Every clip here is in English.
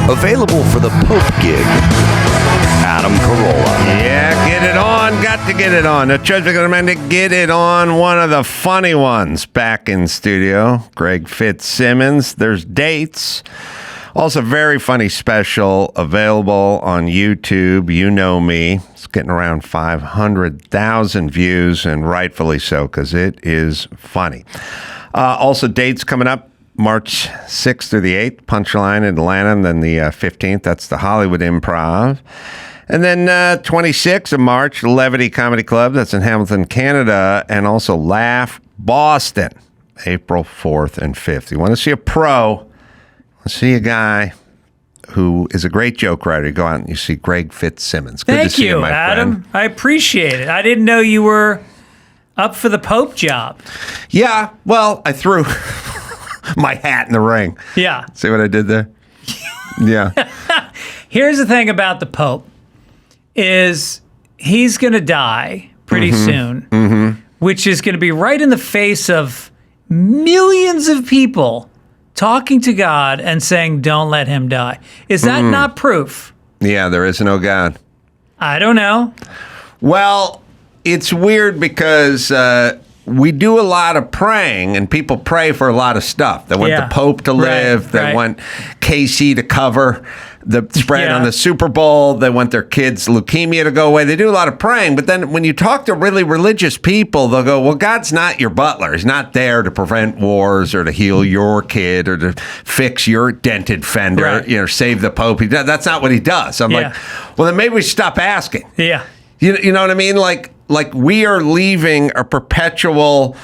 Available for the Pope gig. Adam Carolla. Yeah, get it on. Got to get it on. The Church of Man to get it on. One of the funny ones back in studio. Greg Fitzsimmons. There's dates. Also, very funny special available on YouTube. You know me. It's getting around 500,000 views, and rightfully so, because it is funny. Also, dates coming up. March 6th through the 8th, Punchline in Atlanta, and then the 15th, that's the Hollywood Improv. And then 26th of March, Levity Comedy Club, that's in Hamilton, Canada, and also Laugh Boston, April 4th and 5th. You want to see a pro, see a guy who is a great joke writer, you go out and you see Greg Fitzsimmons. Good Thank to see you, my Adam. friend. I appreciate it. I didn't know you were up for the Pope job. Yeah, well, I threw my hat in the ring. Yeah. See what I did there? Yeah. Here's the thing about the Pope is he's going to die pretty soon, which is going to be right in the face of millions of people talking to God and saying, don't let him die. Is that not proof? Yeah, there is no God. I don't know. Well, it's weird because we do a lot of praying, and people pray for a lot of stuff. They want Yeah. the Pope to live. They right. want KC to cover the spread Yeah. on the Super Bowl. They want their kids' leukemia to go away. They do a lot of praying. But then when you talk to really religious people, they'll go, well, God's not your butler. He's not there to prevent wars or to heal your kid or to fix your dented fender, Right. Save the Pope. That's not what he does. I'm Yeah. like, well, then maybe we should stop asking. Yeah. You know what I mean? Like we are leaving a perpetual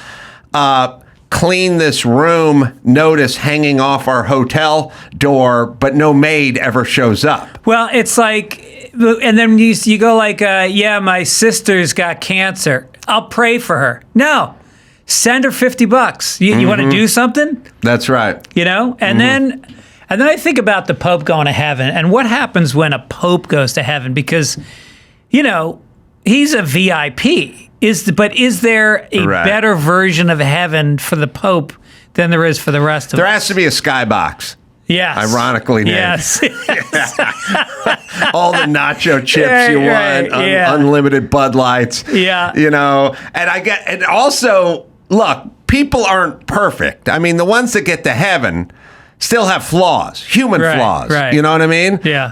clean this room notice hanging off our hotel door, but no maid ever shows up. Well, it's like, and then you go like, yeah, my sister's got cancer. I'll pray for her. No, send her $50. You want to do something? That's right. And then I think about the Pope going to heaven and what happens when a Pope goes to heaven, because, he's a VIP. But is there a better version of heaven for the Pope than there is for the rest of us? There has to be a skybox. Yes. Ironically named. Yes. All the nacho chips you want, unlimited Bud Lights. Yeah. And also, look, people aren't perfect. I mean, the ones that get to heaven still have flaws, human flaws. Right. You know what I mean? Yeah.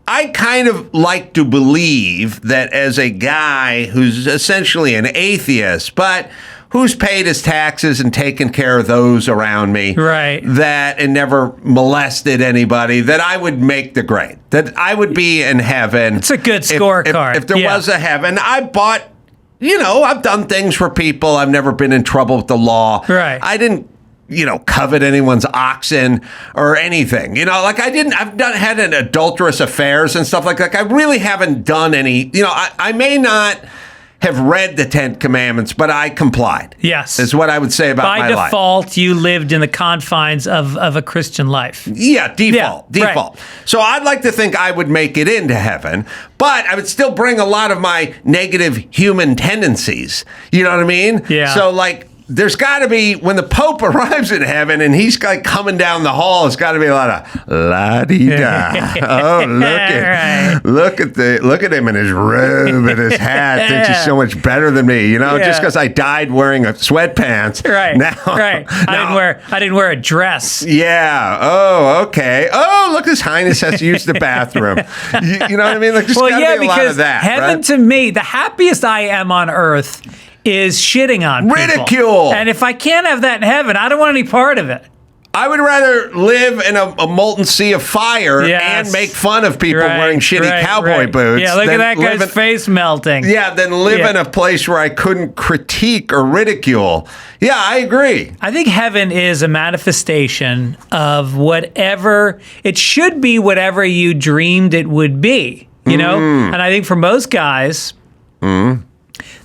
I kind of like to believe that as a guy who's essentially an atheist, but who's paid his taxes and taken care of those around me, right? And never molested anybody, that I would make the grade, that I would be in heaven. It's a good scorecard. If there was a heaven, I've done things for people. I've never been in trouble with the law. Right. I didn't covet anyone's oxen or anything. I've had an adulterous affairs and stuff like that. I really haven't done any, I may not have read the 10 Commandments, but I complied. Yes. Is what I would say about my life. By default, you lived in the confines of a Christian life. Yeah, default. Right. So I'd like to think I would make it into heaven, but I would still bring a lot of my negative human tendencies. You know what I mean? Yeah. So there's got to be, when the Pope arrives in heaven and he's coming down the hall, it's got to be a lot of la-dee-da. Oh, look at him in his robe and his hat. Thinks he's so much better than me, just because I died wearing a sweatpants. Right. Now, I didn't wear a dress. Yeah. Oh, okay. Oh, look, His Highness has to use the bathroom. You know what I mean? There's got to be a lot of that. Heaven right? to me, the happiest I am on earth is shitting on people. Ridicule. And if I can't have that in heaven, I don't want any part of it. I would rather live in a molten sea of fire and make fun of people wearing shitty cowboy boots. Yeah, look at that guy's face melting. Yeah, than live in a place where I couldn't critique or ridicule. Yeah, I agree. I think heaven is a manifestation of whatever, it should be whatever you dreamed it would be, And I think for most guys,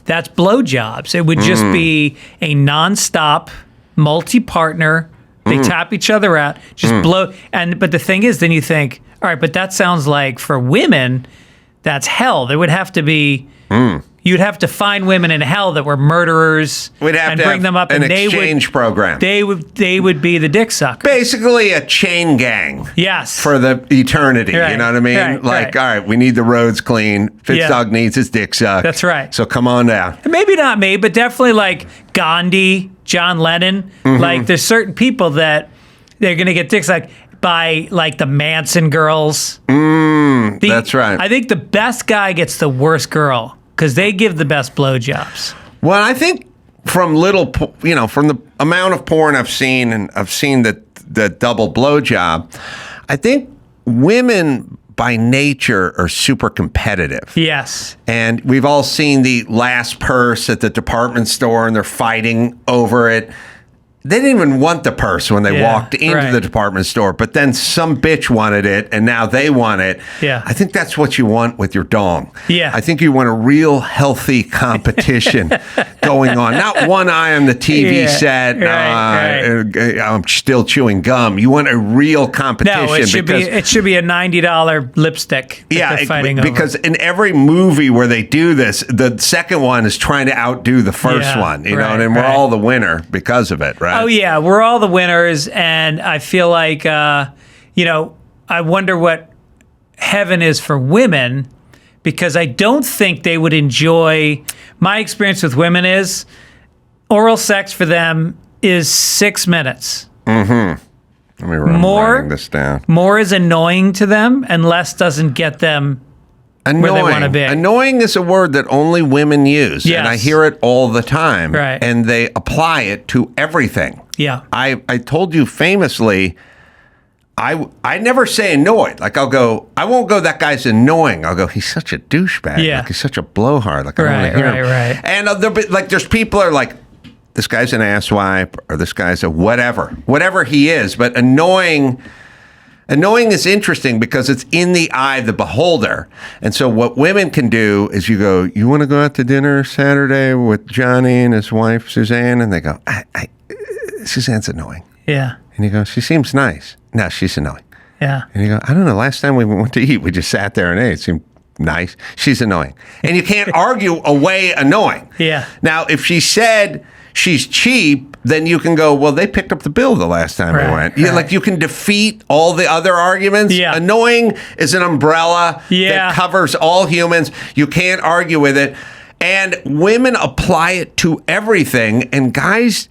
that's blowjobs. It would just be a nonstop, multi-partner. They tap each other out, just blow. But the thing is, then you think, all right, but that sounds like for women, that's hell. There would have to be, you'd have to find women in hell that were murderers We'd have and to bring have them up, an and exchange program. They would be the dick sucker. Basically a chain gang. Yes. For the eternity. Right, You know what I mean? right, like, right. all right, we need the roads clean. Fitzdog needs his dick sucked. That's right. So come on down. Maybe not me, but definitely like Gandhi, John Lennon. Like there's certain people that they're going to get dick sucked by, like the Manson girls. That's right. I think the best guy gets the worst girl because they give the best blowjobs. Well, I think from from the amount of porn I've seen, and I've seen the double blowjob, I think women by nature are super competitive. Yes. And we've all seen the last purse at the department store and they're fighting over it. They didn't even want the purse when they walked into the department store, but then some bitch wanted it and now they want it. Yeah. I think that's what you want with your dong. Yeah. I think you want a real healthy competition going on. Not one eye on the TV set. Right. I'm still chewing gum. You want a real competition. No, it should be a $90 lipstick that they're fighting over. Because in every movie where they do this, the second one is trying to outdo the first one, you know, and we're all the winner because of it, right? Oh, yeah, we're all the winners, and I feel like, I wonder what heaven is for women, because I don't think they would enjoy. My experience with women is oral sex for them is 6 minutes. Let me write this down. More is annoying to them, and less doesn't get them where they want to be. Annoying is a word that only women use, Yes. and I hear it all the time. Right. And they apply it to everything. Yeah. I told you famously, I never say annoyed. Like I won't go, that guy's annoying. I'll go, he's such a douchebag. Yeah. Like he's such a blowhard. Like I don't want to hear him. Right. And there's people are like, this guy's an asswipe, or this guy's a whatever he is. But annoying is interesting because it's in the eye of the beholder. And so what women can do is you go, you want to go out to dinner Saturday with Johnny and his wife, Suzanne? And they go, Suzanne's annoying. Yeah. And you go, she seems nice. No, she's annoying. Yeah. And you go, I don't know, last time we went to eat, we just sat there and ate. It seemed nice. She's annoying. And you can't argue away annoying. Yeah. Now, if she said she's cheap, then you can go, well, they picked up the bill the last time we went. Yeah, like you can defeat all the other arguments. Yeah. Annoying is an umbrella that covers all humans. You can't argue with it. And women apply it to everything, and guys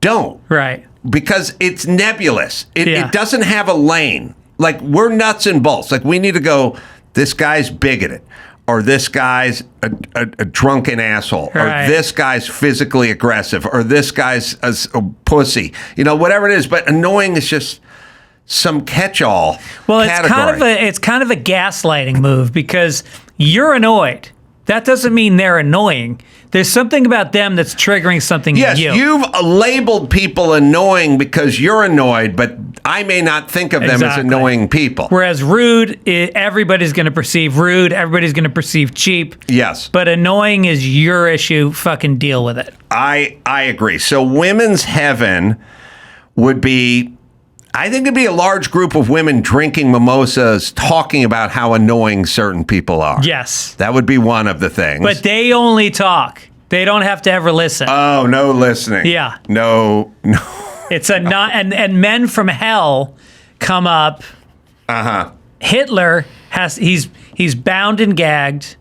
don't. Right. Because it's nebulous. It doesn't have a lane. Like, we're nuts and bolts. Like, we need to go, this guy's bigoted, or this guy's a drunken asshole, or this guy's physically aggressive, or this guy's a pussy. You know, whatever it is. But annoying is just some catch-all category. It's kind of a gaslighting move, because you're annoyed. That doesn't mean they're annoying. There's something about them that's triggering something in you. You've labeled people annoying because you're annoyed, but I may not think of them as annoying people. Whereas rude, everybody's going to perceive rude. Everybody's going to perceive cheap. Yes. But annoying is your issue. Fucking deal with it. I agree. So women's heaven would be, I think it'd be a large group of women drinking mimosas, talking about how annoying certain people are. Yes. That would be one of the things. But they only talk. They don't have to ever listen. Oh, no listening. Yeah. No. It's a not, and men from hell come up. Hitler he's bound and gagged,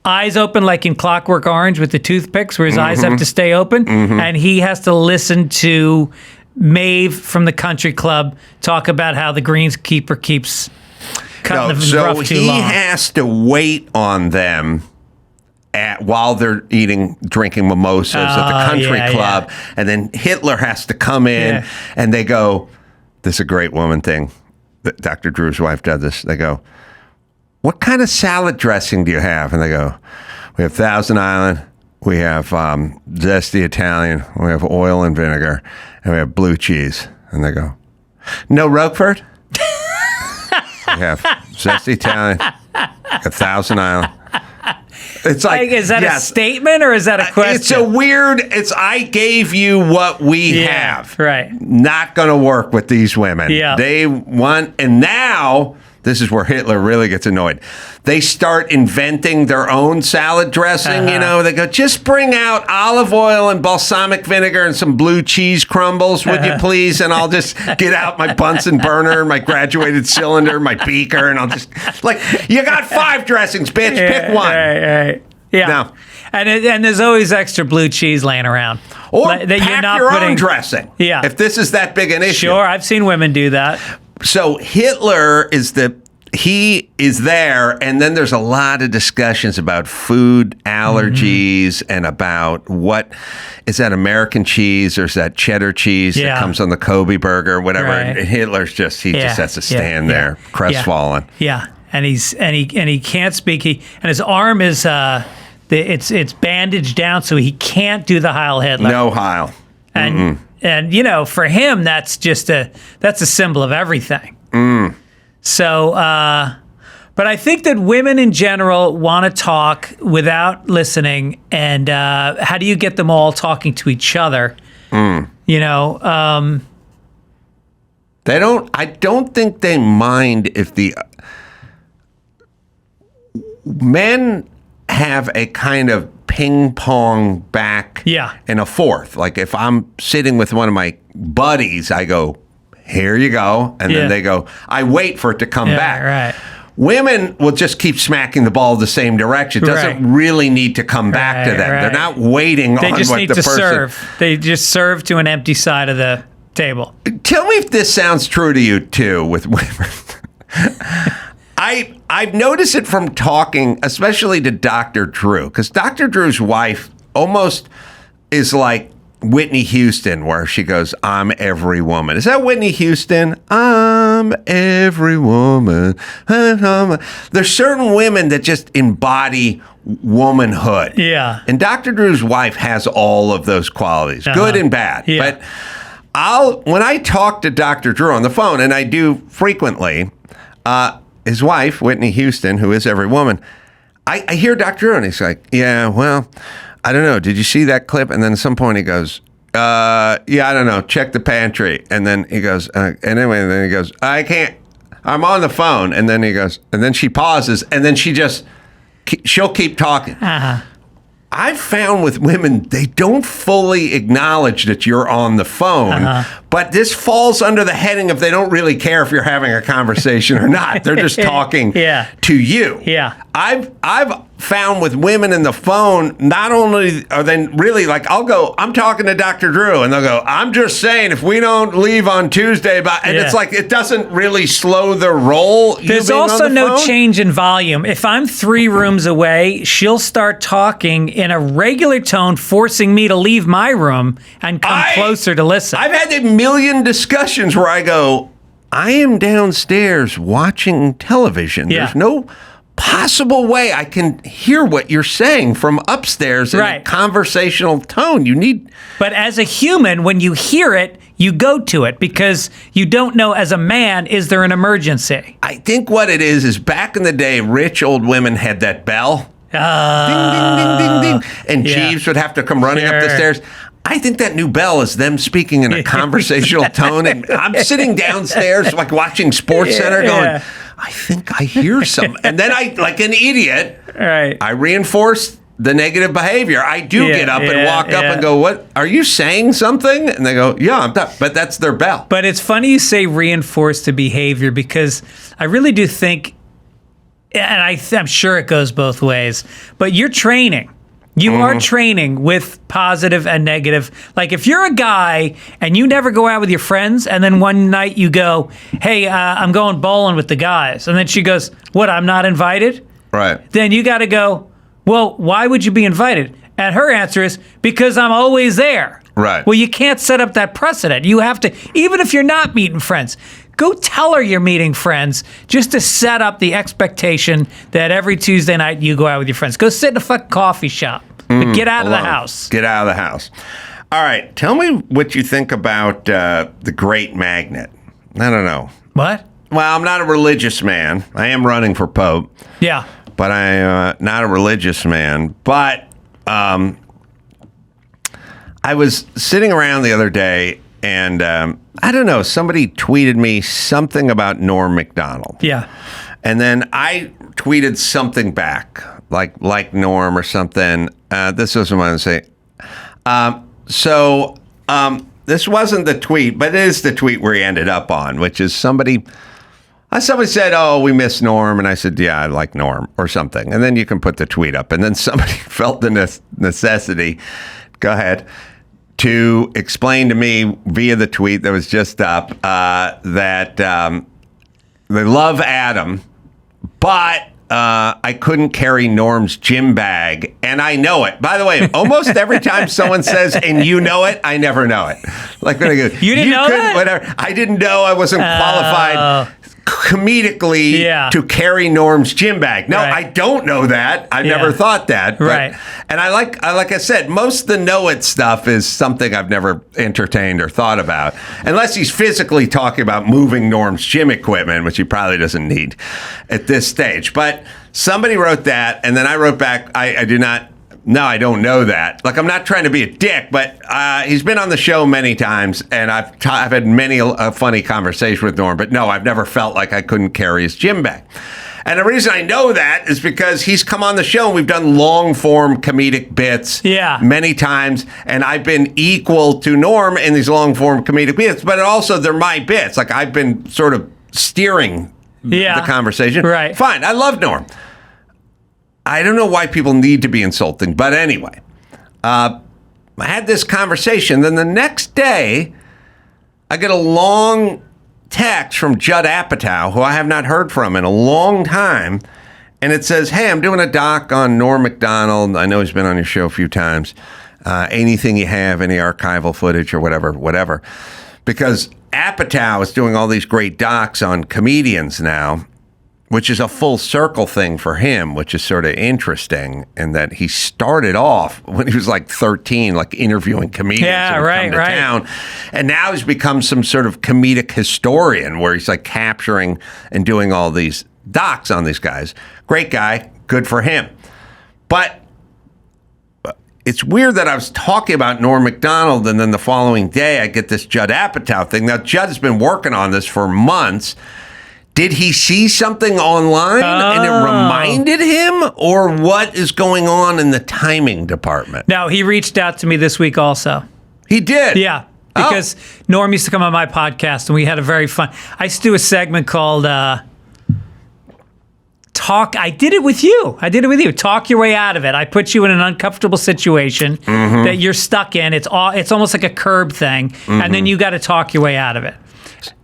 eyes open like in Clockwork Orange with the toothpicks where his eyes have to stay open, and he has to listen to Maeve from the country club talk about how the greenskeeper keeps cutting the rough too long. So he has to wait on them while they're drinking mimosas at the country club, and then Hitler has to come in, and they go, this is a great woman thing. Dr. Drew's wife does this. They go, what kind of salad dressing do you have? And they go, we have Thousand Island, we have zesty Italian, we have oil and vinegar, and we have blue cheese. And they go, no Roquefort? We have zesty Italian, a Thousand Island. It's like, is that a statement or is that a question? It's a weird, I gave you what we have. Right. Not going to work with these women. Yeah. They want, and now This is where Hitler really gets annoyed. They start inventing their own salad dressing, you know. They go, just bring out olive oil and balsamic vinegar and some blue cheese crumbles, would you please? And I'll just get out my Bunsen burner, my graduated cylinder, my beaker, and I'll just, like, you got 5 dressings, bitch. Pick one. Right. Yeah. No. And there's always extra blue cheese laying around. Or that pack you're not your putting, own dressing. Yeah. If this is that big an issue. Sure, I've seen women do that. So Hitler he is there, and then there's a lot of discussions about food allergies and about what is that American cheese or is that cheddar cheese that comes on the Kobe burger, whatever. Right. And Hitler's just has to stand there, crestfallen. Yeah, and he can't speak. And his arm is it's bandaged down, so he can't do the Heil Hitler. No Heil. And you know, for him, that's a symbol of everything. So, but I think that women in general want to talk without listening. And how do you get them all talking to each other? You know, I don't think they mind if the men have a kind of ping pong back in a fourth. Like if I'm sitting with one of my buddies, I go, here you go. And then they go, I wait for it to come back. Right. Women will just keep smacking the ball the same direction. It doesn't really need to come back to them. They're not waiting on what the person... They just need to serve. They just serve to an empty side of the table. Tell me if this sounds true to you, too, with women. I've noticed it from talking, especially to Dr. Drew, because Dr. Drew's wife almost is like Whitney Houston, where she goes, I'm every woman. Is that Whitney Houston? I'm every woman. There's certain women that just embody womanhood. Yeah. And Dr. Drew's wife has all of those qualities, good and bad. Yeah. But when I talk to Dr. Drew on the phone, and I do frequently, his wife, Whitney Houston, who is every woman, I hear Dr. Drew, and he's like, yeah, well, I don't know. Did you see that clip? And then at some point he goes, yeah, I don't know. Check the pantry. And then he goes, anyway, and then he goes, I can't. I'm on the phone. And then he goes, and then she pauses, and then she'll keep talking. I've found with women, they don't fully acknowledge that you're on the phone, but this falls under the heading of they don't really care if you're having a conversation or not. They're just talking to you. Yeah. I've found with women in the phone, not only are they really like, I'm talking to Dr. Drew, and they'll go, I'm just saying if we don't leave on Tuesday, and it's like, it doesn't really slow the roll. There's also no change in volume. If I'm 3 rooms away, she'll start talking in a regular tone, forcing me to leave my room and come closer to listen. I've had a million discussions where I go, I am downstairs watching television. There's no possible way I can hear what you're saying from upstairs in a conversational tone. But as a human, when you hear it, you go to it because you don't know as a man, is there an emergency? I think what it is back in the day, rich old women had that bell. Ding, ding, ding, ding, ding. And Jeeves would have to come running up the stairs. I think that new bell is them speaking in a conversational tone. And I'm sitting downstairs, like watching Sports Center going, I think I hear some. And then I, like an idiot, I reinforce the negative behavior. I do get up and walk up and go, what, are you saying something? And they go, yeah, I'm done. But that's their bell. But it's funny you say reinforce the behavior because I really do think, and I'm sure it goes both ways, but you're training. You are training with positive and negative. Like if you're a guy and you never go out with your friends and then one night you go, hey, I'm going bowling with the guys. And then she goes, what, I'm not invited? Right. Then you got to go, well, why would you be invited? And her answer is, because I'm always there. Right. Well, you can't set up that precedent. You have to, even if you're not meeting friends, go tell her you're meeting friends just to set up the expectation that every Tuesday night you go out with your friends. Go sit in a fucking coffee shop. But get out of the house. Get out of the house. All right. Tell me what you think about the Great Magnet. I don't know. What? Well, I'm not a religious man. I am running for Pope. Yeah. But I'm not a religious man. But I was sitting around the other day and I don't know, somebody tweeted me something about Norm Macdonald. Yeah. And then I tweeted something back, like Norm or something. This was what I was saying. This wasn't the tweet, but it is the tweet where he ended up on, which is somebody said, "Oh, we miss Norm," and I said, "Yeah, I like Norm," or something. And then you can put the tweet up. And then somebody felt the necessity, go ahead, to explain to me via the tweet that was just up that they love Adam, but I couldn't carry Norm's gym bag, and I know it. By the way, almost every time someone says, "and you know it," I never know it. Like when I go, you didn't know that? Whatever. I didn't know. I wasn't qualified comedically to carry Norm's gym bag. No, I don't know that. I never thought that. But, right. And like I said, most of the know it stuff is something I've never entertained or thought about, unless he's physically talking about moving Norm's gym equipment, which he probably doesn't need at this stage. But somebody wrote that, and then I wrote back, I do not. No, I don't know that. Like, I'm not trying to be a dick, but he's been on the show many times, and I've had many funny conversations with Norm, but no, I've never felt like I couldn't carry his gym bag. And the reason I know that is because he's come on the show, and we've done long-form comedic bits many times, and I've been equal to Norm in these long-form comedic bits, but also they're my bits. Like, I've been sort of steering the conversation. Right. Fine, I love Norm. I don't know why people need to be insulting, but anyway, I had this conversation. Then the next day, I get a long text from Judd Apatow, who I have not heard from in a long time, and it says, "Hey, I'm doing a doc on Norm Macdonald. I know he's been on your show a few times. Anything you have, any archival footage or whatever. Because Apatow is doing all these great docs on comedians now, which is a full circle thing for him, which is sort of interesting, in that he started off when he was like 13, like interviewing comedians who would come to town, and now he's become some sort of comedic historian where he's like capturing and doing all these docs on these guys. Great guy, good for him. But it's weird that I was talking about Norm Macdonald, and then the following day I get this Judd Apatow thing. Now, Judd's been working on this for months. Did he see something online and it reminded him, or what is going on in the timing department? No, he reached out to me this week also. He did? Yeah, because Norm used to come on my podcast, and we had a very fun... I used to do a segment called Talk... I did it with you. Talk your way out of it. I put you in an uncomfortable situation that you're stuck in. It's almost like a curb thing, and then you got to talk your way out of it.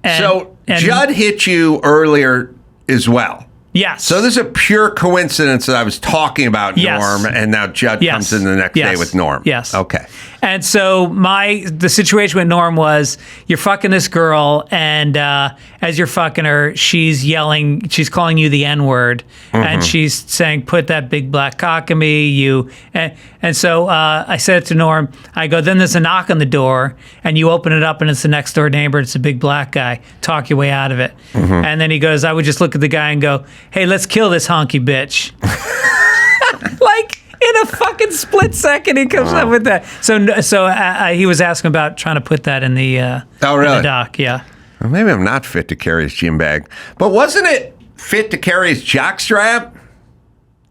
And Judd hit you earlier as well. Yes. So this is a pure coincidence that I was talking about Norm, and now Judd comes in the next day with Norm. Yes. Okay. And so the situation with Norm was, you're fucking this girl, and as you're fucking her, she's yelling, she's calling you the N-word, and she's saying, "Put that big black cock in me, and so I said to Norm, I go, then there's a knock on the door, and you open it up, and it's the next door neighbor, it's a big black guy. Talk your way out of it. And then he goes, I would just look at the guy and go, "Hey, let's kill this honky bitch." Like, in a fucking split second, he comes up with that. So he was asking about trying to put that in the in the doc. Yeah. Well, maybe I'm not fit to carry his gym bag, but wasn't it fit to carry his jockstrap?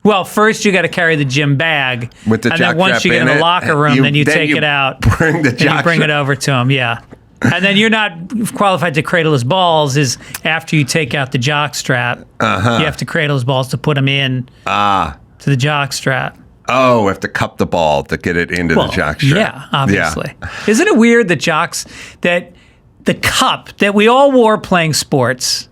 Well, first you got to carry the gym bag, with the and then once you get in the locker room, then you take it out, bring the and you bring it over to him. Yeah. And then you're not qualified to cradle his balls is after you take out the jock strap. You have to cradle his balls to put him in to the jock strap. Oh, we have to cup the ball to get it into the jock strap. Yeah, obviously. Yeah. Isn't it weird that that the cup that we all wore playing sports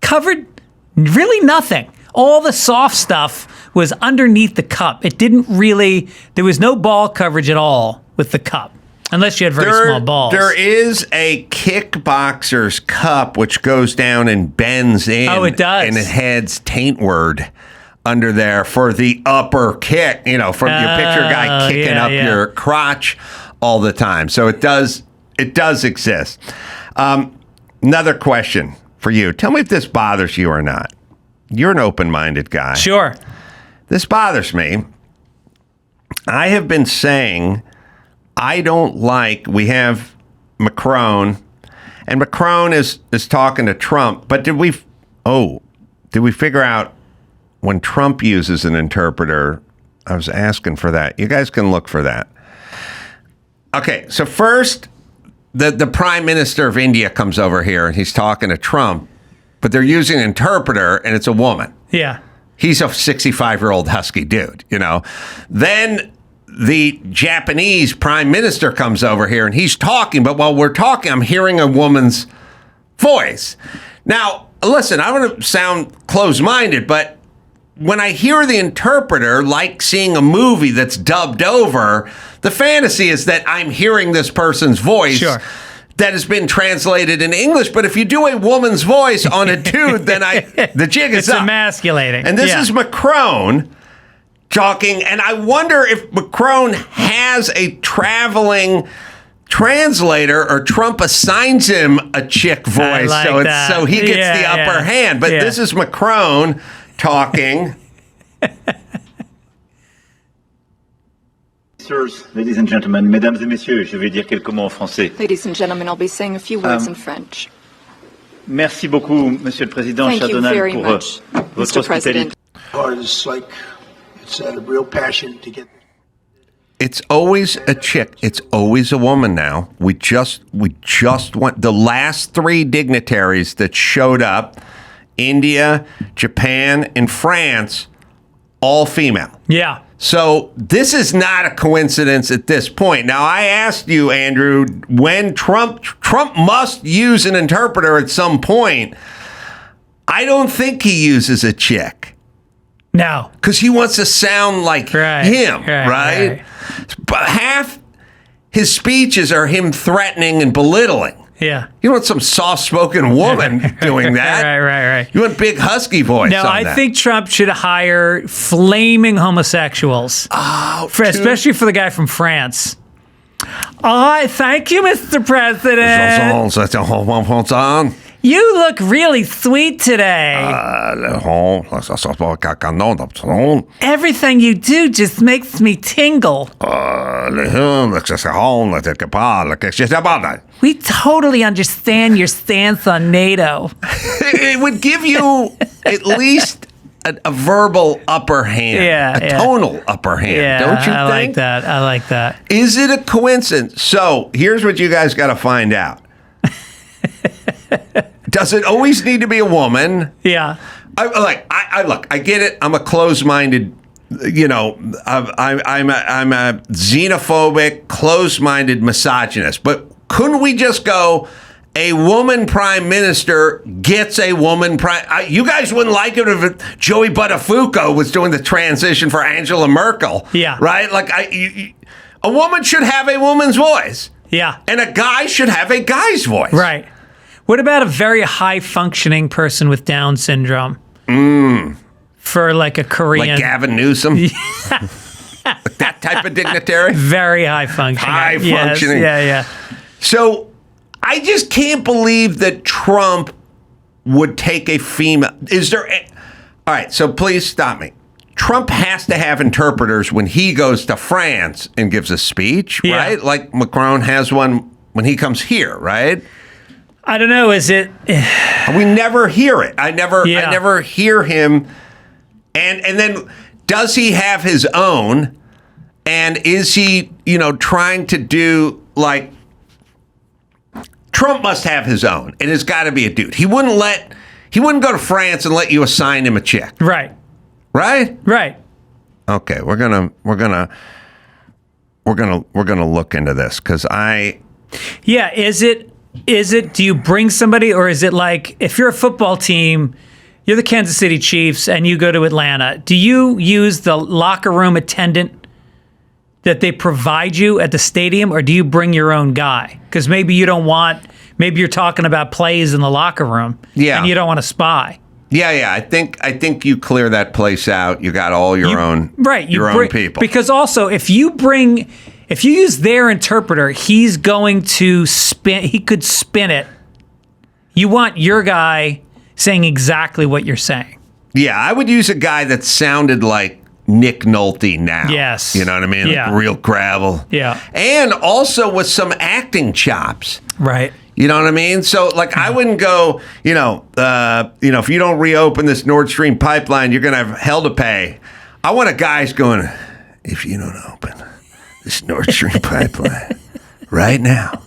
covered really nothing? All the soft stuff was underneath the cup. It didn't really, there was no ball coverage at all with the cup. Unless you had very small balls. There is a kickboxer's cup which goes down and bends in. Oh, it does. And it has taint word under there for the upper kick. You know, from you picture a guy kicking up your crotch all the time. So it does exist. Another question for you. Tell me if this bothers you or not. You're an open-minded guy. Sure. This bothers me. I have been saying, I don't like, we have Macron, and Macron is talking to Trump. But did we figure out when Trump uses an interpreter? I was asking for that. You guys can look for that. Okay, so first, the Prime Minister of India comes over here and he's talking to Trump, but they're using an interpreter and it's a woman. Yeah. He's a 65-year-old husky dude, you know. Then the Japanese Prime Minister comes over here and he's talking, but while we're talking, I'm hearing a woman's voice. Now, listen, I want to sound close-minded, but when I hear the interpreter, like seeing a movie that's dubbed over, the fantasy is that I'm hearing this person's voice that has been translated in English. But if you do a woman's voice on a dude, then the jig is it's up. emasculating. And this is Macron talking, and I wonder if Macron has a traveling translator or Trump assigns him a chick voice, so he gets the upper hand. But this is Macron talking. Sirs, ladies and gentlemen, mesdames et messieurs, je vais dire quelques mots en français. Ladies and gentlemen, I'll be saying a few words in French. Merci beaucoup, Monsieur le Président Thank you Chardonnay, very pour much, votre Mr. President. hospitalité. It's like it's a real passion to get. It's always a chick. It's always a woman now. We just want the last three dignitaries that showed up, India, Japan, and France, all female. Yeah. So this is not a coincidence at this point. Now, I asked you, Andrew, when Trump must use an interpreter at some point. I don't think he uses a chick. No. Because he wants to sound like him, right? But half his speeches are him threatening and belittling. Yeah. You want some soft-spoken woman doing that. Right. You want big husky voice No, on I that. think Trump should hire flaming homosexuals. Especially for the guy from France. Thank you, Mr. President. You look really sweet today. Everything you do just makes me tingle. We totally understand your stance on NATO. It would give you at least a verbal upper hand, a tonal upper hand, don't you think? I like that. Is it a coincidence? So here's what you guys got to find out. Does it always need to be a woman? Yeah. I get it. I'm a closed-minded, I'm a xenophobic, closed-minded misogynist. But couldn't we just go, a woman prime minister gets a woman prime... you guys wouldn't like it if Joey Buttafuoco was doing the transition for Angela Merkel. Yeah. Right? A woman should have a woman's voice. Yeah. And a guy should have a guy's voice. Right. What about a very high-functioning person with Down syndrome? For like a Korean... Like Gavin Newsom? That type of dignitary? Very high-functioning. High-functioning. Yes. Yeah. So I just can't believe that Trump would take a female... All right, so please stop me. Trump has to have interpreters when he goes to France and gives a speech, right? Like Macron has one when he comes here, right? I don't know. Is it? We never hear it. I never hear him. And then does he have his own? And is he, trying to do like Trump must have his own. It has got to be a dude. He wouldn't go to France and let you assign him a chick. Right. Right? Right. Okay, we're gonna look into this because Yeah, is it? Do you bring somebody, or is it like if you're a football team, you're the Kansas City Chiefs, and you go to Atlanta? Do you use the locker room attendant that they provide you at the stadium, or do you bring your own guy? Because maybe you don't want. Maybe you're talking about plays in the locker room, and you don't want to spy. Yeah. I think you clear that place out. You got all your own, right? Your own people. Because also, if you use their interpreter, he's going to spin. He could spin it. You want your guy saying exactly what you're saying. Yeah, I would use a guy that sounded like Nick Nolte now. Yes. You know what I mean? Yeah. Like real gravel. Yeah. And also with some acting chops. Right. You know what I mean? So, like, I wouldn't go, if you don't reopen this Nord Stream pipeline, you're going to have hell to pay. I want a guy's going, if you don't open this Nord Stream pipeline right now,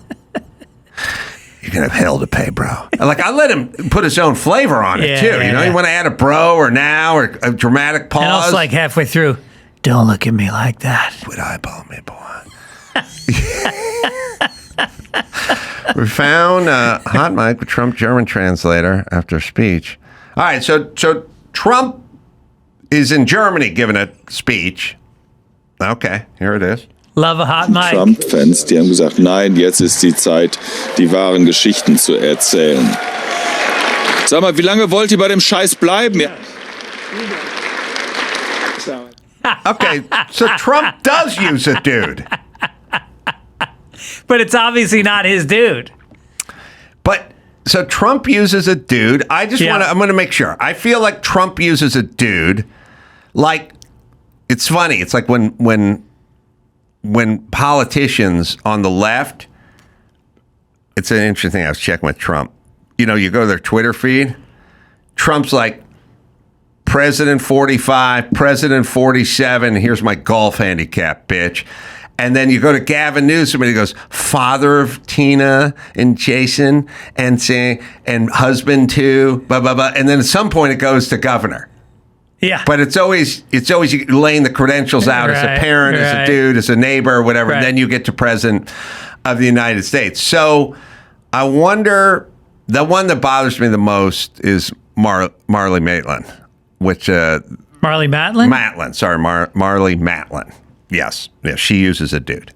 you're going to have hell to pay, bro. Like, I let him put his own flavor on it, too. You want to add a bro or now or a dramatic pause. And also, like, halfway through, don't look at me like that. Quit eyeballing me, boy. We found a hot mic with Trump German translator after speech. All right, so Trump is in Germany giving a speech. Okay, here it is. Love a hot mic. Trump-Fans, die haben gesagt, nein, jetzt ist die Zeit, die wahren Geschichten zu erzählen. Sag mal, wie lange wollt ihr bei dem Scheiß bleiben? Ja. Okay, so Trump does use a dude. But it's obviously not his dude. But so Trump uses a dude. I'm going to make sure. I feel like Trump uses a dude. Like, it's funny. It's like when politicians on the left, it's an interesting thing. I was checking with Trump. You go to their Twitter feed. Trump's like, President 45, President 47. Here's my golf handicap, bitch. And then you go to Gavin Newsom and he goes, father of Tina and Jason and husband to, blah, blah, blah. And then at some point it goes to governor. Yeah. But it's always laying the credentials out as a parent, as a dude, as a neighbor, whatever. And then you get to president of the United States. So I wonder, the one that bothers me the most is Marlee Matlin, which... Marlee Matlin? Matlin, sorry, Marlee Matlin. Yes, she uses a dude.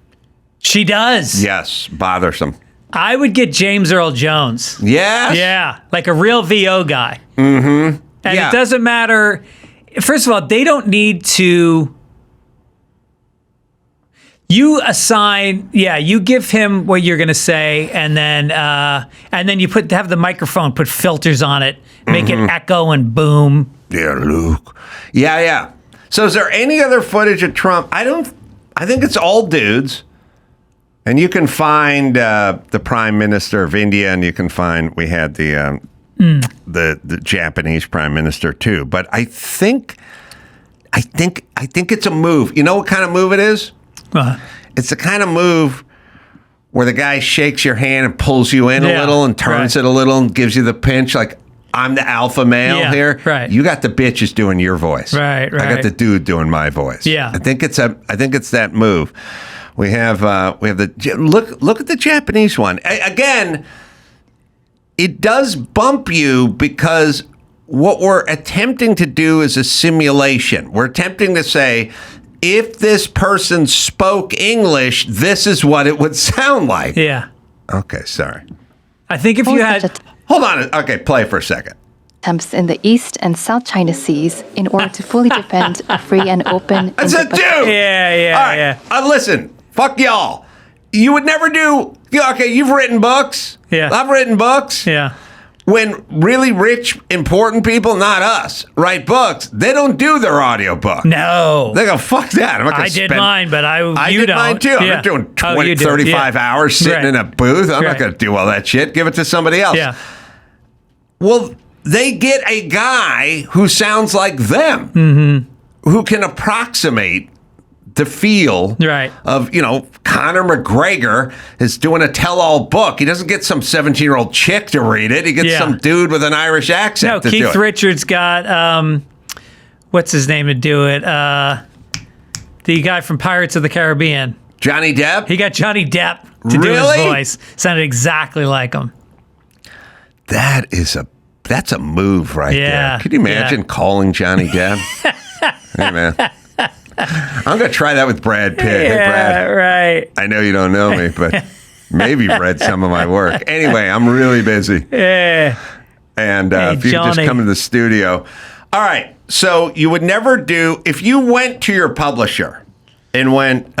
She does? Yes, bothersome. I would get James Earl Jones. Yes? Yeah, like a real VO guy. Mm-hmm. And it doesn't matter. First of all, they don't need to... You assign, you give him what you're going to say, and then you have the microphone, put filters on it, make it echo and boom. Yeah, Luke. Yeah. So is there any other footage of Trump? I think it's all dudes. And you can find the Prime Minister of India, and you can find, we had the Japanese Prime Minister too. But I think it's a move. You know what kind of move it is? It's the kind of move where the guy shakes your hand and pulls you in a little and turns it a little and gives you the pinch, like, I'm the alpha male here. Right. You got the bitches doing your voice. Right. I got the dude doing my voice. Yeah. I think it's that move. We have the look at the Japanese one. Again, it does bump you because what we're attempting to do is a simulation. We're attempting to say, if this person spoke English, this is what it would sound like. Yeah. Okay, sorry. I think if you had... Hold on. Okay, play for a second. Attempts in the East and South China Seas in order to fully defend a free and open... That's a dude! Yeah. All right, listen, fuck y'all. You would never do... Okay, you've written books. Yeah. I've written books. Yeah. When really rich, important people, not us, write books, they don't do their audiobook. No. They go, fuck that. I'm not gonna I did mine, but I you did don't. mine too. I'm not doing 20, 35 hours sitting in a booth. I'm not going to do all that shit. Give it to somebody else. Yeah. Well, they get a guy who sounds like them, who can approximate the feel of, Conor McGregor is doing a tell-all book. He doesn't get some 17-year-old chick to read it. He gets some dude with an Irish accent to do it. Keith Richards got, what's his name to do it? The guy from Pirates of the Caribbean. Johnny Depp? He got Johnny Depp to do his voice. Sounded exactly like him. That's a move right there. Could you imagine calling Johnny Depp? Hey, man. I'm going to try that with Brad Pitt. Hey, Brad. Right. I know you don't know me, but maybe you've read some of my work. Anyway, I'm really busy. Yeah. And if you could just come to the studio. All right. So you would never do, if you went to your publisher and went,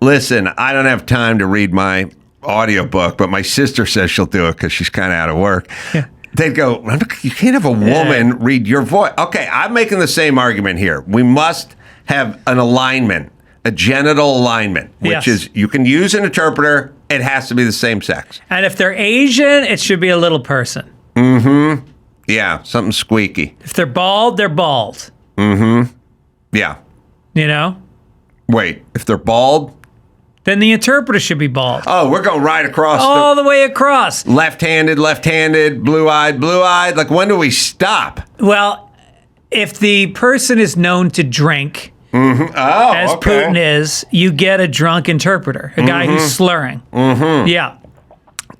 listen, I don't have time to read my audiobook, but my sister says she'll do it because she's kind of out of work. Yeah. They'd go, you can't have a woman read your voice. Okay, I'm making the same argument here. We must have an alignment, a genital alignment, which Yes. is you can use an interpreter. It has to be the same sex. And if they're Asian, it should be a little person. Yeah, something squeaky. If they're bald, they're bald. Yeah. You know? Wait, if they're bald? Then the interpreter should be bald. Oh, we're going right across All the way across. left-handed, blue-eyed. Like, when do we stop? Well, if the person is known to drink, Oh, as Putin is, you get a drunk interpreter, a guy who's slurring. Yeah.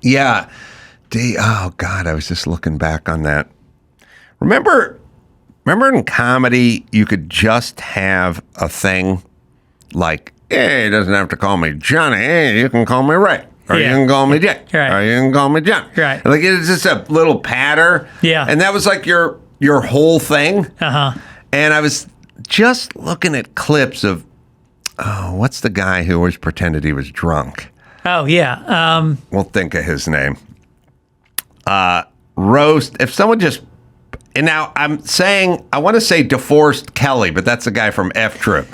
Yeah. Oh, God, I was just looking back on that. Remember in comedy, you could just have a thing like, hey, he doesn't have to call me Johnny. Hey, you can call me Ray. Or Yeah. you can call me Dick. Right. Or you can call me John. Right. Like, it's just a little patter. Yeah. And that was like your whole thing. Uh-huh. And I was just looking at clips of, what's the guy who always pretended he was drunk? Oh, yeah. We'll think of his name. Roast. If someone just, and now I'm saying, I want to say DeForest Kelly, but that's the guy from F Troop.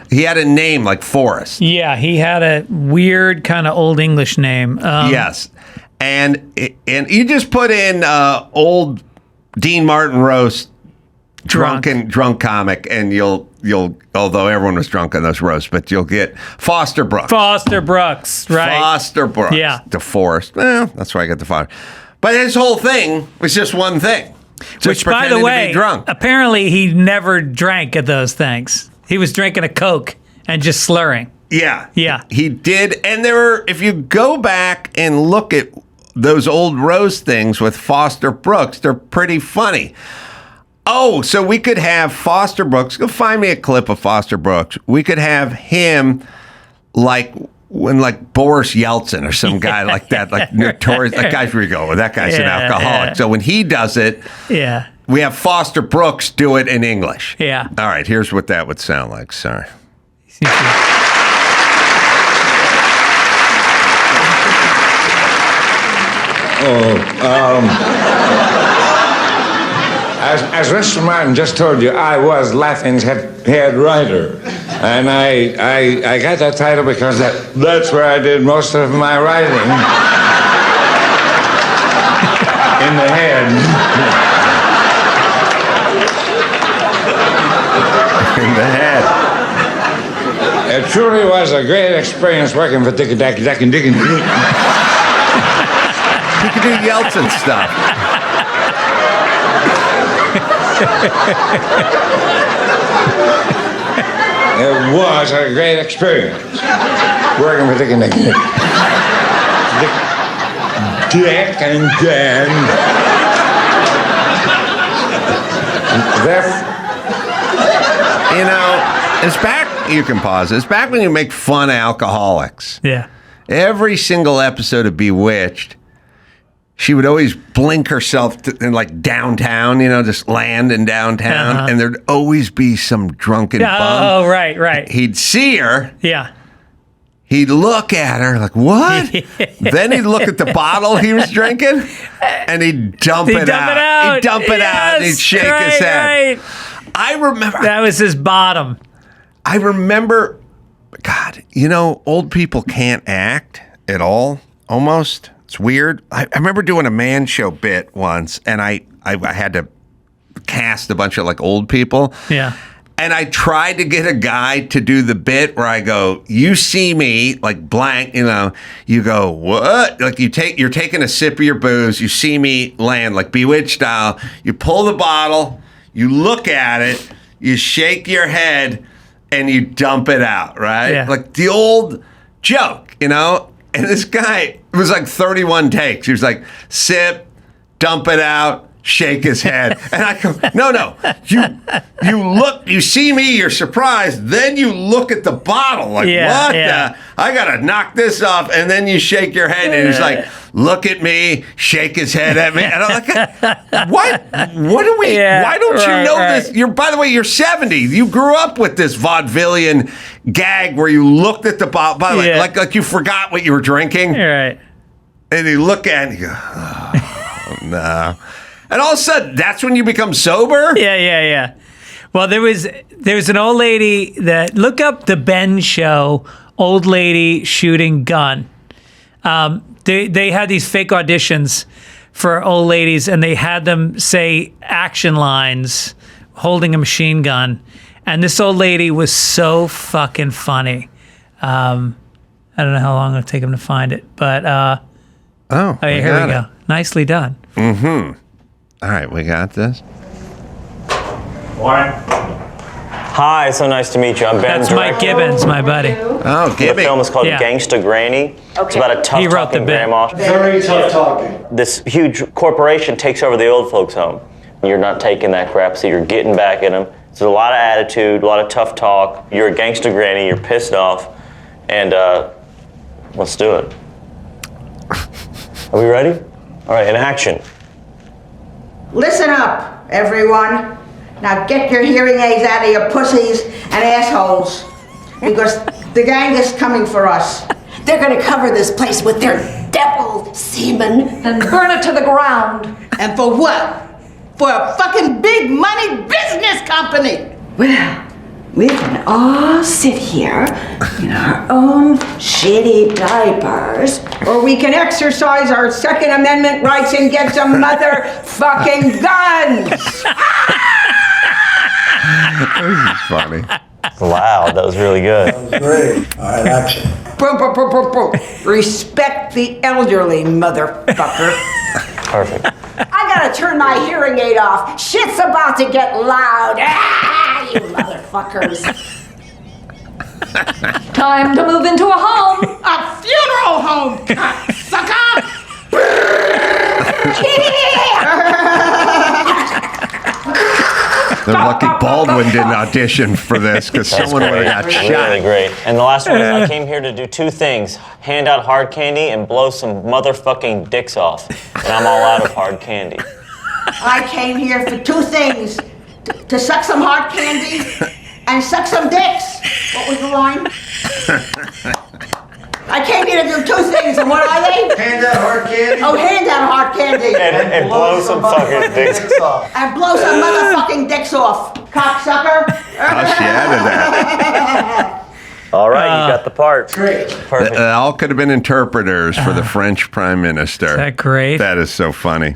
He had a name like Forrest. Yeah, he had a weird kind of old English name. Yes. And you just put in old Dean Martin roast, drunk comic, and you'll although everyone was drunk on those roasts, but you'll get Foster Brooks. Foster Brooks, right. Foster Brooks. Yeah. DeForest. Well, that's where I get the Foster. But his whole thing was just one thing. Just Which, by the pretending to way, be drunk. apparently he never drank at those things. He was drinking a Coke and just slurring. Yeah. Yeah. He did. And there were, if you go back and look at those old roast things with Foster Brooks, they're pretty funny. Oh, so we could have Foster Brooks. Go find me a clip of Foster Brooks. We could have him like when like Boris Yeltsin or some guy like that, like notorious. That guy's where you go. That guy's an Yeah, alcoholic. yeah. So when he does it, Yeah. we have Foster Brooks do it in English. Yeah. All right, here's what that would sound like. Sorry. As Mr. Martin just told you, I was Laughing's head writer. And I got that title because that's where I did most of my writing. In the head. In the head. It truly was a great experience working for Dickie Dacky Dacky and Dickie. You could do Yeltsin stuff. It was a great experience working with Dick and Dick. Dick and Dan. You know, it's back. You can pause. It's back when you make fun of alcoholics. Yeah. Every single episode of Bewitched, she would always blink herself in like downtown, you know, just land in downtown, Uh-huh. and there'd always be some drunken bum. Oh, right. He'd see her. Yeah. He'd look at her like, what? Then he'd look at the bottle he was drinking, and he'd dump it out. He'd dump it out, and he'd Yes, shake his head. Right. I remember. That was his bottom. I remember, God, you know, old people can't act at all, almost. It's weird. I remember doing a man show bit once, and I had to cast a bunch of like old people. Yeah. And I tried to get a guy to do the bit where I go, you see me, like blank, you know, you go, what? Like you're taking a sip of your booze, you see me land, like Bewitched style, you pull the bottle, you look at it, you shake your head, and you dump it out, right? Yeah. Like the old joke, you know? And this guy, it was like 31 takes. He was like, sip, dump it out, shake his head. And I go, no. You look, you see me, you're surprised. Then you look at the bottle. Like, Yeah, what yeah. the? I got to knock this off. And then you shake your head. And he's like, look at me, shake his head at me. And I'm like, what? What do we, Yeah, why don't you right, know right. this? By the way, you're 70. You grew up with this vaudevillian gag where you looked at the bottle. By the way, Yeah. like you forgot what you were drinking. All right. And you look at it and you go, oh, no. And all of a sudden, that's when you become sober? Yeah. Well, there was an old lady that look up the Ben show, old lady shooting gun. They had these fake auditions for old ladies, and they had them say action lines holding a machine gun. And this old lady was so fucking funny. I don't know how long it'll take him to find it, but here we go. Nicely done. All right, we got this. Warren. Hi, so nice to meet you. I'm Ben. That's Mike Gibbons, my buddy. Oh, The film is called Gangsta Granny. It's about a tough talking grandma. Very tough talking. This huge corporation takes over the old folks' home. You're not taking that crap, so you're getting back at them. There's a lot of attitude, a lot of tough talk. You're a gangsta granny, you're pissed off, and let's do it. Are we ready? All right, in action. Listen up, everyone. Now get your hearing aids out of your pussies and assholes, because the gang is coming for us. They're gonna cover this place with their devil semen and burn it to the ground. And for what? For a fucking big money business company. Well, we can all sit here in our own shitty diapers. Or we can exercise our Second Amendment rights and get some motherfucking guns. This is funny. Wow, that was really good. That was great. All right, action. Boom, boom, boom, boom, boom. Respect the elderly, motherfucker. Perfect. I gotta turn my hearing aid off. Shit's about to get loud. Ah, you motherfuckers. Time to move into a home. A funeral home, sucker! They're lucky Baldwin didn't audition for this because someone would have got shot. Really great. And the last one is I came here to do two things: hand out hard candy and blow some motherfucking dicks off. And I'm all out of hard candy. I came here for two things: to suck some hard candy and suck some dicks. What was the line? I came here to do two things, and what are they? Hand out hard candy. Oh, hand out hard candy. And blow some fucking dicks off. And blow some motherfucking dicks off, cocksucker. Oh, she added that. All right, you got the part. Great. Perfect. All could have been interpreters for the French Prime Minister. Is that great? That is so funny.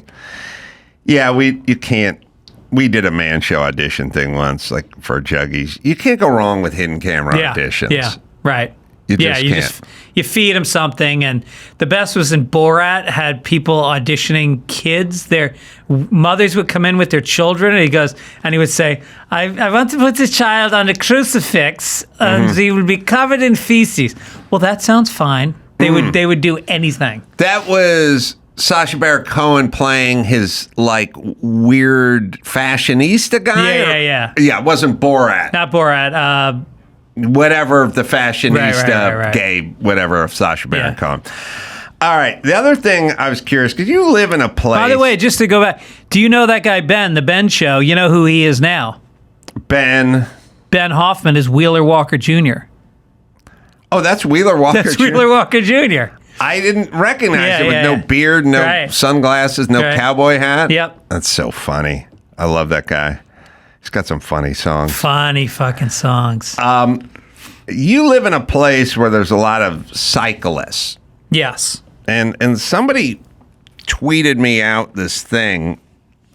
Yeah, we did a man show audition thing once, like for Juggies. You can't go wrong with hidden camera auditions. Yeah, right. You just can't. You feed them something, and the best was in Borat had people auditioning kids. Their mothers would come in with their children, and he would say, "I want to put this child on a crucifix, and he would be covered in feces." Well, that sounds fine. They would do anything. That was Sacha Baron Cohen playing his like weird fashionista guy. Yeah. Yeah, it wasn't Borat. Not Borat. Whatever the fashionista Right. gay, whatever of Sacha Baron Cohen. All right. The other thing I was curious, because you live in a place. By the way, just to go back, do you know that guy Ben, the Ben Show? You know who he is now? Ben Hoffman is Wheeler Walker Jr. Oh, that's Wheeler Walker. That's Jr.? Wheeler Walker Jr. I didn't recognize it with yeah. no beard, no sunglasses, no cowboy hat. Yep. That's so funny. I love that guy. He's got some funny songs. Funny fucking songs. You live in a place where there's a lot of cyclists. Yes. And somebody tweeted me out this thing,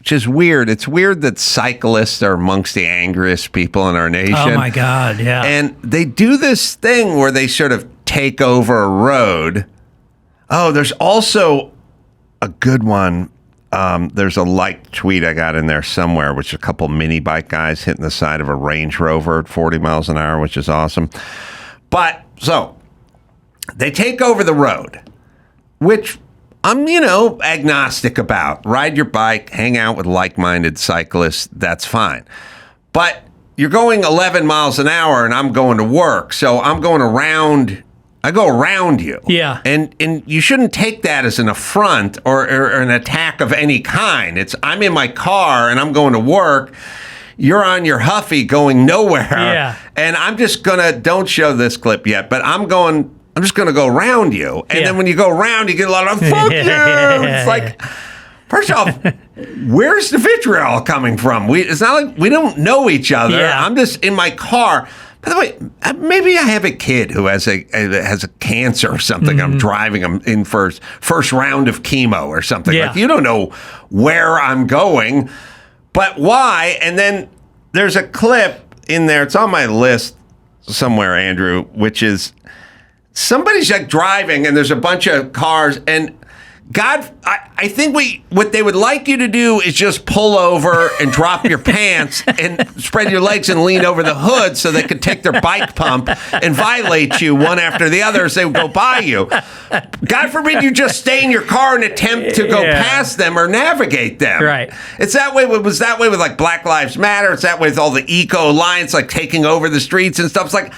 which is weird. It's weird that cyclists are amongst the angriest people in our nation. Oh, my God, yeah. And they do this thing where they sort of take over a road. Oh, there's also a good one. There's a liked tweet I got in there somewhere, which is a couple mini bike guys hitting the side of a Range Rover at 40 miles an hour, which is awesome. But so they take over the road, which I'm, agnostic about. Ride your bike, hang out with like-minded cyclists. That's fine. But you're going 11 miles an hour and I'm going to work. So I'm going around. I go around you. Yeah. And you shouldn't take that as an affront or an attack of any kind. It's I'm in my car and I'm going to work. You're on your Huffy going nowhere. Yeah. And I'm just don't show this clip yet, but I'm just going to go around you. And then when you go around, you get a lot of fuck you. It's like, first off, where's the vitriol coming from? It's not like we don't know each other. Yeah. I'm just in my car. By the way, maybe I have a kid who has a cancer or something. I'm driving him in first round of chemo or something. Yeah. Like, you don't know where I'm going, but why? And then there's a clip in there. It's on my list somewhere, Andrew, which is somebody's like driving and there's a bunch of cars and God, I think what they would like you to do is just pull over and drop your pants and spread your legs and lean over the hood so they could take their bike pump and violate you one after the other as they go by you. God forbid you just stay in your car and attempt to go past them or navigate them. Right. It's that way. It was that way with like Black Lives Matter. It's that way with all the Eco Alliance, like taking over the streets and stuff. It's like,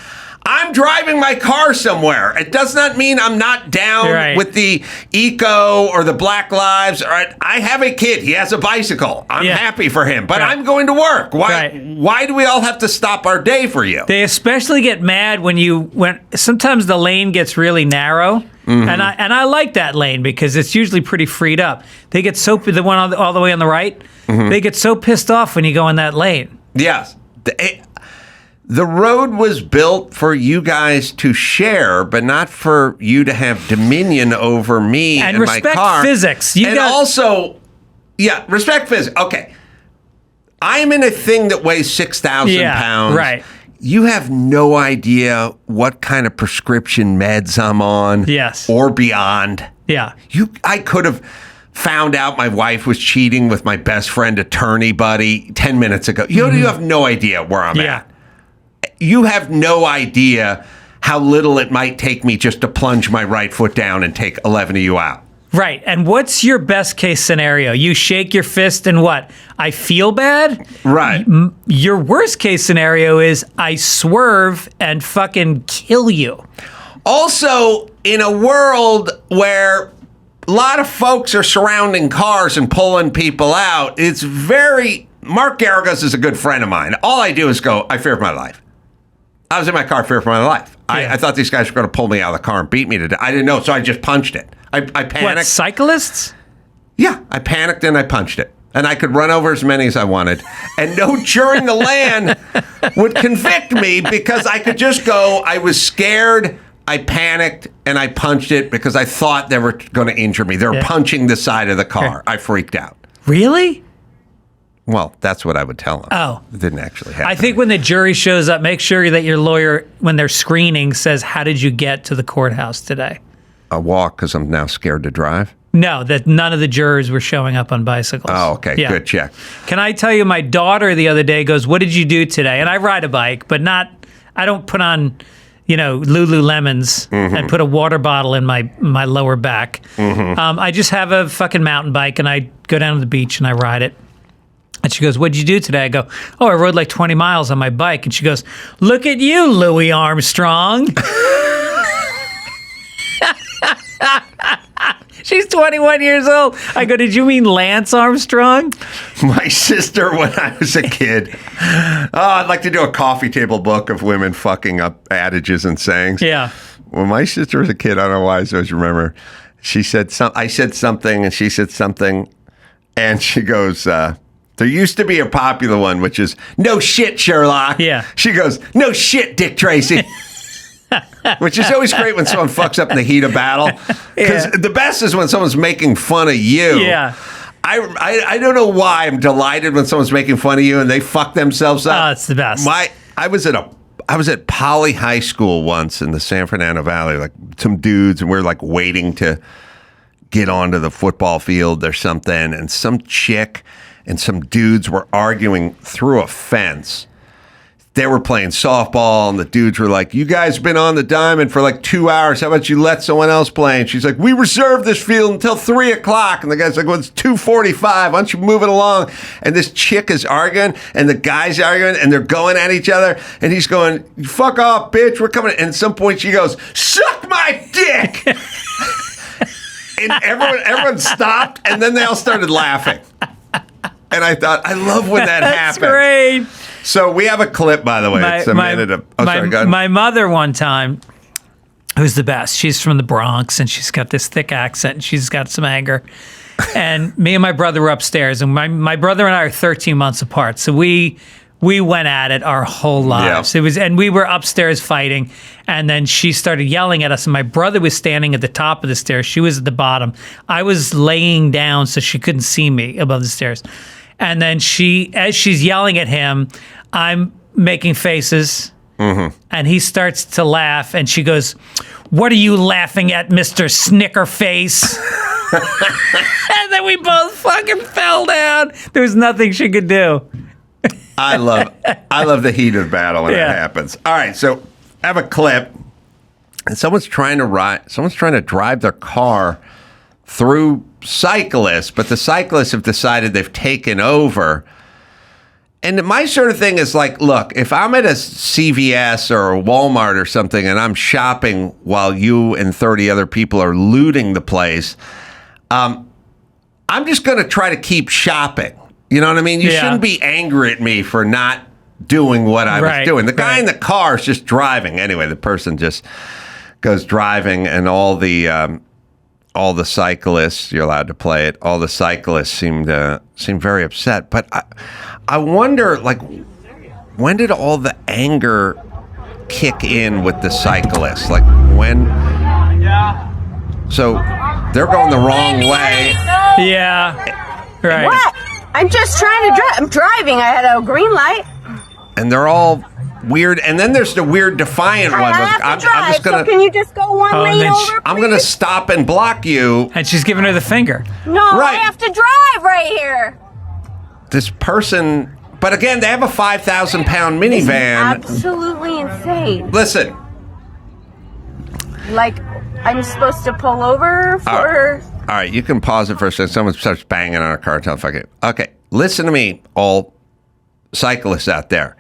I'm driving my car somewhere. It does not mean I'm not down with the eco or the Black Lives. I have a kid. He has a bicycle. I'm happy for him, but I'm going to work. Why do we all have to stop our day for you? They especially get mad when sometimes the lane gets really narrow. And I like that lane because it's usually pretty freed up. They get the one all the way on the right. They get so pissed off when you go in that lane. Yes. The road was built for you guys to share, but not for you to have dominion over me and my car. Respect physics. Respect physics. Okay. I'm in a thing that weighs 6,000 pounds. Right. You have no idea what kind of prescription meds I'm on. Yes. Or beyond. Yeah. I could have found out my wife was cheating with my best friend attorney buddy 10 minutes ago. You have no idea where I'm at. You have no idea how little it might take me just to plunge my right foot down and take 11 of you out. Right. And what's your best case scenario? You shake your fist and what? I feel bad? Right. Your worst case scenario is I swerve and fucking kill you. Also, in a world where a lot of folks are surrounding cars and pulling people out, it's Mark Garagos is a good friend of mine. All I do is go, I fear for my life. I was in my car, fear for my life. I thought these guys were going to pull me out of the car and beat me to death. I didn't know, so I just punched it. I panicked. What, cyclists? Yeah, I panicked and I punched it. And I could run over as many as I wanted. And no jury in the land would convict me because I could just go, I was scared, I panicked, and I punched it because I thought they were going to injure me. They were punching the side of the car. I freaked out. Really? Well, that's what I would tell them. Oh. It didn't actually happen. I think when the jury shows up, make sure that your lawyer, when they're screening, says, how did you get to the courthouse today? A walk because I'm now scared to drive? No, that none of the jurors were showing up on bicycles. Oh, okay. Yeah. Good check. Can I tell you, my daughter the other day goes, what did you do today? And I ride a bike, but I don't put on, Lululemons and put a water bottle in my lower back. I just have a fucking mountain bike and I go down to the beach and I ride it. And she goes, what'd you do today? I go, I rode like 20 miles on my bike. And she goes, look at you, Louis Armstrong. She's 21 years old. I go, did you mean Lance Armstrong? My sister, when I was a kid, I'd like to do a coffee table book of women fucking up adages and sayings. Yeah. When my sister was a kid, I don't know why I always remember, she said I said something and she said something and she goes, there used to be a popular one, which is, no shit, Sherlock. Yeah. She goes, no shit, Dick Tracy. Which is always great when someone fucks up in the heat of battle. Because the best is when someone's making fun of you. Yeah. I don't know why I'm delighted when someone's making fun of you and they fuck themselves up. Oh, it's the best. I was at Poly High School once in the San Fernando Valley, like some dudes, and we're like waiting to get onto the football field or something, and some chick and some dudes were arguing through a fence. They were playing softball, and the dudes were like, you guys been on the diamond for like 2 hours. How about you let someone else play? And she's like, we reserved this field until 3 o'clock. And the guy's like, well, it's 2:45. Why don't you move it along? And this chick is arguing, and the guy's arguing, and they're going at each other. And he's going, fuck off, bitch. We're coming. And at some point she goes, suck my dick. And everyone stopped, and then they all started laughing. And I thought, I love when that happens. That's great. So we have a clip, by the way. My mother one time, who's the best, she's from the Bronx, and she's got this thick accent, and she's got some anger. and me and my brother were upstairs, and my brother and I are 13 months apart, so we went at it our whole lives. Yeah. And we were upstairs fighting, and then she started yelling at us, and my brother was standing at the top of the stairs. She was at the bottom. I was laying down so she couldn't see me above the stairs. And then as she's yelling at him, I'm making faces, and he starts to laugh, and she goes, "What are you laughing at, Mr. Snickerface?" And then we both fucking fell down. There was nothing she could do. I love the heat of battle when it happens. All right, so I have a clip, and someone's trying to drive their car through cyclists, but the cyclists have decided they've taken over. And my sort of thing is like, look, if I'm at a CVS or a Walmart or something and I'm shopping while you and 30 other people are looting the place, I'm just going to try to keep shopping. You know what I mean? You shouldn't be angry at me for not doing what I was doing. The guy in the car is just driving. Anyway, the person just goes driving, and all the cyclists, you're allowed to play it, all the cyclists seem very upset. But I wonder, like, when did all the anger kick in with the cyclists? Like, when? So they're going the wrong way. Yeah. Right. What? I'm just trying to drive. I'm driving. I had a green light. And they're all weird. And then there's the weird defiant one. I have to drive, I'm just gonna, so can you just go one lane over, I'm going to stop and block you. And she's giving her the finger. No, I have to drive right here. This person, but again, they have a 5,000-pound minivan. Absolutely insane. Listen. Like, I'm supposed to pull over for... All right, you can pause it for a second. Someone starts banging on a car. Fuck it. Okay, listen to me, all cyclists out there.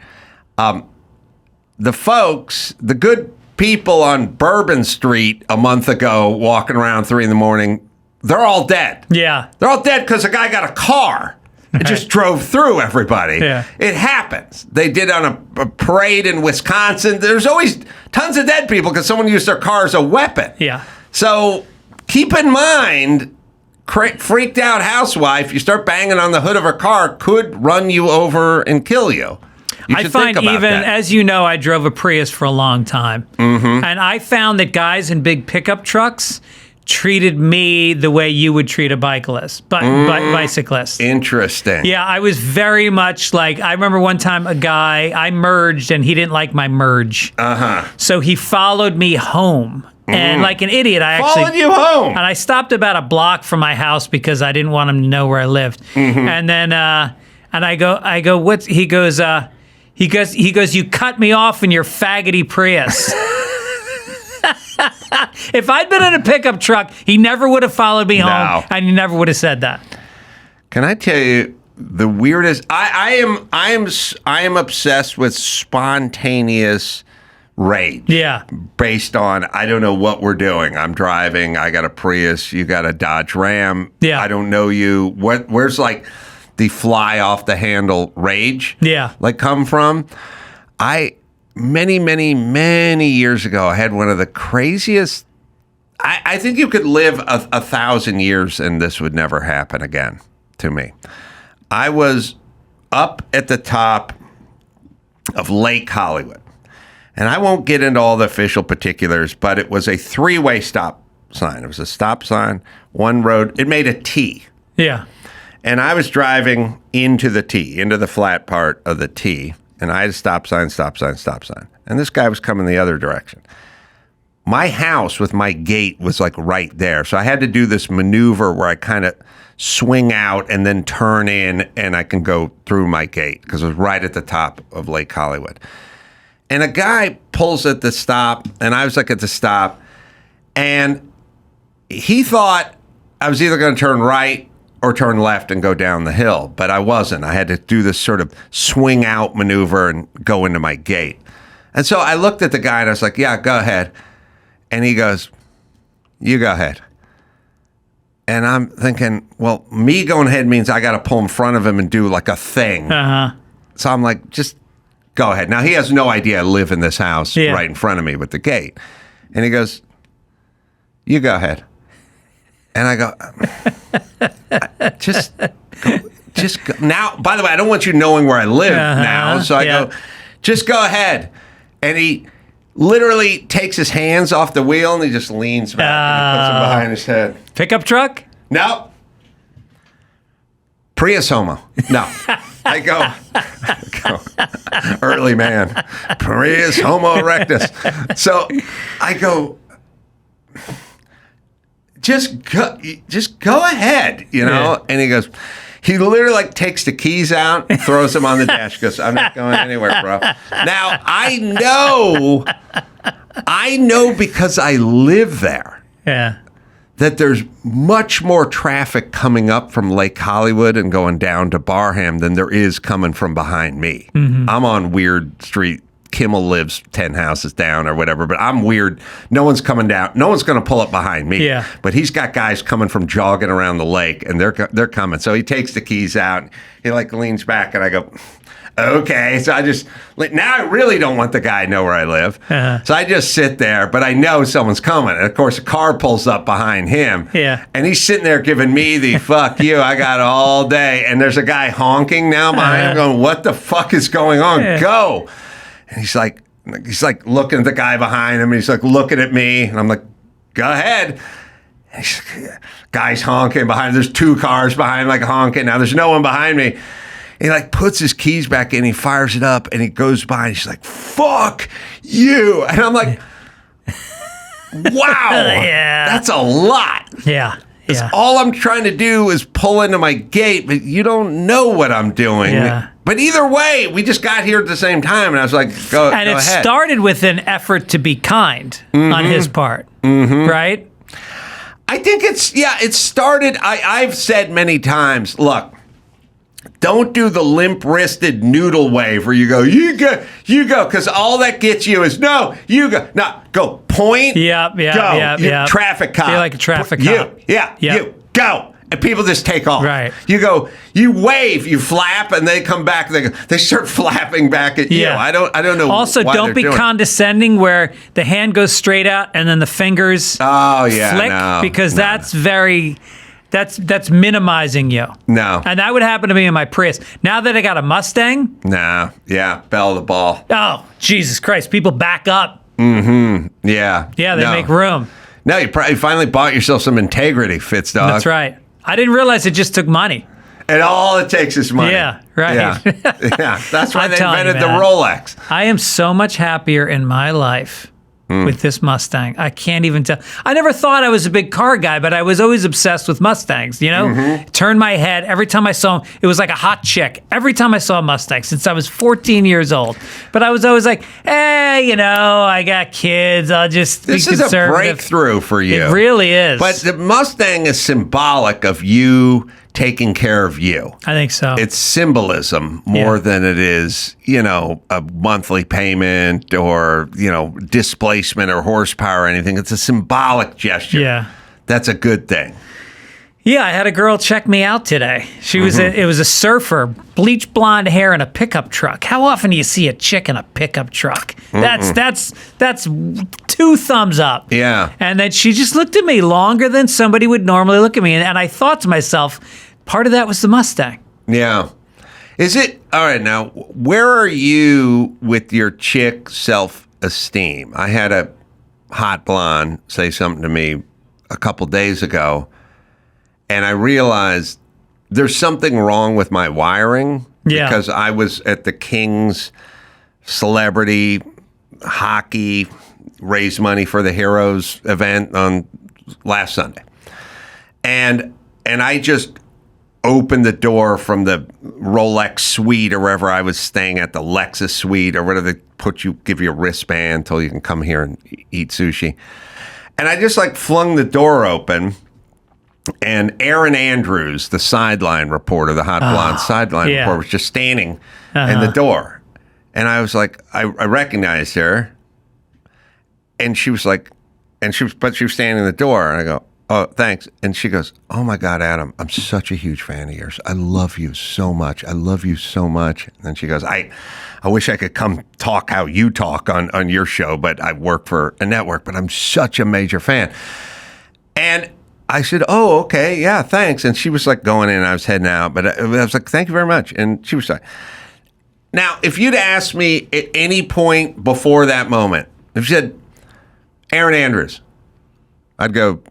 The folks, the good people on Bourbon Street a month ago walking around 3 a.m, they're all dead. Yeah. They're all dead because a guy got a car and just drove through everybody. Yeah. It happens. They did on a parade in Wisconsin. There's always tons of dead people because someone used their car as a weapon. Yeah. So keep in mind, freaked out housewife, you start banging on the hood of her car, could run you over and kill you. I find as you know, I drove a Prius for a long time. Mm-hmm. And I found that guys in big pickup trucks treated me the way you would treat a bicyclist. Interesting. Yeah, I was very much like, I remember one time I merged and he didn't like my merge. So he followed me home. And like an idiot, I actually followed you home. And I stopped about a block from my house because I didn't want him to know where I lived. And then and I go, what's he goes, you cut me off in your faggoty Prius. If I'd been in a pickup truck, he never would have followed me home, and he never would have said that. Can I tell you the weirdest? I am obsessed with spontaneous rage. Yeah. Based on, I don't know what we're doing. I'm driving. I got a Prius. You got a Dodge Ram. Yeah. I don't know you. Where's like the fly off the handle rage? Yeah. Like come from? Many years ago, I had one of the craziest. I think you could live 1,000 years and this would never happen again to me. I was up at the top of Lake Hollywood. And I won't get into all the official particulars, but it was a 3-way stop sign. It was a stop sign, one road. It made a T. Yeah. And I was driving into the T, into the flat part of the T. And I had a stop sign. And this guy was coming the other direction. My house with my gate was like right there. So I had to do this maneuver where I kind of swing out and then turn in and I can go through my gate because it was right at the top of Lake Hollywood. And a guy pulls at the stop, and I was like at the stop, and he thought I was either going to turn right or turn left and go down the hill, but I wasn't. I had to do this sort of swing out maneuver and go into my gate. And so I looked at the guy, and I was like, yeah, go ahead. And he goes, you go ahead. And I'm thinking, well, me going ahead means I got to pull in front of him and do like a thing. So I'm like, just go ahead. Now, he has no idea I live in this house right in front of me with the gate. And he goes, you go ahead. And I go, just go. Now, by the way, I don't want you knowing where I live now. So I go, just go ahead. And he literally takes his hands off the wheel and he just leans back and he puts them behind his head. Pickup truck? No. Prius homo. No. I go, early man. Prius homo erectus. So I go, just go ahead, you know? Yeah. And he goes, he literally like takes the keys out and throws them on the dash. He goes, I'm not going anywhere, bro. Now, I know because I live there. Yeah. That there's much more traffic coming up from Lake Hollywood and going down to Barham than there is coming from behind me. Mm-hmm. I'm on weird street. Kimmel lives 10 houses down or whatever, but I'm weird. No one's coming down. No one's going to pull up behind me. Yeah. But he's got guys coming from jogging around the lake, and they're coming. So he takes the keys out. He like leans back, and I go, okay. So now I really don't want the guy to know where I live. Uh-huh. So I just sit there, but I know someone's coming. And of course, a car pulls up behind him. Yeah. And he's sitting there giving me the fuck you, I got all day. And there's a guy honking now behind him going, what the fuck is going on? Yeah. Go. And he's like looking at the guy behind him, and he's like looking at me, and I'm like, go ahead. And guy's honking behind him. There's two cars behind him, like honking. Now there's no one behind me. And he like puts his keys back in, he fires it up, and he goes by, and he's like, fuck you. And I'm like, wow, that's a lot. Yeah. Yeah. All I'm trying to do is pull into my gate, but you don't know what I'm doing. Yeah. But either way, we just got here at the same time, and I was like, go ahead. And it started with an effort to be kind on his part, right? I think it started, I've said many times, look, don't do the limp-wristed noodle wave where you go, because all that gets you is, no, you go. No, go, point, go. Traffic cop. Be like a traffic cop. You, go. And people just take off. Right. You go, you wave, you flap, and they come back, they start flapping back at you. I don't know also, why don't be condescending where the hand goes straight out and then the fingers flick, because that's very... That's minimizing you. No. And that would happen to me in my Prius. Now that I got a Mustang. No. Yeah. Bell the ball. Oh, Jesus Christ. People back up. Mm-hmm. Yeah. Yeah, they make room. No, you probably finally bought yourself some integrity, Fitz dog. That's right. I didn't realize it just took money. And all it takes is money. Yeah, right. Yeah. That's why they invented the Rolex. I am so much happier in my life with this Mustang. I can't even tell. I never thought I was a big car guy, but I was always obsessed with Mustangs, you know? Turned my head every time I saw them. It was like a hot chick every time I saw a Mustang since I was 14 years old. But I was always like, you know, I got kids. I'll just be conservative. This is a breakthrough for you. It really is. But the Mustang is symbolic of you taking care of you. I think so. It's symbolism more than it is, you know, a monthly payment or, you know, displacement or horsepower or anything. It's a symbolic gesture. Yeah. That's a good thing. Yeah, I had a girl check me out today. She was it was a surfer, bleach blonde hair in a pickup truck. How often do you see a chick in a pickup truck? That's 2 thumbs up. Yeah. And then she just looked at me longer than somebody would normally look at me. And I thought to myself, part of that was the Mustang. Yeah. Is it all right now, where are you with your chick self-esteem? I had a hot blonde say something to me a couple days ago. And I realized there's something wrong with my wiring because I was at the Kings celebrity hockey raise money for the heroes event on last Sunday. And I just opened the door from the Rolex suite or wherever I was staying at, the Lexus suite or whatever they give you a wristband until you can come here and eat sushi. And I just like flung the door open. And Aaron Andrews, the sideline reporter, the Hot Blonde sideline reporter, was just standing in the door. And I was like, I recognized her. And she was like, but she was standing in the door. And I go, oh, thanks. And she goes, oh my God, Adam, I'm such a huge fan of yours. I love you so much. I love you so much. And then she goes, I wish I could come talk how you talk on your show, but I work for a network, but I'm such a major fan. And I said, oh, okay, yeah, thanks. And she was like going in, and I was heading out. But I was like, thank you very much. And she was like, now, if you'd asked me at any point before that moment, if you said, Aaron Andrews, I'd go,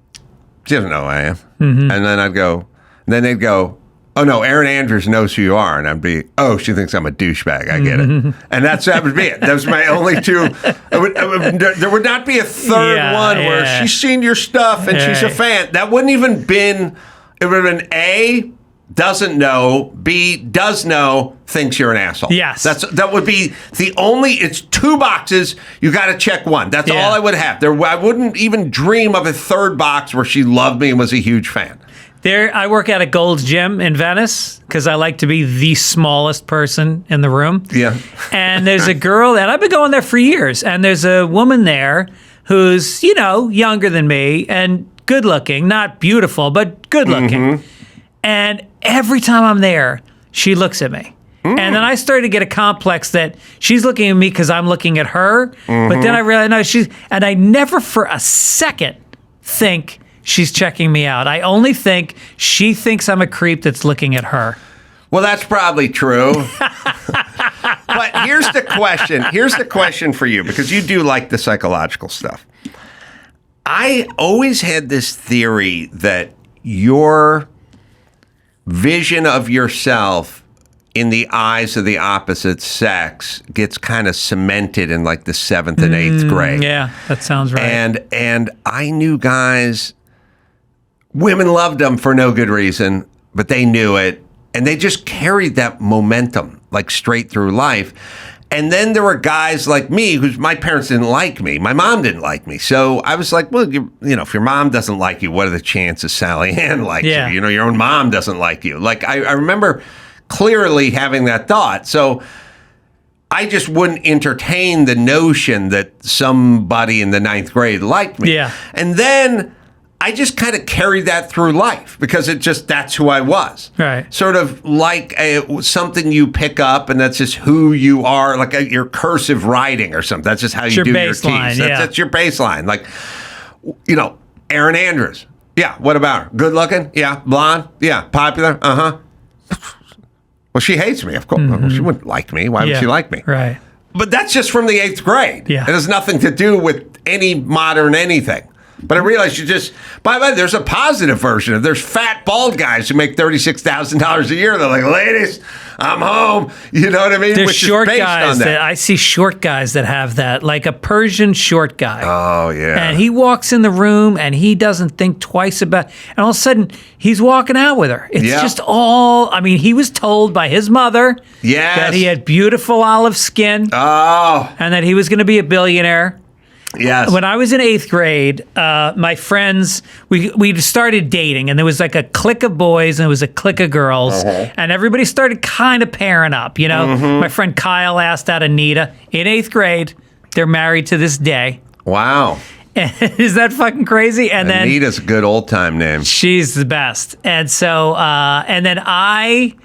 she doesn't know who I am. Mm-hmm. And then I'd go, then they'd go, oh, no, Aaron Andrews knows who you are. And I'd be, oh, she thinks I'm a douchebag. I get it. And that would be it. That was my only two. There would not be a third one where she's seen your stuff and she's a fan. That wouldn't even been, it would have been A, doesn't know, B, does know, thinks you're an asshole. Yes. That would be the only, it's 2 boxes, you got to check one. That's all I would have. I wouldn't even dream of a third box where she loved me and was a huge fan. I work at a Gold's Gym in Venice because I like to be the smallest person in the room. Yeah. And there's a girl, and I've been going there for years, and there's a woman there who's, younger than me and good looking, not beautiful, but good looking. Mm-hmm. And every time I'm there, she looks at me. And then I started to get a complex that she's looking at me because I'm looking at her. Mm-hmm. But then I realized, no, and I never for a second think she's checking me out. I only think she thinks I'm a creep that's looking at her. Well, that's probably true. But here's the question. Here's the question for you, because you do like the psychological stuff. I always had this theory that your vision of yourself in the eyes of the opposite sex gets kind of cemented in like the 7th and 8th grade. Yeah, that sounds right. And I knew guys, women loved them for no good reason, but they knew it. And they just carried that momentum like straight through life. And then there were guys like me whose my parents didn't like me. My mom didn't like me. So I was like, well, if your mom doesn't like you, what are the chances Sally Ann likes you? Your own mom doesn't like you. Like I remember clearly having that thought. So I just wouldn't entertain the notion that somebody in the 9th grade liked me. Yeah. And then I just kind of carried that through life because that's who I was. Right. Sort of like something you pick up and that's just who you are, like your cursive writing or something. That's just how you do your keys. That's your baseline. Like, Aaron Andrews. Yeah, what about her? Good looking? Yeah. Blonde? Yeah. Popular? Uh-huh. Well, she hates me, of course. Mm-hmm. She wouldn't like me. Why would she like me? Right. But that's just from the 8th grade. Yeah. It has nothing to do with any modern anything. But I realized by the way, there's a positive version. There's fat, bald guys who make $36,000 a year. They're like, ladies, I'm home. You know what I mean? There's Which short is based guys on that. I see short guys that have that, like a Persian short guy. Oh, yeah. And he walks in the room and he doesn't think twice about, and all of a sudden he's walking out with her. It's just he was told by his mother that he had beautiful olive skin. Oh. And that he was going to be a billionaire. Yes. When I was in 8th grade, my friends, we started dating, and there was like a clique of boys and there was a clique of girls, and everybody started kind of pairing up. My friend Kyle asked out Anita in 8th grade. They're married to this day. Wow. Is that fucking crazy? And Anita's a good old time name. She's the best. And so, and then I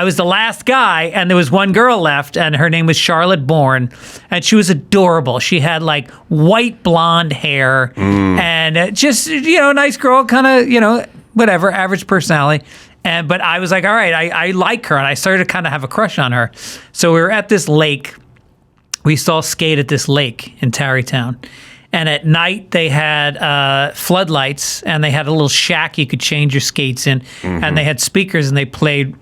was the last guy, and there was one girl left, and her name was Charlotte Bourne, and she was adorable. She had like white blonde hair, and just a nice girl, kind of whatever, average personality. But I was like, all right, I like her, and I started to kind of have a crush on her. So we were at this lake. We used to all skate at this lake in Tarrytown. And at night, they had floodlights, and they had a little shack you could change your skates in, and they had speakers, and they played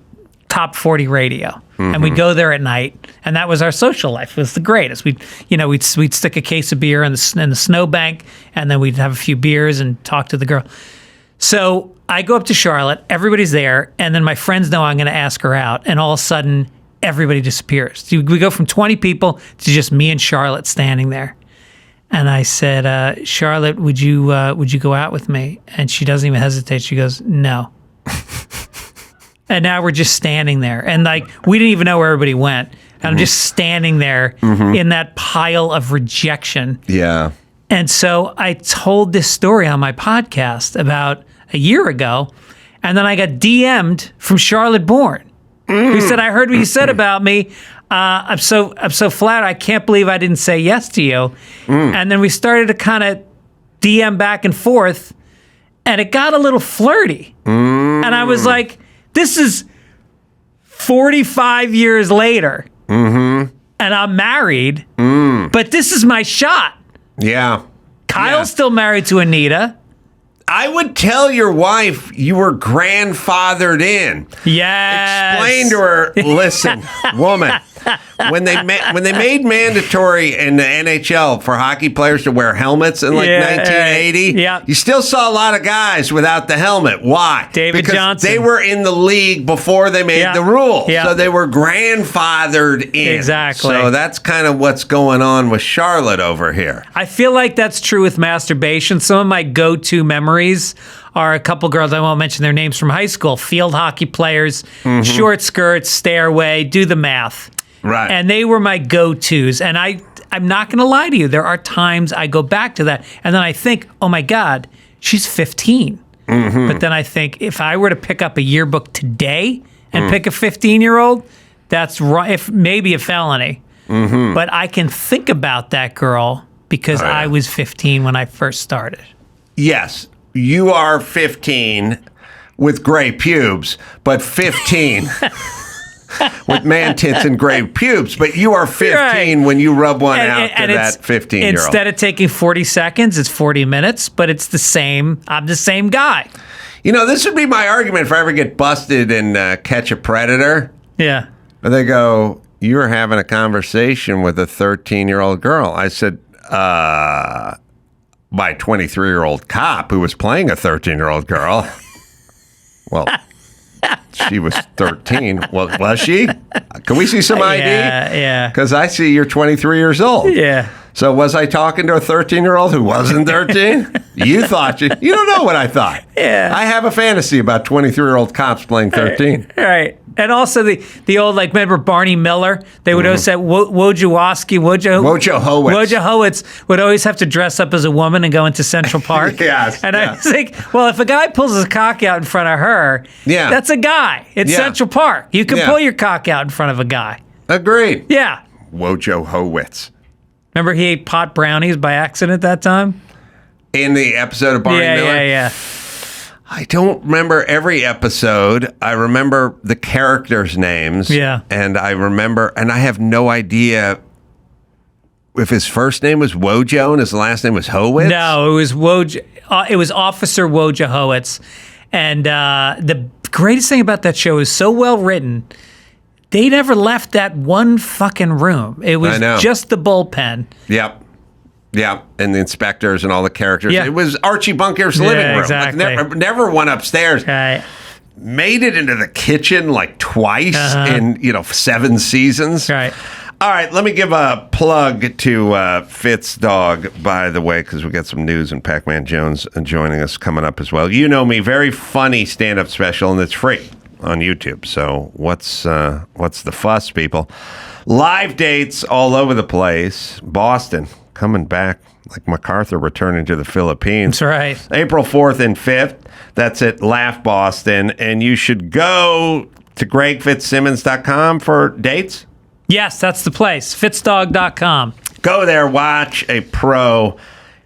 top 40 radio, and we'd go there at night, and that was our social life. It was the greatest. We'd stick a case of beer in the snowbank, and then we'd have a few beers and talk to the girl. So I go up to Charlotte, everybody's there, and then my friends know I'm going to ask her out, and all of a sudden everybody disappears. We go from 20 people to just me and Charlotte standing there. And I said, Charlotte, would you go out with me? And she doesn't even hesitate. She goes, no. And now we're just standing there. And like, we didn't even know where everybody went. And I'm just standing there in that pile of rejection. Yeah. And so I told this story on my podcast about a year ago. And then I got DM'd from Charlotte Bourne, who said, I heard what you said about me. I'm so flattered. I can't believe I didn't say yes to you. And then we started to kind of DM back and forth. and it got a little flirty. And I was like, this is 45 years later, and I'm married, but this is my shot. Yeah. Kyle's still married to Anita. I would tell your wife you were grandfathered in. Yes. Explain to her, listen, woman, when they made mandatory in the NHL for hockey players to wear helmets in 1980, you still saw a lot of guys without the helmet. Why? David because Johnson. They were in the league before they made the rule. So they were grandfathered in. Exactly. So that's kind of what's going on with Charlotte over here. I feel like that's true with masturbation. Some of my go-to memories are a couple girls, I won't mention their names, from high school, field hockey players, short skirts, stairway, do the math. Right. And they were my go-tos. And I'm not going to lie to you. There are times I go back to that and then I think, oh my God, she's 15. But then I think if I were to pick up a yearbook today and pick a 15-year-old, that's right, maybe a felony. But I can think about that girl because I was 15 when I first started. Yes, you are 15 with gray pubes, but 15 with man tits and gray pubes. But you are 15 when you rub one out to that 15-year-old. Instead of taking 40 seconds, it's 40 minutes, but it's the same. I'm the same guy. You know, this would be my argument if I ever get busted and catch a predator. Yeah. They go, you were having a conversation with a 13-year-old girl. I said, by a 23-year-old cop who was playing a 13-year-old girl. Well, she was 13. Well, was she? Can we see some ID? Yeah. Because I see you're 23 years old. Yeah. So was I talking to a 13-year-old who wasn't 13? You thought you don't know what I thought. Yeah. I have a fantasy about 23-year-old cops playing 13. Right. And also the old, like, remember Barney Miller? They would always say Wojciechowski, Wojciechowicz would always have to dress up as a woman and go into Central Park. Yes. And I was like, well, if a guy pulls his cock out in front of her, that's a guy. It's Central Park. You can pull your cock out in front of a guy. Agreed. Yeah. Wojciechowicz. Remember he ate pot brownies by accident that time? In the episode of Barney Miller? Yeah. I don't remember every episode. I remember the characters' names. Yeah. And I have no idea if his first name was Wojo and his last name was Howitz. No, it was it was Officer Wojciechowicz. And the greatest thing about that show is so well written. They never left that one fucking room. It was just the bullpen. Yep. Yeah, and the inspectors and all the characters. Yeah. It was Archie Bunker's living room. Exactly. Never went upstairs. Right. Made it into the kitchen like twice in 7 seasons. Right. All right, let me give a plug to Fitz Dog, by the way, because we got some news and Pacman Jones joining us coming up as well. You know me, very funny stand-up special, and it's free on YouTube. So what's the fuss, people? Live dates all over the place. Boston. Coming back like MacArthur returning to the Philippines. That's right. April 4th and 5th. That's at Laugh Boston. And you should go to gregfitzsimmons.com for dates. Yes, that's the place. Fitzdog.com. Go there, watch a pro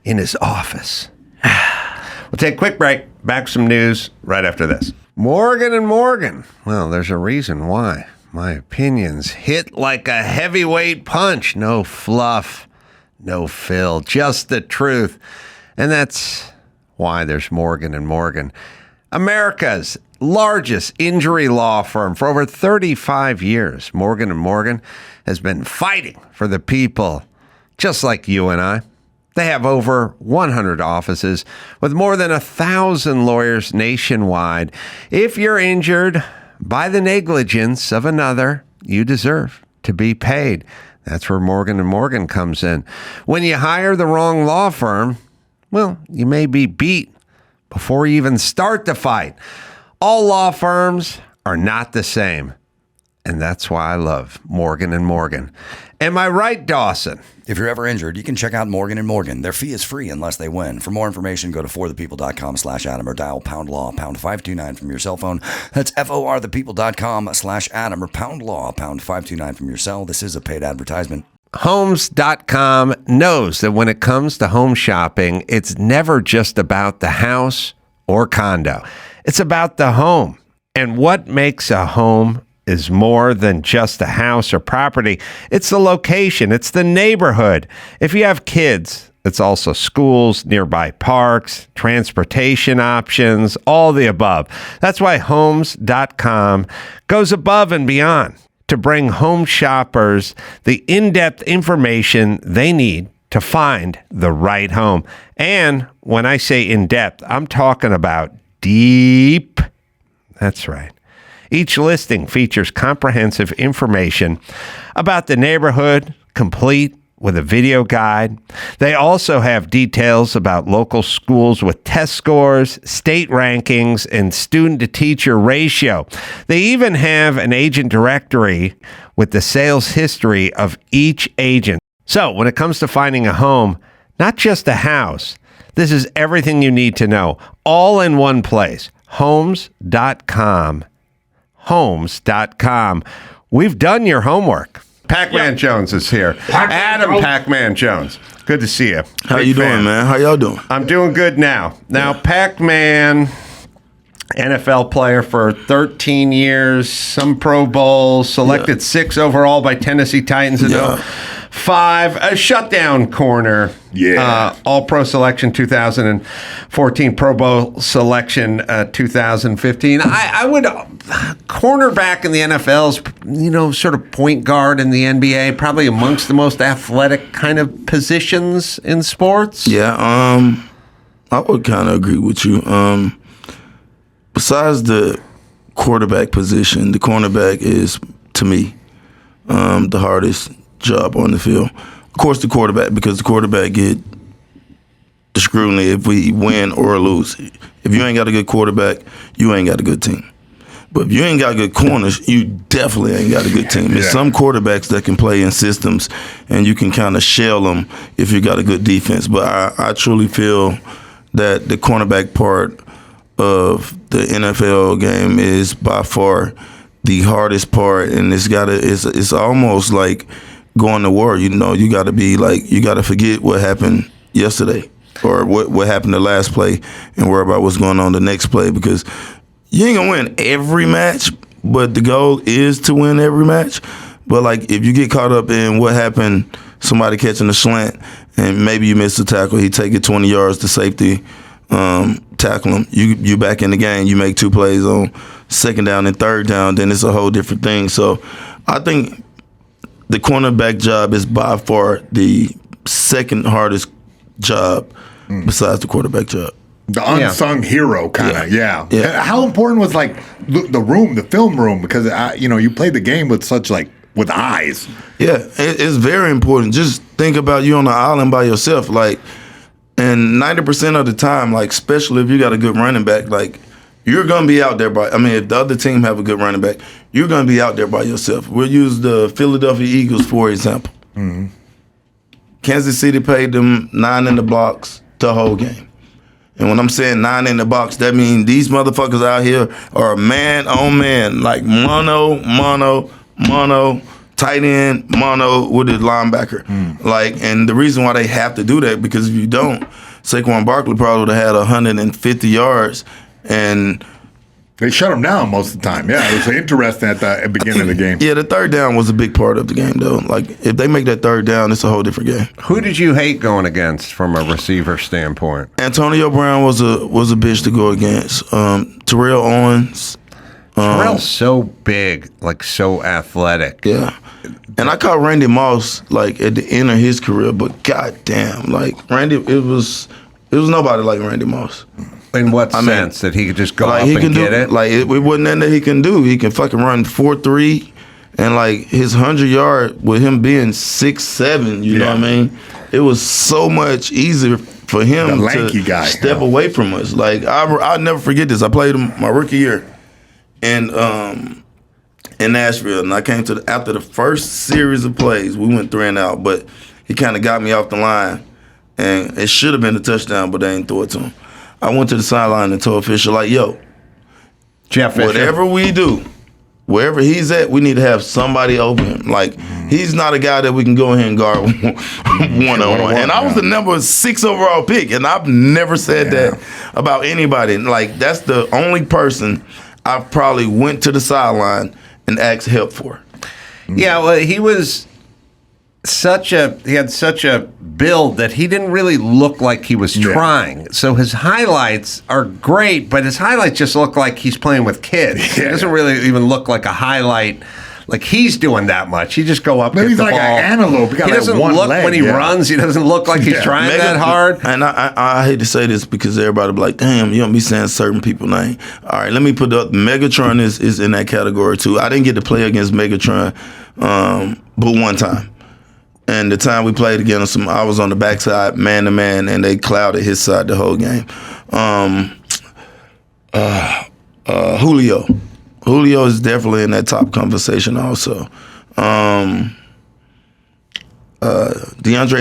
in his office. We'll take a quick break. Back with some news right after this. Morgan and Morgan. Well, there's a reason why. My opinions hit like a heavyweight punch. No fluff. No fill, just the truth. And that's why there's Morgan & Morgan, America's largest injury law firm. For over 35 years, Morgan & Morgan has been fighting for the people, just like you and I. They have over 100 offices with more than 1,000 lawyers nationwide. If you're injured by the negligence of another, you deserve to be paid. That's where Morgan & Morgan comes in. When you hire the wrong law firm, well, you may be beat before you even start the fight. All law firms are not the same. And that's why I love Morgan & Morgan. Am I right, Dawson? If you're ever injured, you can check out Morgan & Morgan. Their fee is free unless they win. For more information, go to forthepeople.com/Adam or dial #law #529 from your cell phone. That's forthepeople.com/Adam or #law #529 from your cell. This is a paid advertisement. Homes.com knows that when it comes to home shopping, it's never just about the house or condo. It's about the home. And what makes a home is more than just a house or property. It's the location. It's the neighborhood. If you have kids, it's also schools, nearby parks, transportation options, all the above. That's why Homes.com goes above and beyond to bring home shoppers the in-depth information they need to find the right home. And when I say in-depth, I'm talking about deep. That's right. Each listing features comprehensive information about the neighborhood, complete with a video guide. They also have details about local schools with test scores, state rankings, and student-to-teacher ratio. They even have an agent directory with the sales history of each agent. So when it comes to finding a home, not just a house, this is everything you need to know, all in one place. Homes.com. Homes.com. We've done your homework. Pacman Jones is here. Adam Pacman Jones. Good to see you. How you doing, man? How y'all doing? I'm doing good now. Now, Pacman, NFL player for 13 years, some Pro Bowls, selected 6 overall by Tennessee Titans in 5, a shutdown corner. All-Pro selection 2014, Pro Bowl selection 2015. I would cornerback in the NFL's, sort of point guard in the NBA, probably amongst the most athletic kind of positions in sports. Yeah, I would kind of agree with you. Besides the quarterback position, the cornerback is, to me, the hardest job on the field. Of course, the quarterback, because the quarterback get the scrutiny if we win or lose. If you ain't got a good quarterback, you ain't got a good team. But if you ain't got good corners, you definitely ain't got a good team. There's some quarterbacks that can play in systems, and you can kind of shell them if you got a good defense. But I truly feel that the cornerback part of the NFL game is by far the hardest part, and it's almost like going to war. You got to be like, you got to forget what happened yesterday or what happened the last play and worry about what's going on the next play, because you ain't gonna win every match, but the goal is to win every match. But like, if you get caught up in what happened, somebody catching a slant and maybe you miss the tackle, he take it 20 yards to safety, tackle him, you back in the game, you make 2 plays on second down and third down, then it's a whole different thing. So I think the cornerback job is by far the second hardest job besides the quarterback job. The unsung hero, kind of, yeah. How important was like the film room? Because you played the game with with eyes. Yeah, it's very important. Just think about you on the island by yourself, and 90% of the time, especially if you got a good running back, you're gonna be out there if the other team have a good running back, you're gonna be out there by yourself. We'll use the Philadelphia Eagles for example. Mm-hmm. Kansas City paid them 9 in the box the whole game. And when I'm saying 9 in the box, that means these motherfuckers out here are man on man, like mono, tight end, mono with a linebacker. And the reason why they have to do that, because if you don't, Saquon Barkley probably would have had 150 yards, and they shut him down most of the time. Yeah, it was interesting at the beginning of the game. Yeah, the third down was a big part of the game, though. If they make that third down, it's a whole different game. Who did you hate going against from a receiver standpoint? Antonio Brown was a bitch to go against. Terrell Owens. Terrell's so big, so athletic. Yeah. And I caught Randy Moss at the end of his career, but goddamn, Randy, it was nobody like Randy Moss. In what sense? That he could just go up and get it? It wasn't nothing that he can do. He can fucking run 4.3, and his 100-yard with him being 6'7", you know what I mean? It was so much easier for him to step away from us. I'll never forget this. I played him my rookie year in Nashville, and I came after the first series of plays, we went 3 and out, but he kind of got me off the line, and it should have been a touchdown, but they didn't throw it to him. I went to the sideline and told Fisher, yo, Jeff Fisher, whatever we do, wherever he's at, we need to have somebody over him. He's not a guy that we can go ahead and guard one-on-one. And I was the number 6 overall pick, and I've never said that about anybody. Like, that's the only person I probably went to the sideline and asked help for. Yeah, well, he had such a build that he didn't really look like he was trying. So his highlights are great, but his highlights just look like he's playing with kids. He doesn't really even look like a highlight. Like he's doing that much. He just go up, Maybe get he's the like ball. an antelope. He got doesn't one look leg, when he runs. He doesn't look like he's trying that hard. And I hate to say this because everybody be like, "Damn, you don't be saying certain people's name." All right, let me put up. Megatron is in that category too. I didn't get to play against Megatron, but one time. And the time we played against him, I was on the backside, man to man, and they clouded his side the whole game. Julio is definitely in that top conversation also. DeAndre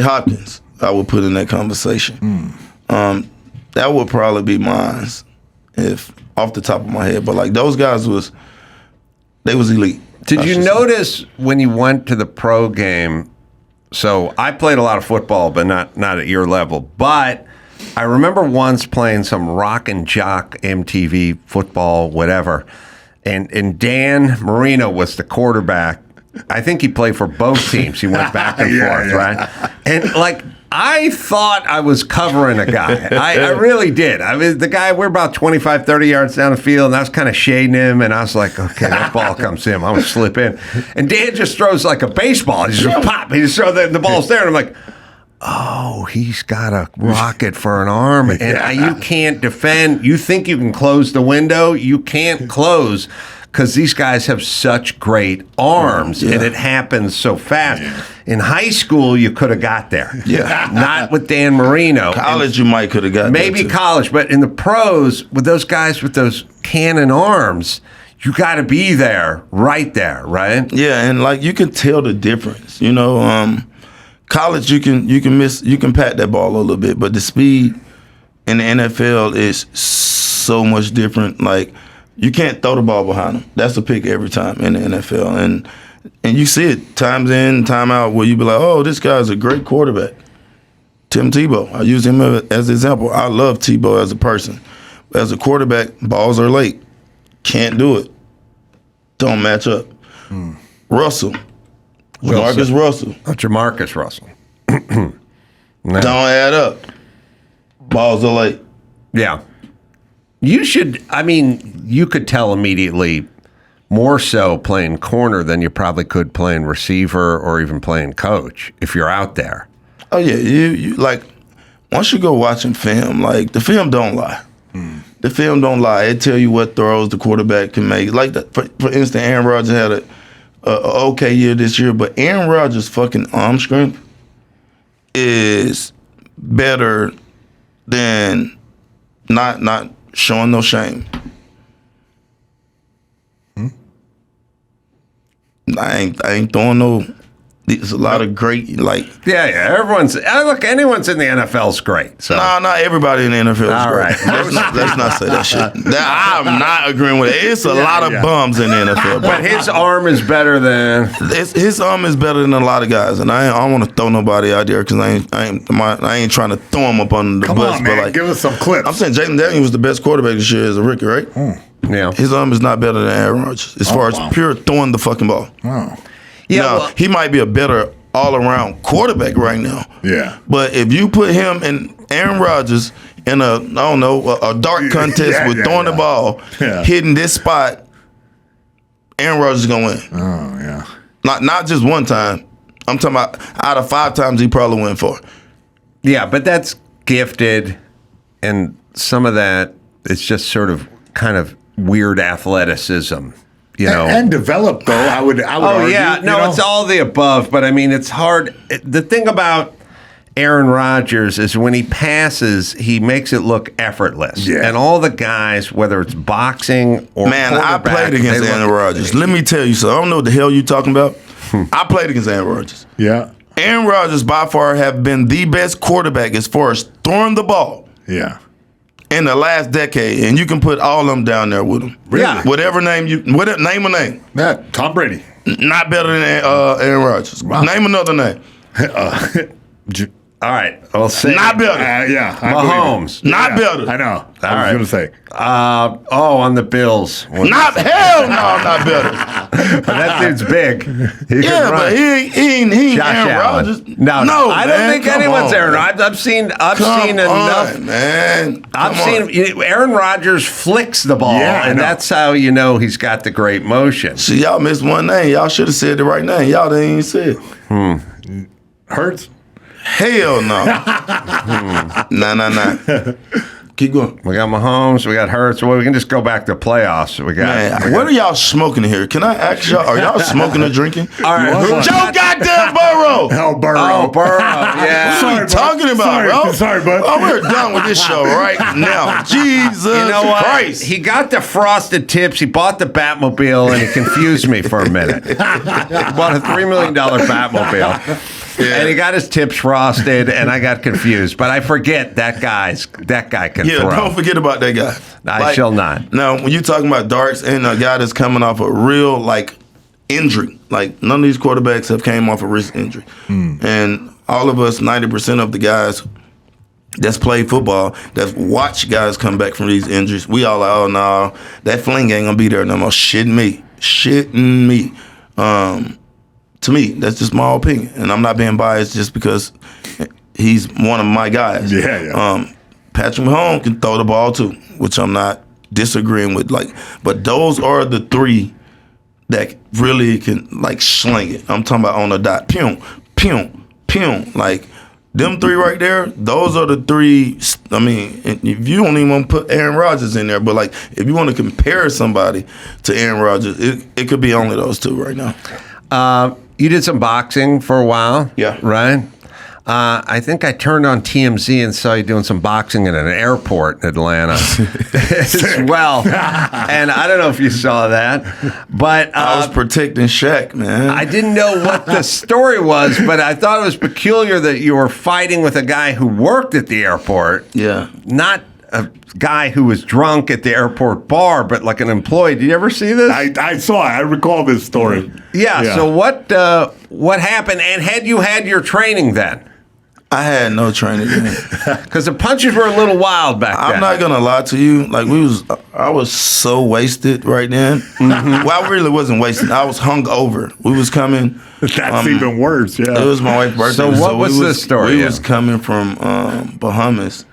Hopkins, I would put in that conversation. That would probably be mine, if off the top of my head. But like those guys was elite. Did you notice when you went to the pro game? So I played a lot of football, but not at your level. But I remember once playing some rock and jock MTV football, whatever. And Dan Marino was the quarterback. I think he played for both teams. He went back and forth, right? And like I thought I was covering a guy. I really did. I mean, the guy, we're about 25, 30 yards down the field, and I was kind of shading him, and I was like, okay, that ball comes in. I'm going to slip in. And Dan just throws like a baseball. He just pop. He just throws the ball's there, and I'm like, oh, he's got a rocket for an arm, and you can't defend. You think you can close the window. You can't close because these guys have such great arms, and it happens so fast. In high school, you could have got there. Not with Dan Marino. College, you might could have got maybe there college, but in the pros, with those guys with those cannon arms, you got to be there, right there, right? Yeah, and like you can tell the difference. You know, college you can pat that ball a little bit, but the speed in the NFL is so much different. Like you can't throw the ball behind them. That's a pick every time in the NFL, and you see it times in, time out, where you be like, oh, this guy's a great quarterback. Tim Tebow, I use him as an example. I love Tebow as a person. As a quarterback, balls are late. Can't do it. Don't match up. Russell. Jamarcus Russell. Jamarcus Russell. Don't add up. Balls are late. Yeah. You could tell immediately more so playing corner than you probably could playing receiver or even playing coach if you're out there. Oh, yeah. You like, once you go watching film, like, the film don't lie. The film don't lie. It tell you what throws the quarterback can make. Like, for instance, Aaron Rodgers had a okay year this year, but Aaron Rodgers' fucking arm strength is better than not showing no shame. I ain't throwing no. There's a lot of great, like... Yeah, anyone's in the NFL is great. So. No, not everybody in the NFL is great. All right. Let's not say that shit. I'm not agreeing with it. It's a lot of bums in the NFL. But his arm is better than... His arm is better than a lot of guys, and I don't want to throw nobody out there because I ain't trying to throw him up under the bus. Come on, man. But like, give us some clips. I'm saying Jaden Daniels was the best quarterback this year as a rookie, right? Yeah. His arm is not better than Aaron Rodgers as far as pure throwing the fucking ball. Yeah, now, he might be a better all-around quarterback right now. Yeah. But if you put him and Aaron Rodgers in a dart contest with throwing the ball, hitting this spot, Aaron Rodgers is going to win. Oh, yeah. Not just one time. I'm talking about out of 5 times he probably went for it. Yeah, but that's gifted, and some of that is just sort of kind of weird athleticism. And developed though. I would argue. Yeah, no, it's all the above. But I mean, it's hard. The thing about Aaron Rodgers is when he passes, he makes it look effortless. Yeah. And all the guys, whether it's boxing or I played against Aaron Rodgers. Let me tell you something. I don't know what the hell you talking about. I played against Aaron Rodgers. Yeah. Aaron Rodgers by far have been the best quarterback as far as throwing the ball. Yeah. In the last decade, and you can put all of them down there with him. Really? Whatever name name a name. Yeah, Tom Brady. Not better than Aaron Rodgers. Wow. Name another name. All right, I'll say not better. Mahomes. Not better. I know. All I was right. going to say. On the Bills. Not hell no, not better. That dude's big. He Yeah, can but run. he ain't Josh Aaron Allen. Rodgers. No, I don't man, think come anyone's on, Aaron man. Rodgers. I've seen Come enough. on, man. I've Come seen Aaron Rodgers flicks the ball, Yeah, I and know. that's how you know he's got the great motion. See, y'all missed one name. Y'all should have said the right name. Y'all didn't even say it. Hurts? Hell no. Nah. Keep going. We got Mahomes, we got Hurts. Well, we can just go back to playoffs. We got. Man, what are y'all smoking in here? Can I ask y'all? Are y'all smoking or drinking? All right, Joe goddamn Burrow. Hell, Burrow. Oh, Burrow. Yeah. What are you talking about, bro? Sorry, bud. Oh, we're done with this show right now. Jesus You know what? Christ. He got the frosted tips. He bought the Batmobile, and he confused me for a minute. He bought a $3 million Batmobile. Yeah. And he got his tips frosted, and I got confused. But I forget that guy can Yeah, throw. don't forget about that guy. I shall not. Now, when you're talking about darts and a guy that's coming off a real, injury, none of these quarterbacks have came off a wrist injury. And all of us, 90% of the guys that's played football, that's watched guys come back from these injuries, we all like, oh, no, that fling ain't going to be there no more. Shitting me. To me, that's just my opinion. And I'm not being biased just because he's one of my guys. Yeah. Patrick Mahomes can throw the ball too, which I'm not disagreeing with. But those are the three that really can sling it. I'm talking about on the dot. Pew, pew, pew. Them three right there, those are the three. I mean, if you don't even want to put Aaron Rodgers in there, but if you want to compare somebody to Aaron Rodgers, it could be only those two right now. You did some boxing for a while. Yeah. Right? I think I turned on TMZ and saw you doing some boxing at an airport in Atlanta as well. And I don't know if you saw that, but I was protecting Shaq, man. I didn't know what the story was, but I thought it was peculiar that you were fighting with a guy who worked at the airport. Yeah. Not a guy who was drunk at the airport bar, but like an employee. Did you ever see this? I saw it. I recall this story. Yeah. So what happened? And had you had your training then? I had no training then. Because the punches were a little wild back then. I'm not gonna lie to you. I was so wasted right then. Well, I really wasn't wasted. I was hungover. We was coming. That's even worse. Yeah. It was my wife's birthday. So what was this story? We was coming from Bahamas.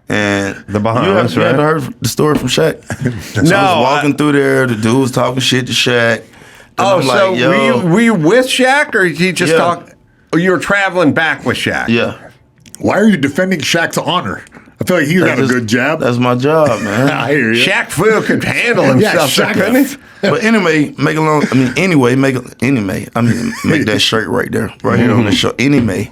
And the Bahamas, you haven't heard the story from Shaq? So I was walking through there. The dude was talking shit to Shaq. Were you with Shaq, or did he just talk? Or you were traveling back with Shaq? Yeah. Why are you defending Shaq's honor? I feel like he's got a good jab. That's my job, man. I hear you. Shaq Fu could handle himself, couldn't he? But anyway, make that shirt right there, right here on the show. Anyway,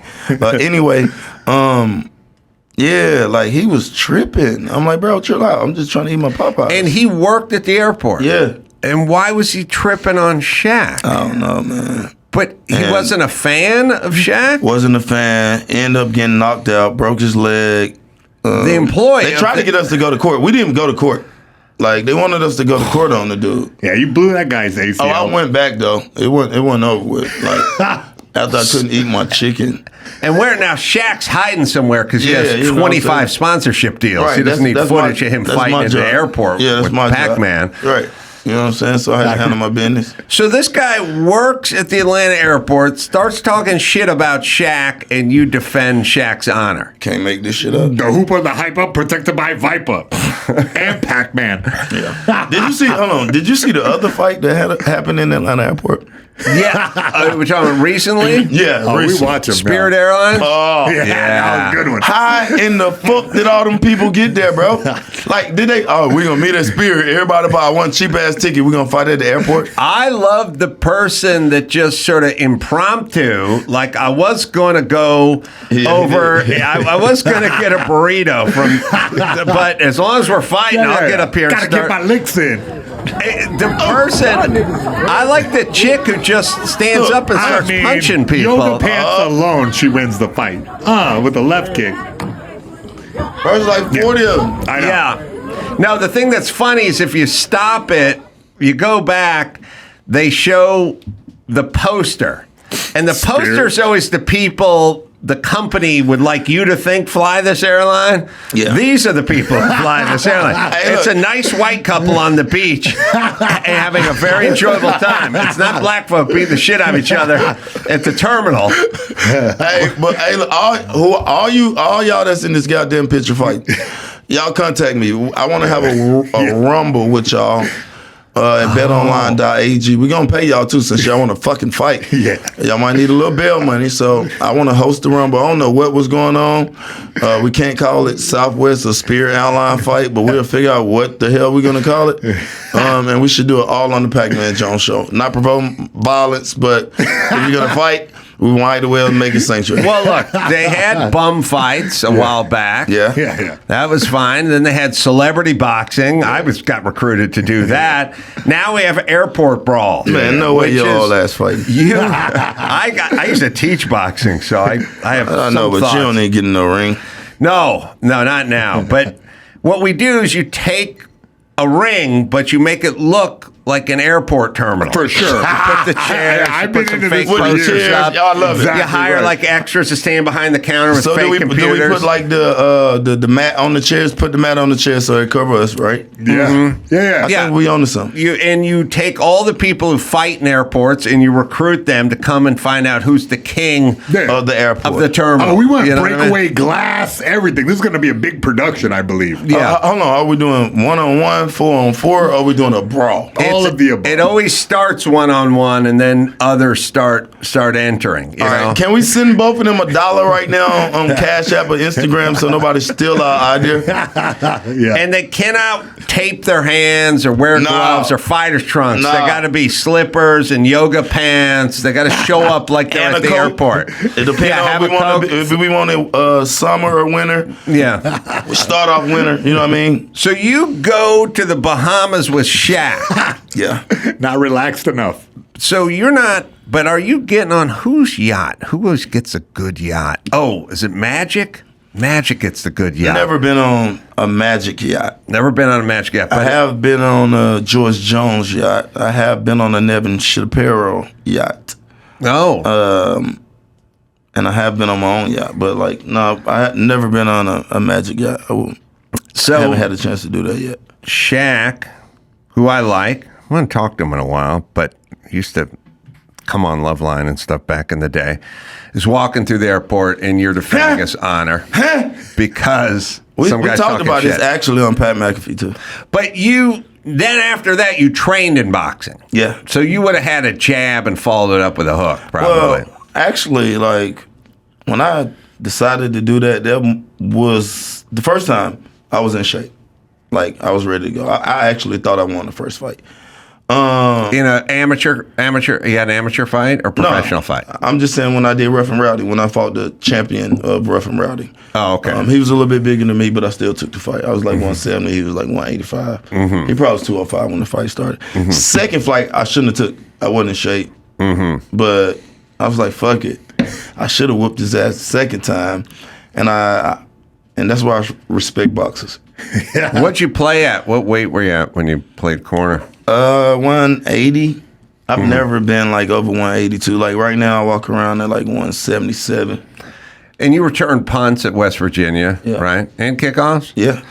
yeah, he was tripping. I'm like, bro, chill out. I'm just trying to eat my Popeyes. And he worked at the airport. Yeah. And why was he tripping on Shaq? I don't know, man. But he wasn't a fan of Shaq? Wasn't a fan. Ended up getting knocked out. Broke his leg. The employee. They tried to get us to go to court. We didn't even go to court. They wanted us to go to court on the dude. Yeah, you blew that guy's ACL. Oh, I went back though. It wasn't over with. After I couldn't eat my chicken. And where now? Shaq's hiding somewhere because he has 25 sponsorship deals. Right, He doesn't need footage of him fighting in the airport with Pacman. Right. You know what I'm saying? So I had to handle my business. So this guy works at the Atlanta airport, starts talking shit about Shaq, and you defend Shaq's honor. Can't make this shit up. The hooper, the hype up, protected by Viper and Pacman. Yeah. Did you see the other fight that happened in Atlanta airport? Yeah. We're talking recently? Yeah. We watch him. Spirit Airlines? Oh, yeah. That was a good one. How in the fuck did all them people get there, bro? Did they? Oh, we gonna meet at Spirit. Everybody buy one cheap ass ticket. We gonna fight at the airport. I love the person that just sort of impromptu, I was going to go over. I was going to get a burrito but as long as we're fighting, I'll get up here and Gotta get my licks in. The person, I like the chick who just stands up and starts punching people. Yoga pants alone, she wins the fight. With the left kick. There's 40 of them. I know. Yeah. Now, the thing that's funny is if you stop it, you go back, they show the poster. And the poster's always the people the company would like you to think fly this airline. Yeah. These are the people who fly this airline. It's a nice white couple on the beach having a very enjoyable time. It's not black folk beating the shit out of each other at the terminal. All y'all that's in this goddamn picture fight, y'all contact me. I want to have a rumble with y'all. At betonline.ag. We're going to pay y'all too since y'all want to fucking fight. Y'all might need a little bail money, so I want to host the Rumble. I don't know what was going on. We can't call it Southwest or Spirit Airline fight, but we'll figure out what the hell we're going to call it. And we should do it all on the Pacman Jones show. Not provoking violence, but if you're going to fight, we might as well make it sanctuary. Well, look, they had bum fights a while back. Yeah. That was fine. Then they had celebrity boxing. I got recruited to do that. Now we have airport brawl. Man, no way you're all ass fighting. I used to teach boxing, so I have I know, but thoughts. you don't need to get in no ring. No, not now. But what we do is you take a ring, but you make it look like an airport terminal. For sure. You put the chairs, you put some fake posters up. Y'all love it. You hire like extras to stand behind the counter with fake computers. Do we put like the mat on the chairs? Put the mat on the chair so it covers us, right? Yeah. I think we on to something. You take all the people who fight in airports and you recruit them to come and find out who's the king of the airport, of the terminal. Oh, we went breakaway glass, everything. This is going to be a big production, I believe. Yeah. Hold on. Are we doing 1-on-1, 4-on-4, or are we doing a brawl? All of the above. It always starts 1-on-1, and then others start entering. You know? Right. Can we send both of them $1 right now on Cash App or Instagram so nobody steal our idea? And they cannot tape their hands or wear gloves or fighter's trunks. They got to be slippers and yoga pants. They got to show up like they're at the airport. It depends on if we want it summer or winter. Yeah. We start off winter, you know what I mean? So you go to the Bahamas with Shaq. Yeah. Not relaxed enough. So you're not, but are you getting on whose yacht? Who always gets a good yacht? Oh, is it Magic? Magic gets the good yacht. Never been on a Magic yacht. Never been on a Magic yacht. I have been on a George Jones yacht. I have been on a Nevin Shapiro yacht. Oh. And I have been on my own yacht, but no, I have never been on a Magic yacht. I haven't had a chance to do that yet. Shaq, who I like, I haven't talked to him in a while, but he used to come on Loveline and stuff back in the day, is walking through the airport and you're defending his honor because we some guy's talked about this shit. actually on Pat McAfee too. But then after that, you trained in boxing. Yeah. So you would have had a jab and followed it up with a hook, probably. Well, actually, when I decided to do that was the first time I was in shape. I was ready to go. I actually thought I won the first fight. In an amateur, you had an amateur fight or professional fight? I'm just saying when I did Rough and Rowdy, when I fought the champion of Rough and Rowdy. Oh, okay. He was a little bit bigger than me, but I still took the fight. I was 170, he was 185. He probably was 205 when the fight started. Second fight, I shouldn't have took. I wasn't in shape. But I was like, fuck it. I should have whooped his ass the second time. And that's why I respect boxers. What'd you play at? What weight were you at when you played corner? 180. I've never been over 182. Right now, I walk around at 177. And you return punts at West Virginia, right? And kickoffs? Yeah.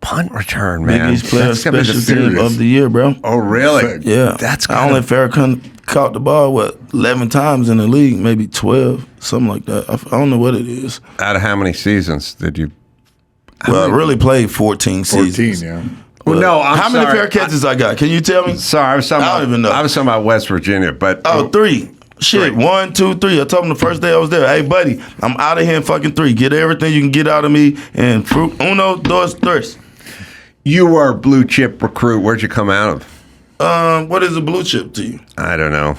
Punt return, man. Biggest player special team of the year, bro. Oh, really? Yeah. I only caught the ball, 11 times in the league, maybe 12, something like that. I don't know what it is. Out of how many seasons did you? I really played 14 seasons. 14, yeah. Well, no, I'm How sorry. many fair catches I got? Can you tell me? Sorry, I was talking I don't even know. I was talking about West Virginia, but 3. Shit, 1, 2, 3. I told him the first day I was there, hey, buddy, I'm out of here in fucking 3. Get everything you can get out of me, and uno, dos, tres. You were a blue chip recruit. Where'd you come out of? What is a blue chip to you? I don't know.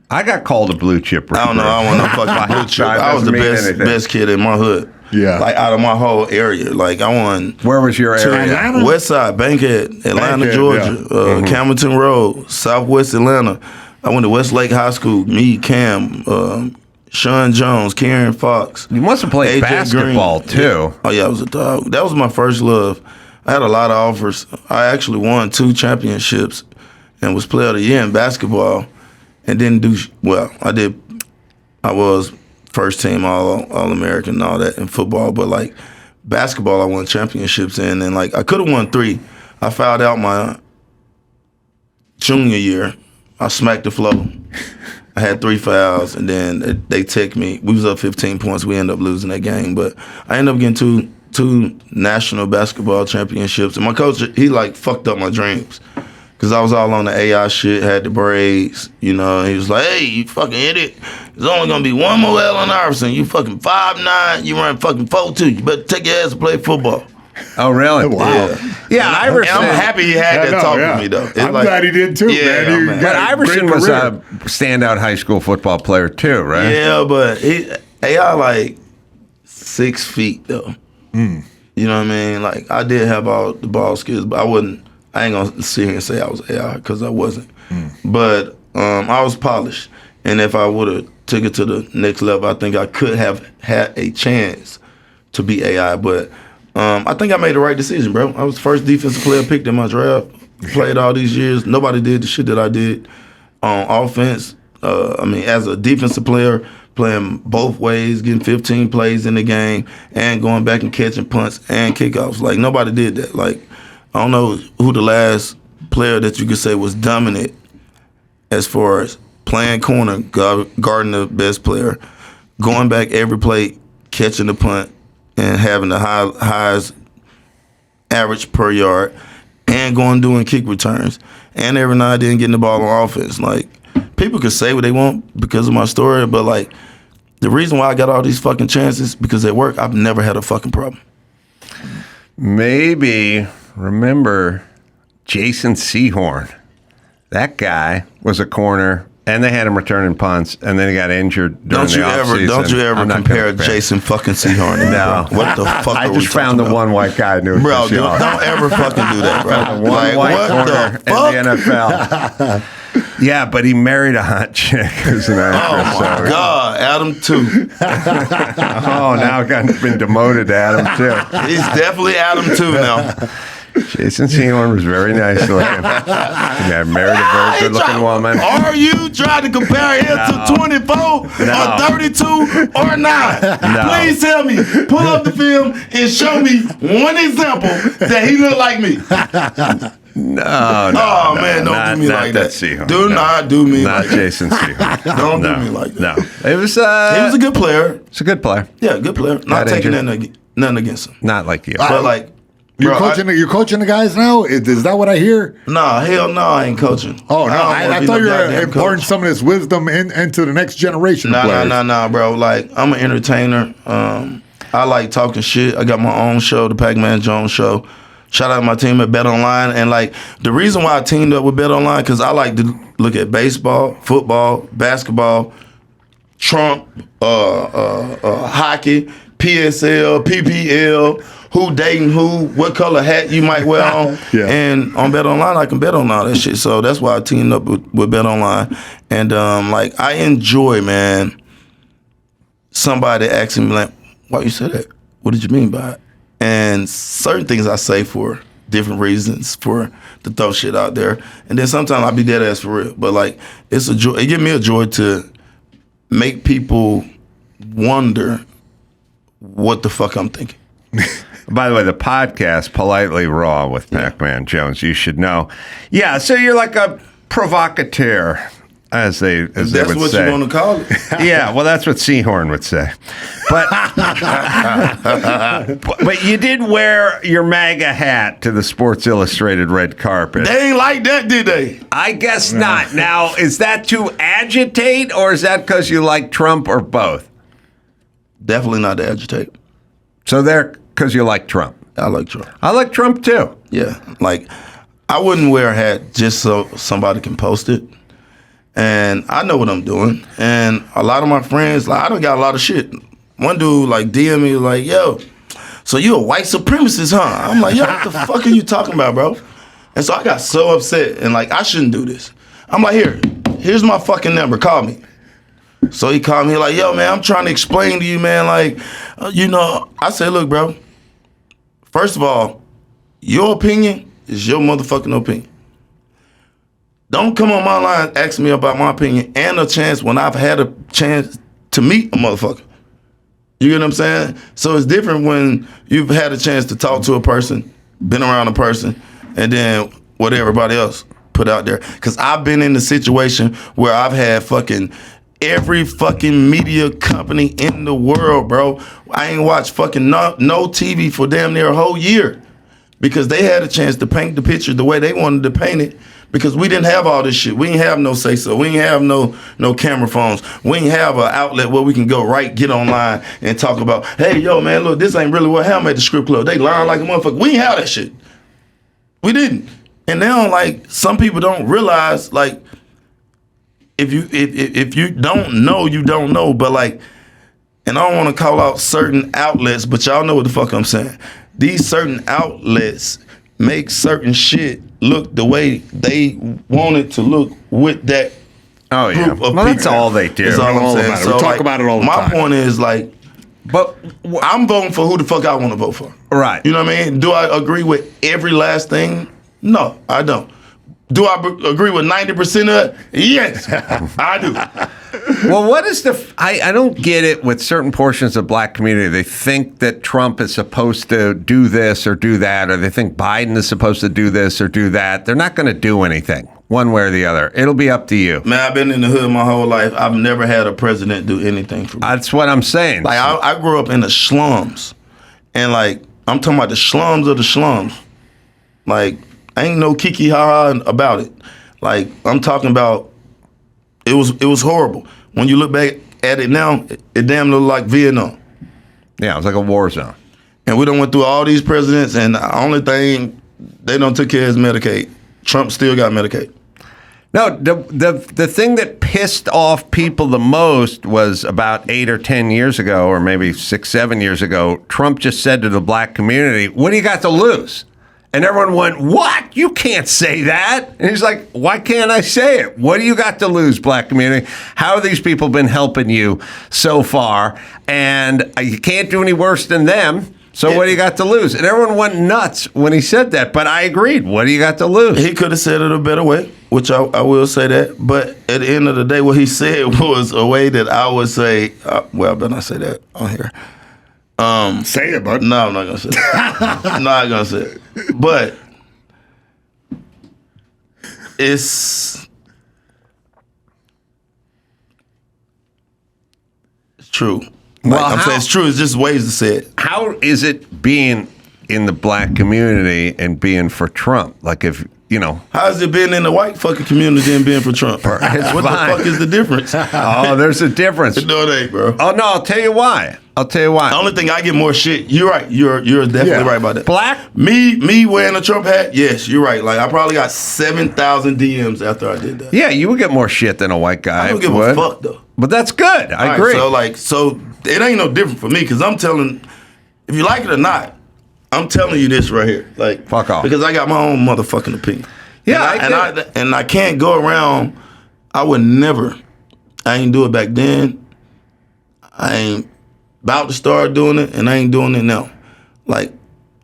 I got called a blue chip recruit. I don't know. I want no fucking blue chip. I was the best kid in my hood. Yeah. Out of my whole area. I won. Where was your area? West Side, Bankhead, Atlanta, Georgia, Camden Road, Southwest Atlanta. I went to Westlake High School. Me, Cam, Sean Jones, Karen Fox. You must have played AJ basketball, Green. too. Yeah. Oh, yeah, I was a dog. That was my first love. I had a lot of offers. I actually won 2 championships and was player of the year in basketball and didn't do well. I was first team All-American and all that in football, but like basketball I won championships in, and like I could have won 3. I fouled out my junior year. I smacked the floor. I had 3 fouls, and then they took me. We was up 15 points. We ended up losing that game, but I ended up getting two national basketball championships. And my coach, he like fucked up my dreams because I was all on the AI shit, had the braids, you know. And he was like, "Hey, you fucking idiot! There's only gonna be one more Allen Iverson. You fucking 5'9", you run fucking 4'2". You better take your ass and play football." Oh, really? Wow. Yeah, Iverson. I'm happy he had that talk with me, though. It's I'm glad he did too, man. But Iverson was a standout high school football player too, right? Yeah, but AI like 6 feet though. You know what I mean? Like I did have all the ball skills, but I ain't gonna sit here and say I was AI because I wasn't. But I was polished, and if I would have took it to the next level, I think I could have had a chance to be AI. But I think I made the right decision, bro. I was the first defensive player picked in my draft. Played all these years. Nobody did the shit that I did on offense. As a defensive player, playing both ways, getting 15 plays in the game, and going back and catching punts and kickoffs. Like, nobody did that. Like, I don't know who the last player that you could say was dominant as far as playing corner, guarding the best player, going back every play, catching the punt, and having the highest average per yard, and going doing kick returns, and every now and then getting the ball on offense. Like, people could say what they want because of my story, but like, the reason why I got all these fucking chances because at work I've never had a fucking problem. Maybe remember Jason Sehorn. That guy was a corner, and they had him returning punts, and then he got injured during the offseason. Don't you ever compare Jason fucking Sehorn to me, No. bro. What the fuck I are we just found talking the about? one white guy knew. Bro, dude, don't ever fucking do that, bro. The one white corner in the NFL. Yeah, but he married a hot chick who's an actress. Oh, my God. Adam, too. Oh, now I've been demoted to Adam, too. He's definitely Adam, too, now. Jason Sehorn was very nice looking. Yeah, married a very good-looking woman. Are you trying to compare him to 24 or 32 or not? No. Please tell me. Pull up the film and show me one example that he looked like me. No, oh, man, don't do me like that. Sehorn. Do not do me like that. Not Jason Sehorn. Don't do me like that. No. He was a good player. He's a good player. Yeah, good player. Not taking nothing against him. Not like you. But like, You're coaching the guys now? Is that what I hear? Nah, hell no, I ain't coaching. Oh, no, I thought you were imparting some of this wisdom into the next generation of players. Nah, bro. Like, I'm an entertainer. I like talking shit. I got my own show, the Pacman Jones show. Shout out to my team at Bet Online. And, like, the reason why I teamed up with Bet Online, because I like to look at baseball, football, basketball, Trump, hockey, PSL, PPL, who dating who, what color hat you might wear on. Yeah. And on Bet Online, I can bet on all that shit. So that's why I teamed up with Bet Online. And, like, I enjoy, man, somebody asking me, like, why you say that? What did you mean by it? And certain things I say for different reasons, to throw shit out there. And then sometimes I'll be dead ass for real. But, like, it's a joy. It gives me a joy to make people wonder what the fuck I'm thinking. By the way, the podcast, Politely Raw with Pacman Jones, you should know. Yeah, so you're like a provocateur, as they would say. That's what you want to call it. Yeah, well, that's what Sehorn would say. But but you did wear your MAGA hat to the Sports Illustrated red carpet. They ain't like that, did they? I guess not. Now, is that to agitate, or is that because you like Trump, or both? Definitely not to agitate. So there, because you like Trump. I like Trump. I like Trump too. Yeah, like I wouldn't wear a hat just so somebody can post it. And I know what I'm doing. And a lot of my friends, like I done got a lot of shit. One dude like DM me like, yo, so you a white supremacist, huh? I'm like, yo, what the fuck are you talking about, bro? And so I got so upset and like I shouldn't do this. I'm like, here's my fucking number. Call me. So he called me like, yo, man, I'm trying to explain to you, man, like, I said, look, bro, first of all, your opinion is your motherfucking opinion. Don't come on my line asking me about my opinion and a chance when I've had a chance to meet a motherfucker. You get what I'm saying? So it's different when you've had a chance to talk to a person, been around a person, and then what everybody else put out there. Because I've been in the situation where I've had fucking every fucking media company in the world, bro. I ain't watched fucking no TV for damn near a whole year because they had a chance to paint the picture the way they wanted to paint it. Because we didn't have all this shit. We didn't have no say-so. We didn't have no camera phones. We didn't have an outlet where we can go get online and talk about, hey, yo, man, look, this ain't really what happened at the strip club. They lying like a motherfucker. We didn't have that shit. We didn't. And now, like, some people don't realize, like, if you don't know, you don't know. But, like, and I don't want to call out certain outlets, but y'all know what the fuck I'm saying. These certain outlets make certain shit look the way they want it to look with that group of people. That's all they do. That's all I'm saying. So, we talk about it all the time. My point is, like, but I'm voting for who the fuck I want to vote for. Right. You know what I mean? Do I agree with every last thing? No, I don't. Do I agree with 90% of it? Yes, I do. Well, what is I don't get it with certain portions of black community. They think that Trump is supposed to do this or do that, or they think Biden is supposed to do this or do that. They're not going to do anything one way or the other. It'll be up to you. Man, I've been in the hood my whole life. I've never had a president do anything for me. That's what I'm saying. Like, I grew up in the slums. And, like, I'm talking about the slums of the slums. Like, ain't no kiki ha-ha about it. Like, I'm talking about, it was horrible. When you look back at it now, it damn looked like Vietnam. Yeah, it was like a war zone. And we done went through all these presidents, and the only thing they done took care of is Medicaid. Trump still got Medicaid. No, the thing that pissed off people the most was about 8 or 10 years ago, or maybe 6, 7 years ago, Trump just said to the black community, what do you got to lose? And everyone went, what? You can't say that. And he's like, why can't I say it? What do you got to lose, black community? How have these people been helping you so far? And you can't do any worse than them. So what do you got to lose? And everyone went nuts when he said that. But I agreed. What do you got to lose? He could have said it a better way, which I will say that. But at the end of the day, what he said was a way that I would say, well, I better not say that on here. Say it, bud. No, I'm not gonna say it. I'm not gonna say it. But it's true. Well, I'm saying it's true. It's just ways to say it. How is it being in the black community and being for Trump? Like, if you know, how's it been in the white fucking community and being for Trump? What fine. The fuck is the difference? Oh, there's a difference. No, it ain't, bro. Oh no, I'll tell you why. The only thing I get more shit. You're right. You're definitely right about that. Black me wearing a Trump hat. Yes, you're right. Like, I probably got 7,000 DMs after I did that. Yeah, you would get more shit than a white guy. I don't give a fuck though. But that's good. I agree. So it ain't no different for me because I'm telling, if you like it or not, I'm telling you this right here. Like, fuck off. Because I got my own motherfucking opinion. Yeah, and I can't go around. I would never. I ain't do it back then. I ain't about to start doing it, and I ain't doing it now. Like,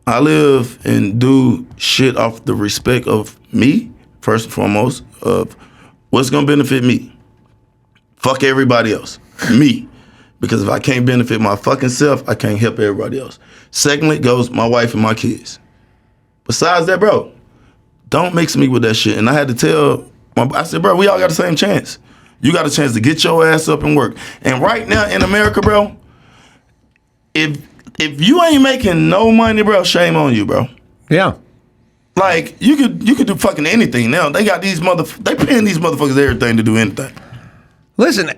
I live and do shit off the respect of me, first and foremost, of what's gonna benefit me. Fuck everybody else. Me. Because if I can't benefit my fucking self, I can't help everybody else. Secondly goes my wife and my kids. Besides that, bro, don't mix me with that shit. And I had to tell I said, bro, we all got the same chance. You got a chance to get your ass up and work. And right now in America, bro, if you ain't making no money, bro, shame on you, bro. Yeah. Like, you could do fucking anything now. They got they paying these motherfuckers everything to do anything. Listen,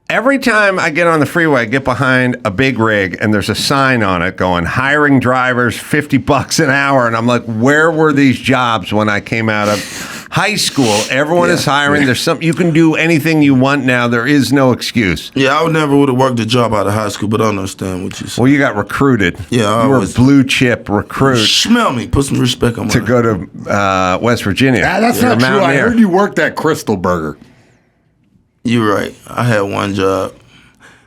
every time I get on the freeway, I get behind a big rig and there's a sign on it going, hiring drivers, $50 an hour. And I'm like, where were these jobs when I came out of high school? Everyone is hiring. There's something, you can do anything you want now. There is no excuse. Yeah, I never would have worked a job out of high school, but I understand what you said. Well, you got recruited. Yeah, you were a blue chip recruit. Smell me. Put some respect on my to go to West Virginia. Yeah, that's not true. I heard you worked at Crystal Burger. You're right. I had one job.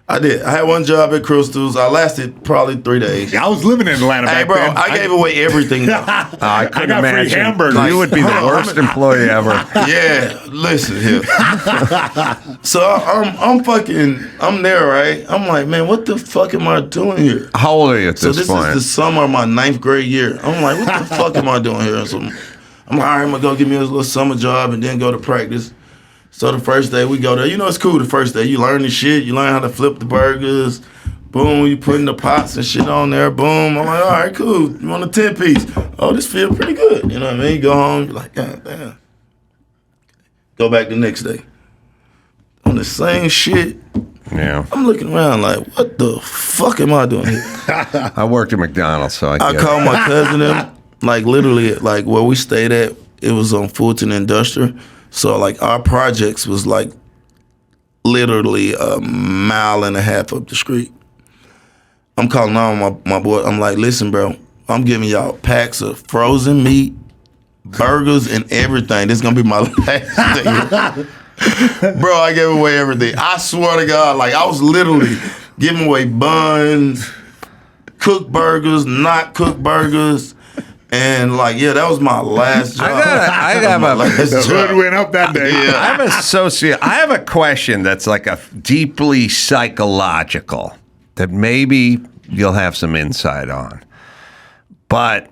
I did. I had one job at Crystal's. I lasted probably 3 days. I was living in Atlanta back bro, then. I gave away everything. I couldn't got free imagine. hamburgers. You would be the worst employee ever. Yeah, listen here. So I'm there, right? I'm like, man, what the fuck am I doing here? How old are you at So this this point? is the summer of my 9th grade year. I'm like, what the fuck am I doing here? So I'm like, all right, I'm gonna go get me a little summer job and then go to practice. So the first day we go there, you know, it's cool the first day. You learn the shit, you learn how to flip the burgers. Boom, you putting the pots and shit on there. Boom, I'm like, all right, cool. You want a 10-piece? Oh, this feel pretty good. You know what I mean? You go home, you're like, God damn. Go back the next day. On the same shit. Yeah. I'm looking around like, what the fuck am I doing here? I worked at McDonald's, so I called my cousin in, like literally, like where we stayed at, it was on Fulton Industrial. So like our projects was like literally a mile and a half up the street. I'm calling on my boy. I'm like, listen, bro, I'm giving y'all packs of frozen meat, burgers, and everything. This is gonna be my last day. Bro, I gave away everything. I swear to God, like I was literally giving away buns, cooked burgers, not cooked burgers. And like, yeah, that was my last job. I got The hood went up that day. Yeah. I have a question that's like a deeply psychological that maybe you'll have some insight on. But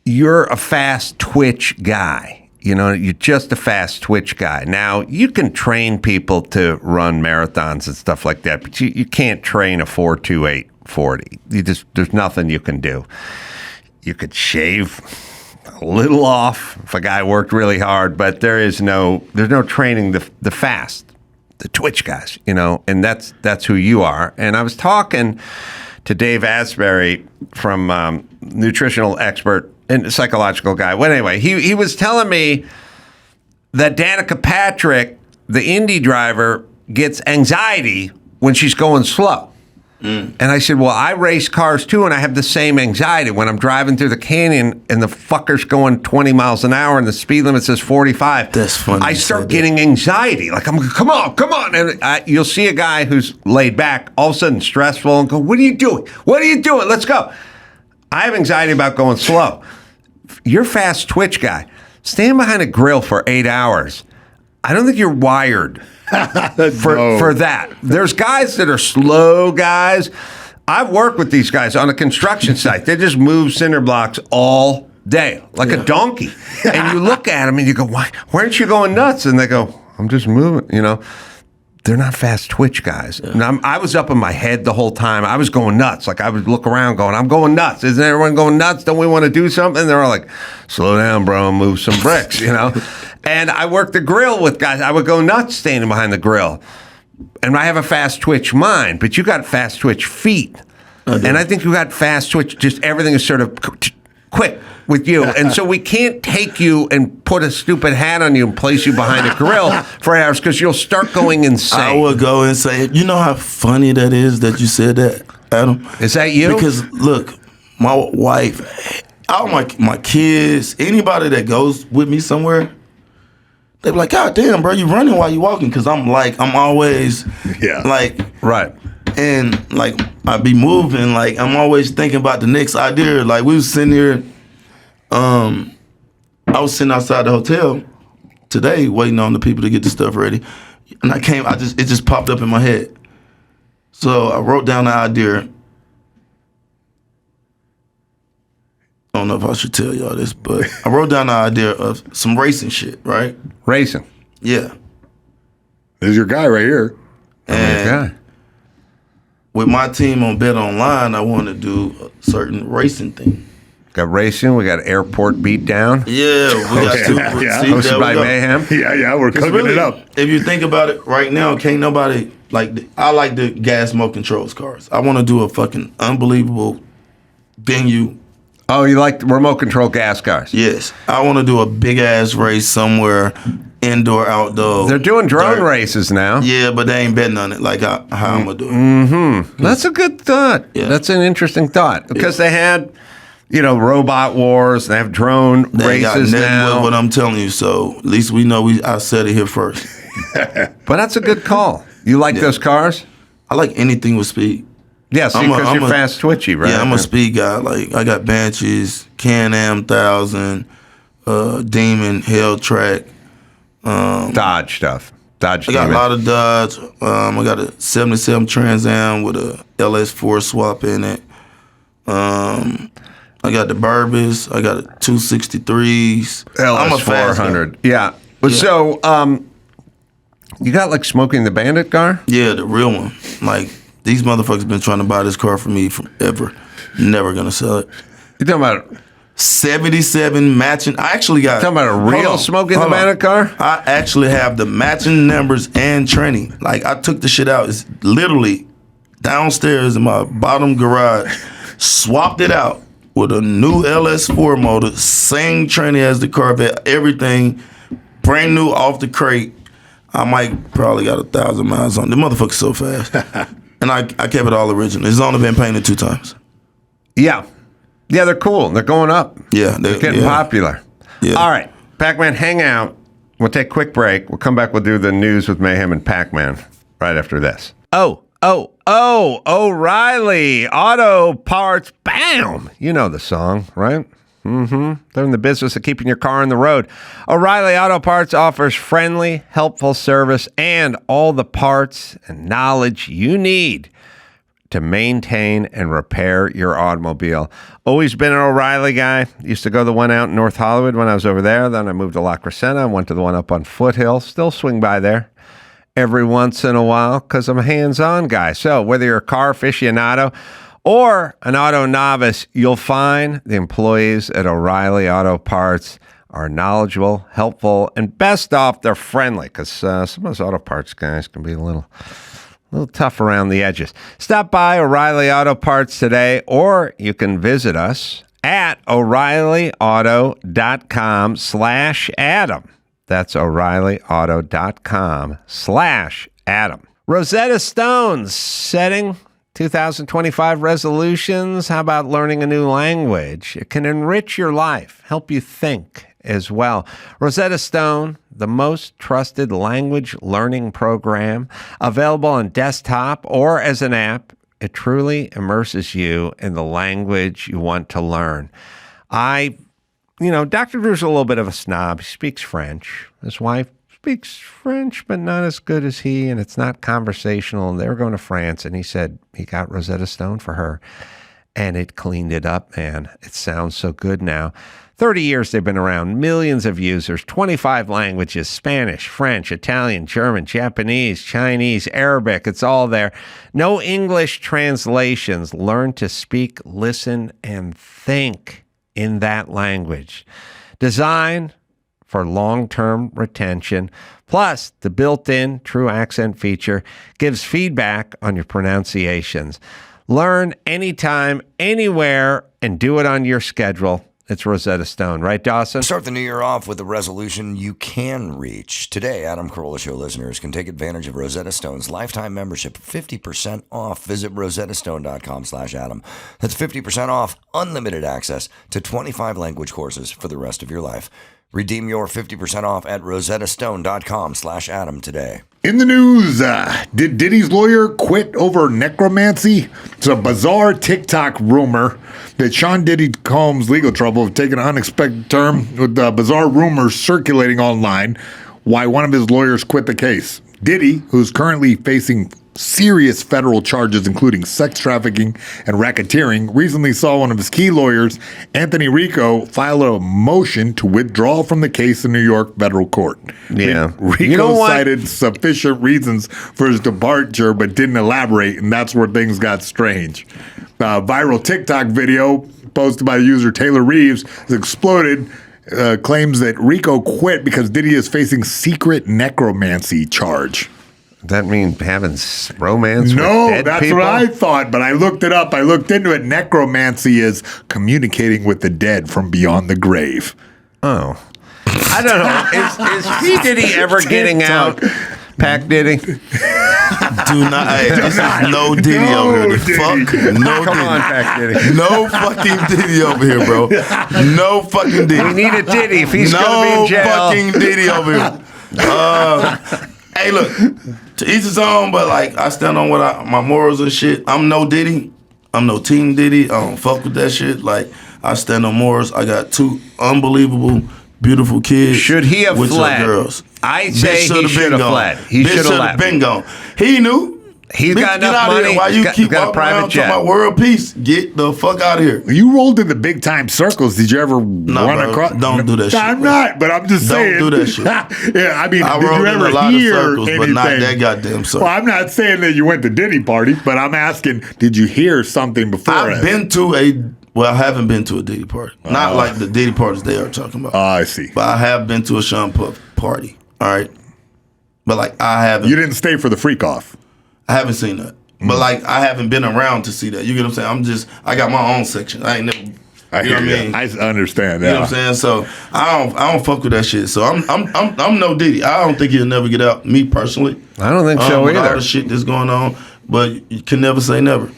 you're a fast twitch guy. You know, you're just a fast twitch guy. Now, you can train people to run marathons and stuff like that, but you can't train a 4.28 40. There's nothing you can do. You could shave a little off if a guy worked really hard, but there's no training the fast, the twitch guys, you know, and that's who you are. And I was talking to Dave Asbury from nutritional expert and psychological guy. Well, anyway, he was telling me that Danica Patrick, the Indy driver, gets anxiety when she's going slow. And I said, well, I race cars too, and I have the same anxiety when I'm driving through the canyon and the fucker's going 20 miles an hour and the speed limit says 45. That's funny. I start getting anxiety. Like, come on. And you'll see a guy who's laid back, all of a sudden stressful, and go, what are you doing? Let's go. I have anxiety about going slow. You're a fast twitch guy. Stand behind a grill for 8 hours. I don't think you're wired for that. There's guys that are slow guys. I've worked with these guys on a construction site. They just move cinder blocks all day, like a donkey. And you look at them and you go, why aren't you going nuts? And they go, I'm just moving, you know. They're not fast twitch guys. And I was up in my head the whole time. I was going nuts. Like I would look around going, I'm going nuts. Isn't everyone going nuts? Don't we want to do something? And they're all like, slow down, bro, and move some bricks, you know? And I worked the grill with guys. I would go nuts standing behind the grill. And I have a fast twitch mind, but you got fast twitch feet. And I think you got fast twitch, just everything is sort of quick with you. And so we can't take you and put a stupid hat on you and place you behind a grill for hours because you'll start going insane. I would go and say, you know how funny that is that you said that, Adam? Is that you? Because look, my wife, all my kids, anybody that goes with me somewhere, they be like, God damn, bro, you running while you walking? Because I'm always like, right. And like I be moving, like I'm always thinking about the next idea. Like we was sitting here, I was sitting outside the hotel today waiting on the people to get the stuff ready. And it just popped up in my head. So I wrote down the idea. I don't know if I should tell y'all this, but I wrote down the idea of some racing shit, right? Racing? Yeah. There's your guy right here. And with my team on Bet Online, I want to do a certain racing thing. Got racing. We got airport beat down. Yeah, we got two. Hosted by Mayhem. Yeah, we're cooking really, it up. If you think about it, right now, can't nobody I like the gas smoke controls cars. I want to do a fucking unbelievable venue. Oh, you like the remote control gas cars? Yes, I want to do a big ass race somewhere, indoor, outdoor. They're doing drone races now. Yeah, but they ain't betting on it like how I'm gonna do it. Mm-hmm. That's a good thought. Yeah. That's an interesting thought because they had, robot wars. They have drone races now. What I'm telling you, so at least we know I said it here first. But that's a good call. You like those cars? I like anything with speed. Yeah, see, because you're fast twitchy, right? Yeah, I'm a speed guy. Like, I got Banshees, Can-Am 1000, Demon, Helltrack. Dodge stuff. Dodge. I got a lot of Dodge. I got a 77 Trans Am with a LS4 swap in it. I got the Burbis. I got a 263s. I'm a fast 400. Yeah. So, you got like Smoking the Bandit car? Yeah, the real one. Like, these motherfuckers been trying to buy this car from me forever. Never gonna sell it. You talking about 77 matching? I actually got. Talking about a real Smoking the Bandit car? I actually have the matching numbers and training. Like, I took the shit out. It's literally downstairs in my bottom garage. Swapped it out with a new LS4 motor, same training as the Corvette, everything brand new off the crate. I might probably got 1,000 miles on it. The motherfucker's so fast. And I kept it all original. It's only been painted 2 times. Yeah. Yeah, they're cool. They're going up. Yeah. They're getting popular. Yeah. All right. Pacman, hang out. We'll take a quick break. We'll come back. We'll do the news with Mayhem and Pacman right after this. O'Reilly Auto Parts. Bam! You know the song, right? They're in the business of keeping your car on the road. O'Reilly Auto Parts offers friendly, helpful service and all the parts and knowledge you need to maintain and repair your automobile. Always been an O'Reilly guy. Used to go to the one out in North Hollywood when I was over there. Then I moved to La Crescenta. Went to the one up on Foothill. Still swing by there every once in a while because I'm a hands-on guy. So whether you're a car aficionado or an auto novice, you'll find the employees at O'Reilly Auto Parts are knowledgeable, helpful, and best off, they're friendly because some of those auto parts guys can be a little tough around the edges. Stop by O'Reilly Auto Parts today, or you can visit us at O'ReillyAuto.com/Adam. That's O'ReillyAuto.com/Adam. Rosetta Stone's setting 2025 resolutions. How about learning a new language? It can enrich your life, help you think as well. Rosetta Stone, the most trusted language learning program, available on desktop or as an app. It truly immerses you in the language you want to learn. Dr. Drew's a little bit of a snob. He speaks French. His wife speaks French, but not as good as he, and it's not conversational. And they were going to France, and he said he got Rosetta Stone for her, and it cleaned it up, man. It sounds so good now. 30 years they've been around, millions of users, 25 languages, Spanish, French, Italian, German, Japanese, Chinese, Arabic, it's all there. No English translations. Learn to speak, listen, and think in that language. Designed for long-term retention, plus the built-in True Accent feature gives feedback on your pronunciations. Learn anytime, anywhere, and do it on your schedule. It's Rosetta Stone, right, Dawson? Start the new year off with a resolution you can reach. Today, Adam Carolla Show listeners can take advantage of Rosetta Stone's lifetime membership, 50% off. Visit rosettastone.com/Adam. That's 50% off, unlimited access to 25 language courses for the rest of your life. Redeem your 50% off at rosettastone.com/Adam today. In the news, did Diddy's lawyer quit over necromancy? It's a bizarre TikTok rumor that Sean Diddy Combs' legal trouble have taken an unexpected turn with bizarre rumors circulating online why one of his lawyers quit the case. Diddy, who's currently facing serious federal charges, including sex trafficking and racketeering, recently saw one of his key lawyers, Anthony Rico, file a motion to withdraw from the case in New York federal court. Yeah. Rico cited sufficient reasons for his departure, but didn't elaborate, and that's where things got strange. Viral TikTok video posted by the user Taylor Reeves has exploded. Claims that Rico quit because Diddy is facing secret necromancy charge. That mean having romance with dead that's people? what I thought, but I looked it up. I looked into it. Necromancy is communicating with the dead from beyond the grave. Oh. I don't know. Is P. Diddy ever getting out? Pac Diddy? Do not. Hey, this is no Diddy over here. Fuck. No Come Diddy. on, Pac Diddy. No fucking Diddy over here, bro. No fucking Diddy. We need a Diddy if he's going to be in jail. No fucking Diddy over here. Hey, look, to each his own, but like I stand on my morals and shit. I'm no Diddy. I'm no Team Diddy. I don't fuck with that shit. Like I stand on morals. I got 2 unbelievable, beautiful kids. Should he have with fled? Your girls. I say he should have fled. He should have been gone. He knew. He's got Get enough out of money. here. Why you keep got a walking private around jet. talking about world peace? Get the fuck out of here. You rolled in the big time circles. Did you ever run bro, across? don't do that shit. I'm not, but I'm just saying. Don't do that shit. Yeah, I mean, I did rolled you in ever a lot hear of circles, anything? but not that goddamn circle. Well, I'm not saying that you went to Diddy party, but I'm asking, did you hear something before? I haven't been to a Diddy party. Not like the Diddy parties they are talking about. Oh, I see. But I have been to a Sean Puff party. All right. But like I haven't. You didn't stay for the freak off. I haven't seen that. But like I haven't been around to see that. You get what I'm saying? I got my own section. I ain't never. You know what I mean? I understand. You know what I'm saying? So I don't fuck with that shit. So I'm no Diddy. I don't think he'll never get out. Me personally. I don't think so with either. All the shit that's going on, but you can never say never.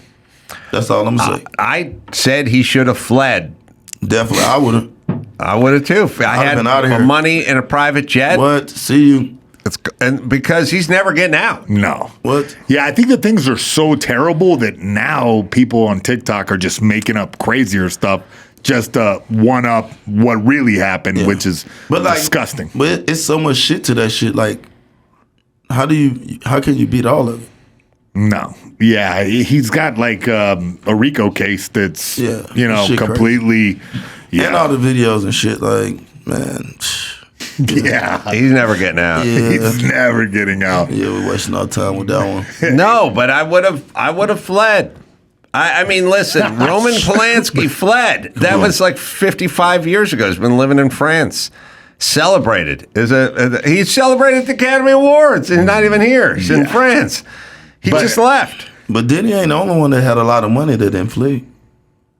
That's all I'm saying. I said he should have fled. Definitely, I would have. I would have too. I had been out of here. money in a private jet. What? See you. And because he's never getting out. No. What? Yeah, I think that things are so terrible that now people on TikTok are just making up crazier stuff just to one up what really happened, which is disgusting. But it's so much shit to that shit. Like, how can you beat all of it? No. Yeah, he's got like a RICO case that's, shit completely. And all the videos and shit. Like, man. Yeah. He's never getting out. Yeah. He's never getting out. Yeah, we're wasting our time with that one. No, but I would have fled. I mean, listen, Roman Polanski fled. That was like 55 years ago. He's been living in France. Celebrated. He celebrated the Academy Awards. He's not even here. He's in France. He just left. But Diddy ain't the only one that had a lot of money that didn't flee.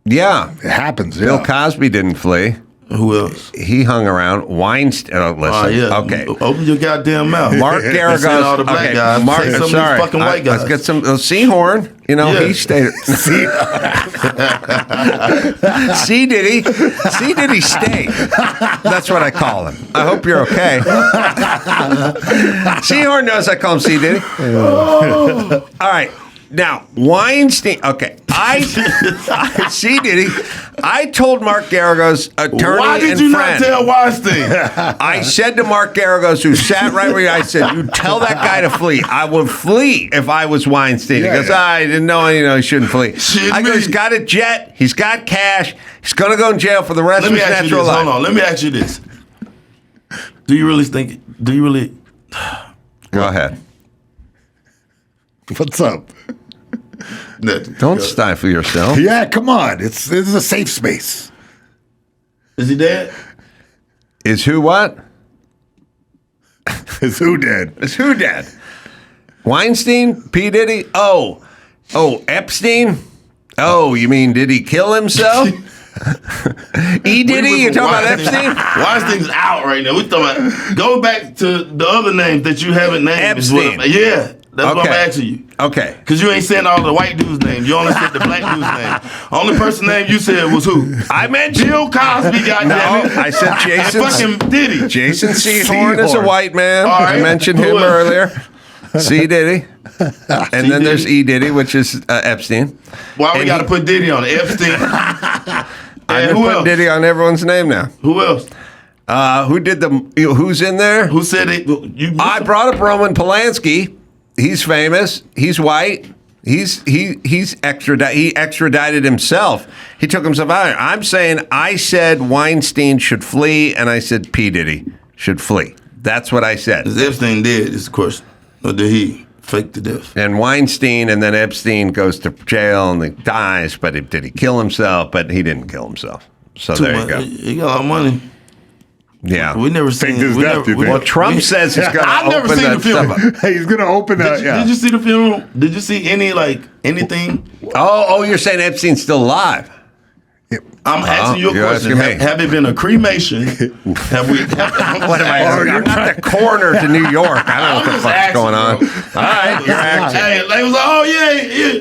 Yeah. It happens. Bill Cosby didn't flee. Who else? He hung around. Weinstein. Oh, listen. Okay. Open your goddamn mouth. Mark Garagos. All the black guys. Mark, Say some of these fucking white guys. Let's get some. Seahorn. He stayed. C Diddy. C Diddy stayed. That's what I call him. I hope you're okay. Seahorn knows I call him C Diddy. All right. Now, Weinstein, okay, C Diddy, I told Mark Garagos, attorney and friend. Why did you not tell Weinstein? I said to Mark Garagos, who sat right where I said, you tell that guy to flee. I would flee if I was Weinstein. He goes, I didn't know, he shouldn't flee. I go, he's got a jet, he's got cash, he's going to go in jail for the rest of his natural life. Hold on, let me ask you this. Do you really Go ahead. What's up? Don't stifle yourself. Yeah, come on. This is a safe space. Is he dead? Is who what? Is who dead? Is who dead? Weinstein? P. Diddy? Oh, Epstein? Oh, you mean did he kill himself? E. Diddy? You talking about Epstein? Weinstein's out right now. We talking about, go back to the other names that you haven't named. Epstein. Yeah. That's what I'm asking you. Okay. Because you ain't saying all the white dudes' names. You only said the black dude's name. Only person name you said was who? I mentioned Bill Cosby, goddammit. I said Jason. And fucking Diddy. Jason Seahorn is a white man. Right. I mentioned him earlier. C. Diddy. And then there's E. Diddy, which is Epstein. Why we got to put Diddy on it? Epstein. I'm putting Diddy on everyone's name now. Who else? Who's in there? Who said it? I brought up Roman Polanski. He's famous. He's white. He's extradited. He extradited himself. He took himself out. I'm saying I said Weinstein should flee, and I said P. Diddy should flee. That's what I said. Is Epstein dead? Is the question, or did he fake the death? And Weinstein, and then Epstein goes to jail and he dies. But did he kill himself? But he didn't kill himself. So there you go. He got a lot of money. Yeah, we never seen his death. Well, Trump says he's going to open that stuff up. He's going to open that. Did you see the funeral? Did you see anything? Oh, you're saying Epstein's still alive? I'm asking you a question. Have it been a cremation? Have we? What am I? I'm not the coroner to New York. I don't know what the fuck's going on. All right, you're acting. Hey, they was like, oh yeah,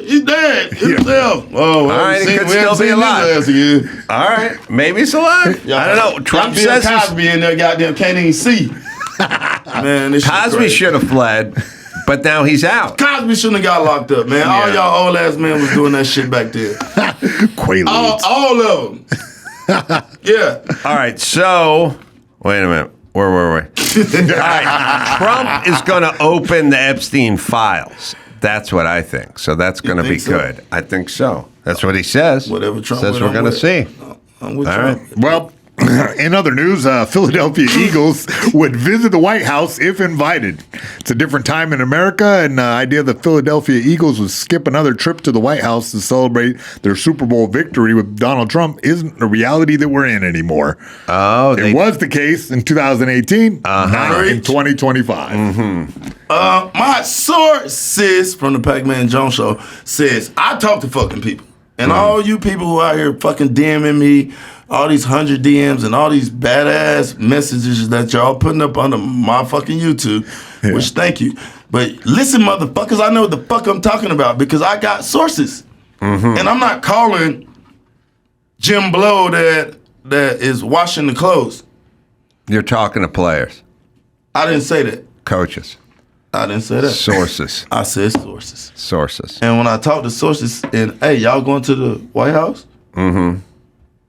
he's dead himself. Oh, all right, he could still be alive. All right, maybe he's alive. I don't know. Trump says Cosby in there, goddamn, can't even see. Man, this shit Cosby crazy. should have fled, but now he's out. Cosby shouldn't have got locked up, man. All y'all old ass men was doing that shit back then. Quaaludes. All of them. Yeah. All right, so wait a minute. Where were we? All right, Trump is going to open the Epstein files. That's what I think. So that's going to be so? good. I think so. That's what he says. Whatever Trump says, we're going to see. I'm with All Trump. right. Well, in other news, Philadelphia Eagles would visit the White House if invited. It's a different time in America, and the idea that Philadelphia Eagles would skip another trip to the White House to celebrate their Super Bowl victory with Donald Trump isn't a reality that we're in anymore. Oh, it was the case in 2018, not in 2025. My sources from the Pacman Jones show says I talk to fucking people, and all you people who out here fucking DMing me, all these 100 DMs and all these badass messages that y'all putting up under my fucking YouTube, which thank you. But listen, motherfuckers, I know what the fuck I'm talking about because I got sources, and I'm not calling Jim Blow that is washing the clothes. You're talking to players. I didn't say that. Coaches. I didn't say that. Sources. I said sources. Sources. And when I talk to sources, and hey, y'all going to the White House? Mm-hmm.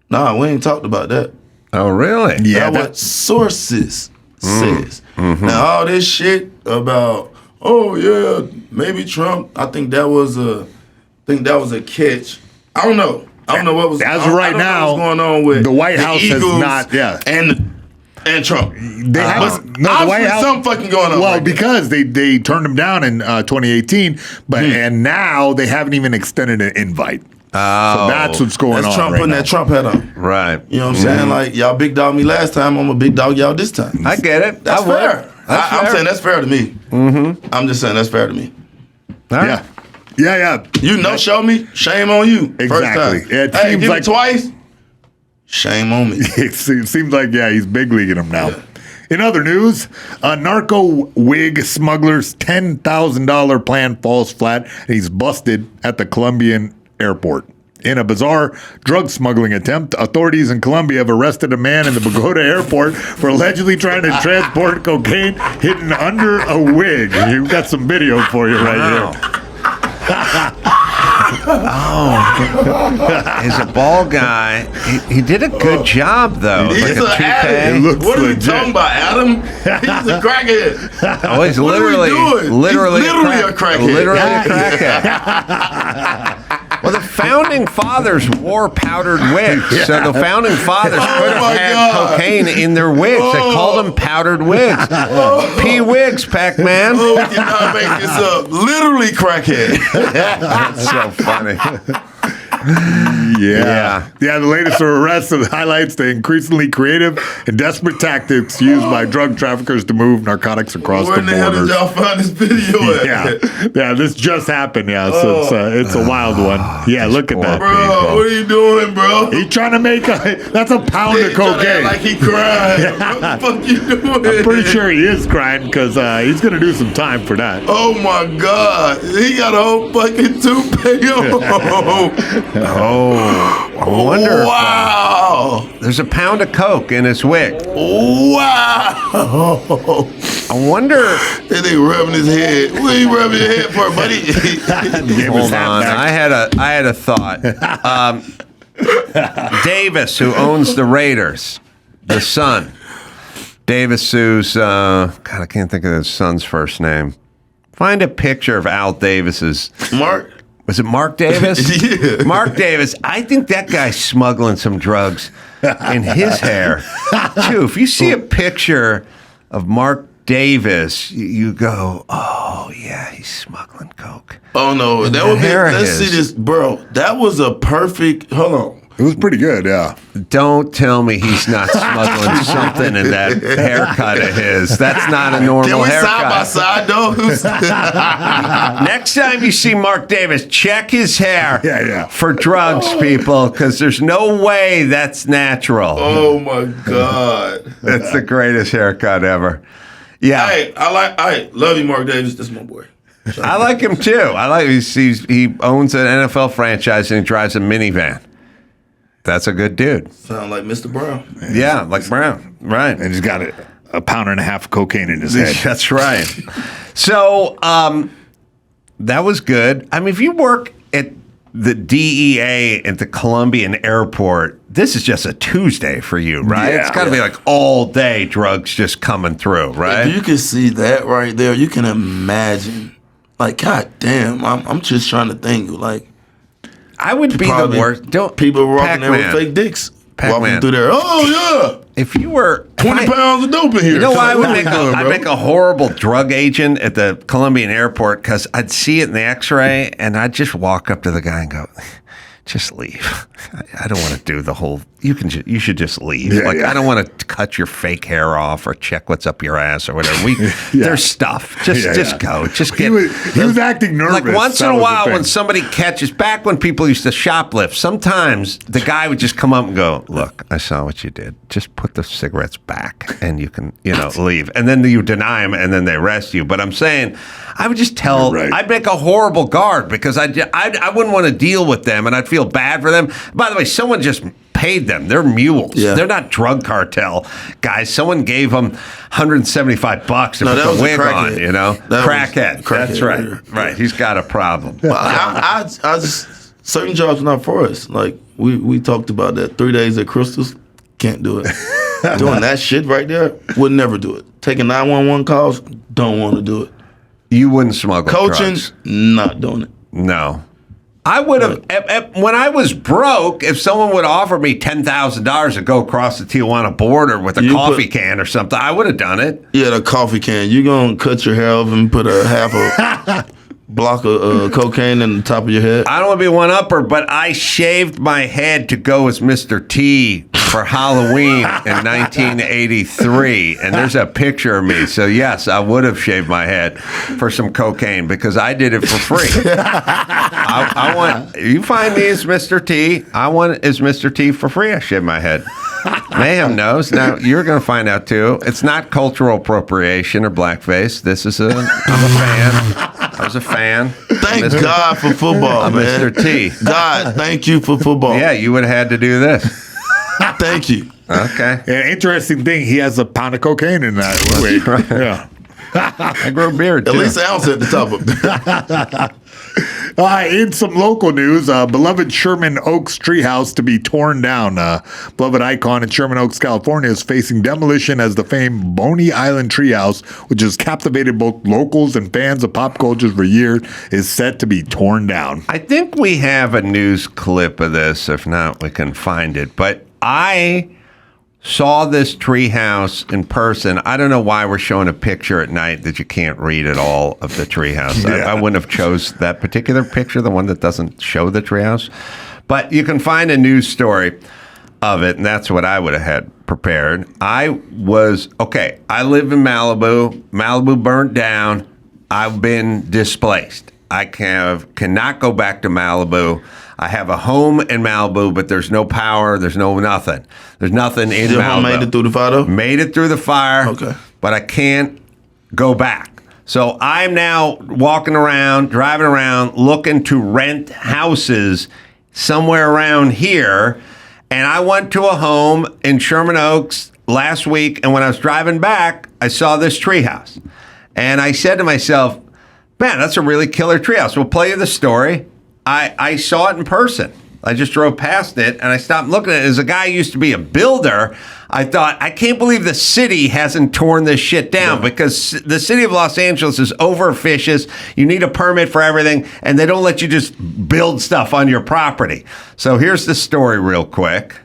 Nah, we ain't talked about that. Oh, really? Yeah, that's what sources says. Now, all this shit about, oh yeah, maybe Trump. I think that was a catch. I don't know. I don't know what was. As I of right don't know now, what's going on with the White House has Eagles not. Yeah. And Trump. They haven't. The White House. Something fucking going on. Well, because they turned him down in 2018, but and now they haven't even extended an invite. So that's what's going That's on. Trump right putting now. that Trump hat on. Right. You know what I'm saying? Like y'all big dog me last time, I'm a big dog y'all this time. I get it. That's I would. fair. I'm saying that's fair to me. I'm just saying that's fair to me. Yeah. Yeah. You no show me, shame on you. Exactly. First time. It Hey, seems give like it twice. Shame on me. It seems like he's big leaguing him now. Yeah. In other news, a narco wig smuggler's $10,000 plan falls flat, and he's busted at the Colombian airport. In a bizarre drug smuggling attempt, authorities in Colombia have arrested a man in the Bogota airport for allegedly trying to transport cocaine hidden under a wig. We've got some video for you right here. He's a ball guy. He did a good job, though. He's Like an addict. What are we talking about, Adam? He's a crackhead. Oh, he's what literally, are we doing? literally He's literally a crackhead. Literally a crackhead. Well, the founding fathers wore powdered wigs, so the founding fathers could have had cocaine in their wigs. They called them powdered wigs. P-wigs, Pacman. Oh, we cannot make this up. Literally crackhead. That's so funny. Yeah. The latest arrests highlights the increasingly creative and desperate tactics used by drug traffickers to move narcotics across Where the the hell did borders. y'all find this video at? Yeah, this just happened. Yeah, so it's a wild one. Yeah, look at that. Bro, what are you doing, bro? He's trying to make that's a pound of cocaine. Like he crying. What the fuck you doing? I'm pretty sure he is crying because he's gonna do some time for that. Oh my God, he got a whole fucking toupee on. I wonder. Wow. There's a pound of coke in his wig. Wow. I wonder. And they rubbing his head. What are you rubbing your head for, buddy? Hold on. I had a thought. Davis, who owns the Raiders, the son. Davis, who's God, I can't think of his son's first name. Find a picture of Al Davis's. Mark. Was it Mark Davis? Yeah. Mark Davis. I think that guy's smuggling some drugs in his hair, too. If you see a picture of Mark Davis, you go, oh, yeah, he's smuggling coke. Oh, no. And That the would be, hair let's is- see this, bro. That was a perfect, hold on. It was pretty good, yeah. Don't tell me he's not smuggling something in that haircut of his. That's not a normal Can we haircut. side by side, though? Next time you see Mark Davis, check his hair for drugs, people, because there's no way that's natural. Oh, my God. That's the greatest haircut ever. Yeah. Hey, I love you, Mark Davis. This is my boy. I like him, too. I like he owns an NFL franchise and he drives a minivan. That's a good dude. Sound like Mr. Brown. Yeah, like Brown. Right. And he's got a pound and a half of cocaine in his head. That's right. So that was good. I mean, if you work at the DEA at the Colombian airport, this is just a Tuesday for you, right? Yeah. It's got to be like all day drugs just coming through, right? If you can see that right there, you can imagine. Like, God damn, I'm just trying to think. Like, I would be the worst. People walking there with fake dicks. Walking through there. Oh, yeah. If you were 20 pounds of dope in here. You know why I'd make a horrible drug agent at the Colombian airport? Because I'd see it in the x-ray and I'd just walk up to the guy and go, just leave. I don't want to do the whole. You should just leave. I don't want to cut your fake hair off or check what's up your ass or whatever. There's stuff. Just go. Just get. He was acting nervous. Like once in a while, when somebody catches. Back when people used to shoplift, sometimes the guy would just come up and go, "Look, I saw what you did. Just put the cigarettes back, and you can, leave." And then you deny them, and then they arrest you. But I'm saying, I would just tell. Right. I'd make a horrible guard because I wouldn't want to deal with them, and I'd feel bad for them. By the way, someone just paid them. They're mules. Yeah. They're not drug cartel guys. Someone gave them $175 to put the wig on. Crackhead. That's right. Right. He's got a problem. I just certain jobs are not for us. Like we talked about that. 3 days at Crystal's, can't do it. Doing that shit right there, would never do it. Taking 911 calls, don't want to do it. You wouldn't smuggle coaching, drugs. Not doing it. No. I would have, when I was broke, if someone would offer me $10,000 to go across the Tijuana border with a coffee can or something, I would have done it. Yeah, the coffee can. You going to cut your hair off and put a half a block of cocaine in the top of your head? I don't want to be one-upper, but I shaved my head to go as Mr. T for Halloween in 1983, and there's a picture of me. So yes, I would have shaved my head for some cocaine because I did it for free. I want you find me as Mr. T. I want as Mr. T for free. I shaved my head. Mayhem knows. Now you're going to find out too. It's not cultural appropriation or blackface. This is I'm a fan. I was a fan. Thank God for football, man. Mr. T. God, thank you for football. Yeah, you would have had to do this. Thank you. Okay. Yeah, interesting thing, he has a pound of cocaine in that weight. Right. Yeah. I grow a beard, too. At least an ounce at the top of it. In some local news, beloved Sherman Oaks treehouse to be torn down. Beloved icon in Sherman Oaks, California is facing demolition as the famed Boney Island treehouse, which has captivated both locals and fans of pop culture for years, is set to be torn down. I think we have a news clip of this. If not, we can find it. But I saw this treehouse in person. I don't know why we're showing a picture at night that you can't read at all of the treehouse. Yeah. I wouldn't have chose that particular picture, the one that doesn't show the treehouse. But you can find a news story of it, and that's what I would have had prepared. I live in Malibu. Malibu burnt down. I've been displaced. I cannot go back to Malibu. I have a home in Malibu, but there's no power. There's no nothing. There's nothing in Your Malibu. home made it through the fire, though? Made it through the fire. Okay. But I can't go back. So I'm now walking around, driving around, looking to rent houses somewhere around here. And I went to a home in Sherman Oaks last week, and when I was driving back, I saw this treehouse. And I said to myself, man, that's a really killer treehouse. We'll play you the story. I saw it in person. I just drove past it, and I stopped looking at it. As a guy who used to be a builder, I thought, I can't believe the city hasn't torn this shit down because the city of Los Angeles is overfishes. You need a permit for everything, and they don't let you just build stuff on your property. So here's the story real quick.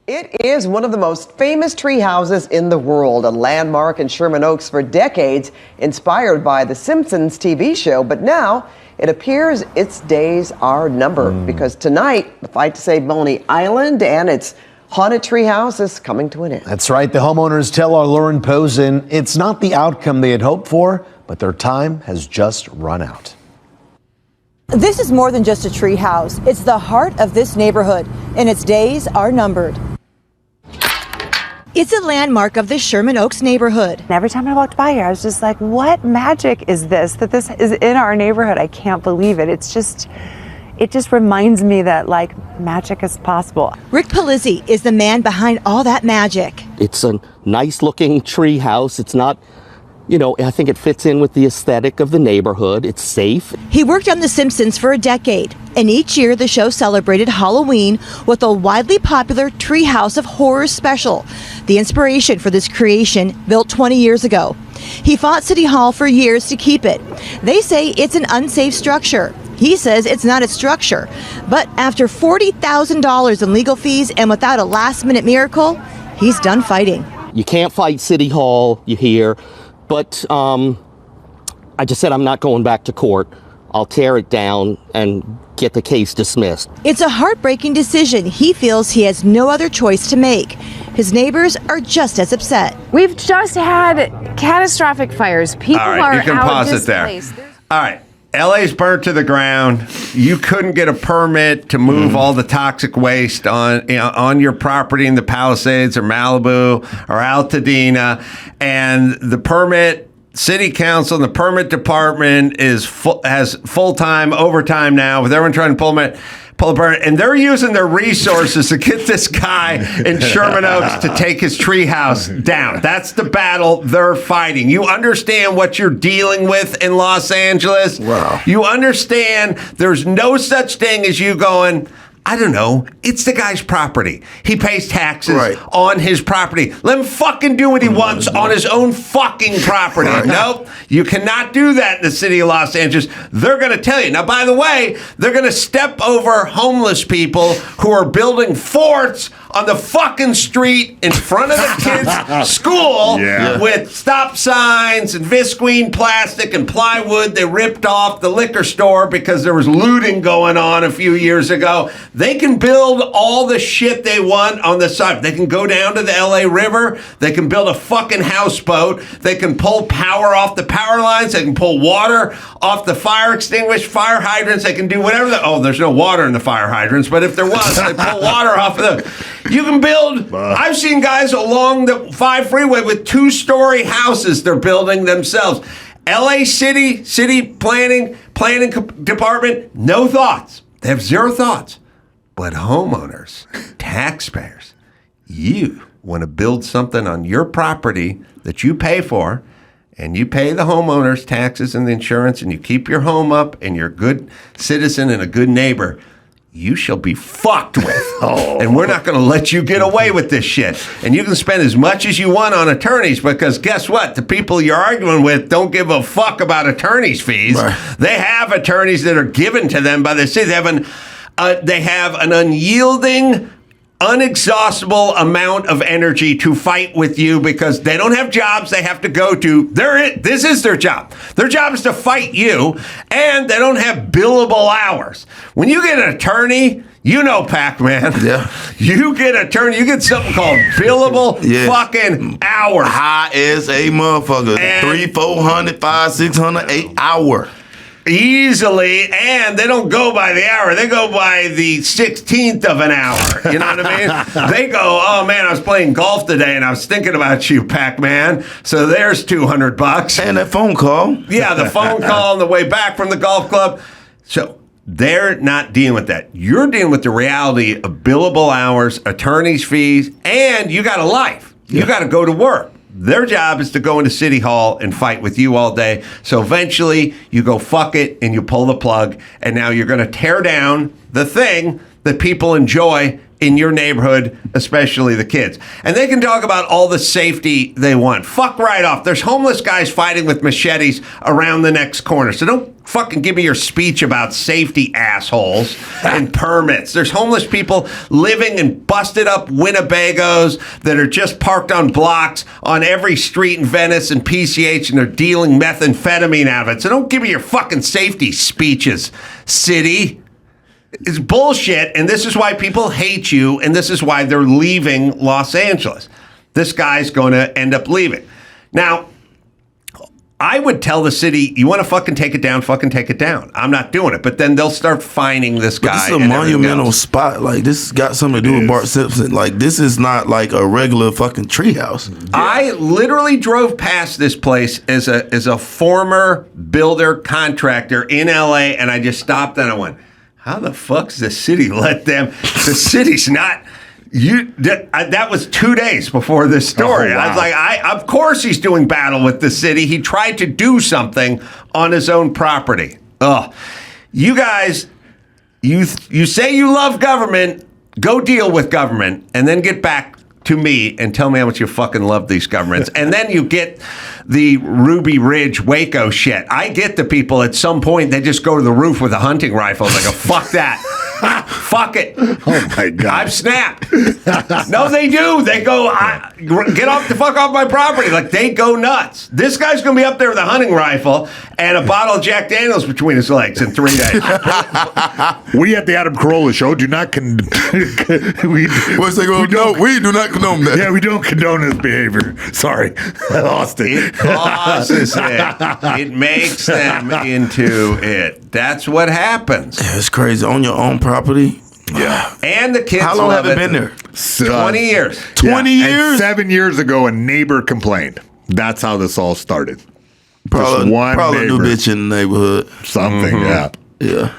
It is one of the most famous tree houses in the world, a landmark in Sherman Oaks for decades, inspired by the Simpsons TV show. But now it appears its days are numbered because tonight the fight to save Boney Island and its haunted treehouse is coming to an end. That's right. The homeowners tell our Lauren Posen it's not the outcome they had hoped for, but their time has just run out. This is more than just a tree house. It's the heart of this neighborhood, and its days are numbered. It's a landmark of the Sherman Oaks neighborhood. And every time I walked by here, I was just like, what magic is this? That this is in our neighborhood. I can't believe it. It's just, it just reminds me that like magic is possible. Rick Palizzi is the man behind all that magic. It's a nice looking tree house. It's not, I think it fits in with the aesthetic of the neighborhood. It's safe. He worked on The Simpsons for a decade, and each year the show celebrated Halloween with a widely popular Treehouse of Horrors special, the inspiration for this creation built 20 years ago. He fought City Hall for years to keep it. They say it's an unsafe structure. He says it's not a structure. But after $40,000 in legal fees and without a last-minute miracle, he's done fighting. You can't fight City Hall, you hear. But I just said I'm not going back to court. I'll tear it down and get the case dismissed. It's a heartbreaking decision. He feels he has no other choice to make. His neighbors are just as upset. We've just had catastrophic fires. People All right, are you can out pause displaced. it there. All right. LA's burnt to the ground. You couldn't get a permit to move all the toxic waste on your property in the Palisades or Malibu or Altadena, and the permit city council and the permit department has full-time overtime now with everyone trying to pull the permit, and they're using their resources to get this guy in Sherman Oaks to take his treehouse down. That's the battle they're fighting. You understand what you're dealing with in Los Angeles? Wow. You understand there's no such thing as you going, I don't know, it's the guy's property. He pays taxes on his property. Let him fucking do what he wants on his own fucking property. Nope, you cannot do that in the city of Los Angeles. They're going to tell you. Now, by the way, they're going to step over homeless people who are building forts on the fucking street in front of the kids' school with stop signs and visqueen plastic and plywood they ripped off the liquor store because there was looting going on a few years ago. They can build all the shit they want on the side. They can go down to the LA River. They can build a fucking houseboat. They can pull power off the power lines. They can pull water off the fire hydrants. They can do whatever. There's no water in the fire hydrants, but if there was, they pull water off of them. You can build. I've seen guys along the 5 freeway with 2-story houses they're building themselves. LA City planning department, no thoughts. They have zero thoughts. But homeowners, taxpayers, you want to build something on your property that you pay for, and you pay the homeowners taxes and the insurance, and you keep your home up, and you're a good citizen and a good neighbor, you shall be fucked with. And we're not going to let you get away with this shit. And you can spend as much as you want on attorneys, because guess what? The people you're arguing with don't give a fuck about attorneys' fees. Right. They have attorneys that are given to them by the city. They have an unyielding, unexhaustible amount of energy to fight with you because they don't have jobs they have to go to. This is their job. Their job is to fight you, and they don't have billable hours. When you get an attorney, Pacman. Yeah. You get something called billable fucking hours. High as a motherfucker. 300, 400, 500, 600, 8 hour. Easily, and they don't go by the hour. They go by the 16th of an hour. You know what I mean? They go, oh man, I was playing golf today and I was thinking about you, Pacman. So there's $200. And that phone call. Yeah, the phone call on the way back from the golf club. So they're not dealing with that. You're dealing with the reality of billable hours, attorney's fees, and you got a life. You got to go to work. Their job is to go into City Hall and fight with you all day. So eventually you go fuck it and you pull the plug, and now you're going to tear down the thing that people enjoy in your neighborhood, especially the kids. And they can talk about all the safety they want. Fuck right off. There's homeless guys fighting with machetes around the next corner. So don't fucking give me your speech about safety, assholes, and permits. There's homeless people living in busted up Winnebagos that are just parked on blocks on every street in Venice and PCH, and they're dealing methamphetamine out of it. So don't give me your fucking safety speeches, city. It's bullshit, and this is why people hate you, and this is why they're leaving Los Angeles. This guy's going to end up leaving. Now, I would tell the city, you want to fucking take it down, fucking take it down. I'm not doing it. But then they'll start fining this guy. But this is a monumental spot. Like, this has got something to do with Bart Simpson. Like, this is not like a regular fucking treehouse. Yeah. I literally drove past this place as a former builder contractor in LA, and I just stopped and I went, how the fuck's the city let them? The city's not. That was 2 days before this story. Oh, wow. I was like, of course he's doing battle with the city. He tried to do something on his own property. Oh, you guys, you say you love government, go deal with government, and then get back to me and tell me how much you fucking love these governments. And then you get the Ruby Ridge Waco shit. I get the people at some point, they just go to the roof with a hunting rifle. They go, fuck that. Fuck it. Oh, my God. I've snapped. No, they do. They go, get off the fuck off my property. Like, they go nuts. This guy's going to be up there with a hunting rifle and a bottle of Jack Daniels between his legs in 3 days. We at the Adam Carolla Show do not we do not condone that. Yeah, we don't condone this behavior. Sorry. I lost it. It causes it. It makes them into it. That's what happens. Yeah, it's crazy. On your own property. Yeah. And the kids How long love have it it. been there? 20 years. 20 years? And 7 years ago, a neighbor complained. That's how this all started. Probably, Just one probably a new neighbor. bitch in the neighborhood. Something, yeah. Yeah.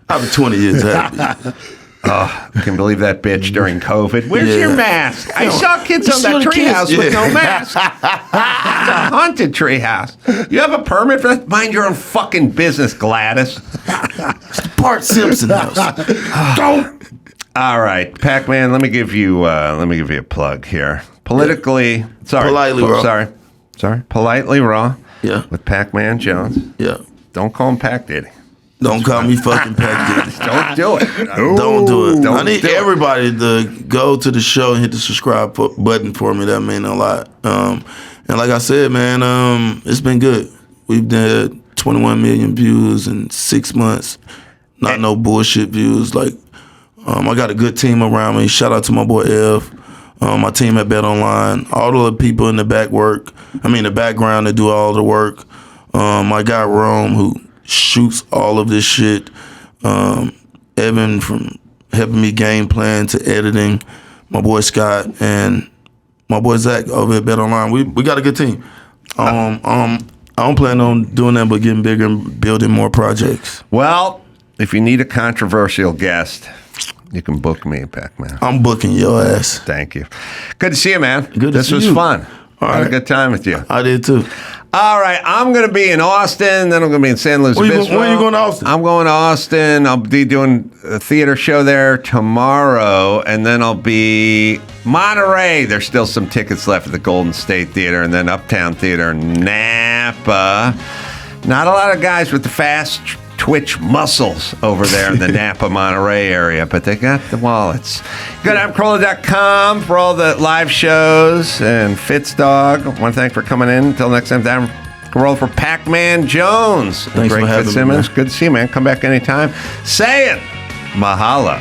I've been 20 years happy. Oh, I can believe that bitch during COVID. Where's your mask? I saw kids on that Show the treehouse kids. with Yeah. no mask. It's a haunted treehouse. You have a permit for that? Mind your own fucking business, Gladys. Bart Simpson house. Don't. All right, Pacman. Let me give you a plug here. Politically, sorry, Politely raw. Sorry, politely raw. Yeah. With Pacman Jones. Yeah. Don't call him Pac Diddy. Don't call me fucking Pac Diddy. Don't do it. Don't do it. Don't I need do it. everybody to go to the show and hit the subscribe button for me. That means a lot. And like I said, man, it's been good. We've did 21 million views in 6 months. Not no bullshit views. Like, I got a good team around me. Shout out to my boy Ev. My team at Bet Online. All the people in the the background that do all the work. My guy Rome, who shoots all of this shit. Evan from helping me game plan to editing. My boy Scott and my boy Zach over at Bet Online. We got a good team. I don't plan on doing that, but getting bigger and building more projects. Well, if you need a controversial guest, you can book me, Pacman. I'm booking your ass. Thank you. Good to see you, man. Good to see This you. was fun. All Had a right. good time with you. I did too. All right, I'm going to be in Austin, then I'm going to be in San Luis Obispo. When are you going to Austin? I'm going to Austin. I'll be doing a theater show there tomorrow, and then I'll be Monterey. There's still some tickets left at the Golden State Theater, and then Uptown Theater, Napa. Not a lot of guys with the fast twitch muscles over there in the Napa, Monterey area, but they got the wallets. Go to AdamCarolla.com for all the live shows and FitzDog. I want to thank for coming in. Until next time, Adam Carolla for Pacman Jones. Thanks Greg for having me, Fitzsimmons. man. Good to see you, man. Come back anytime. Saying mahalo.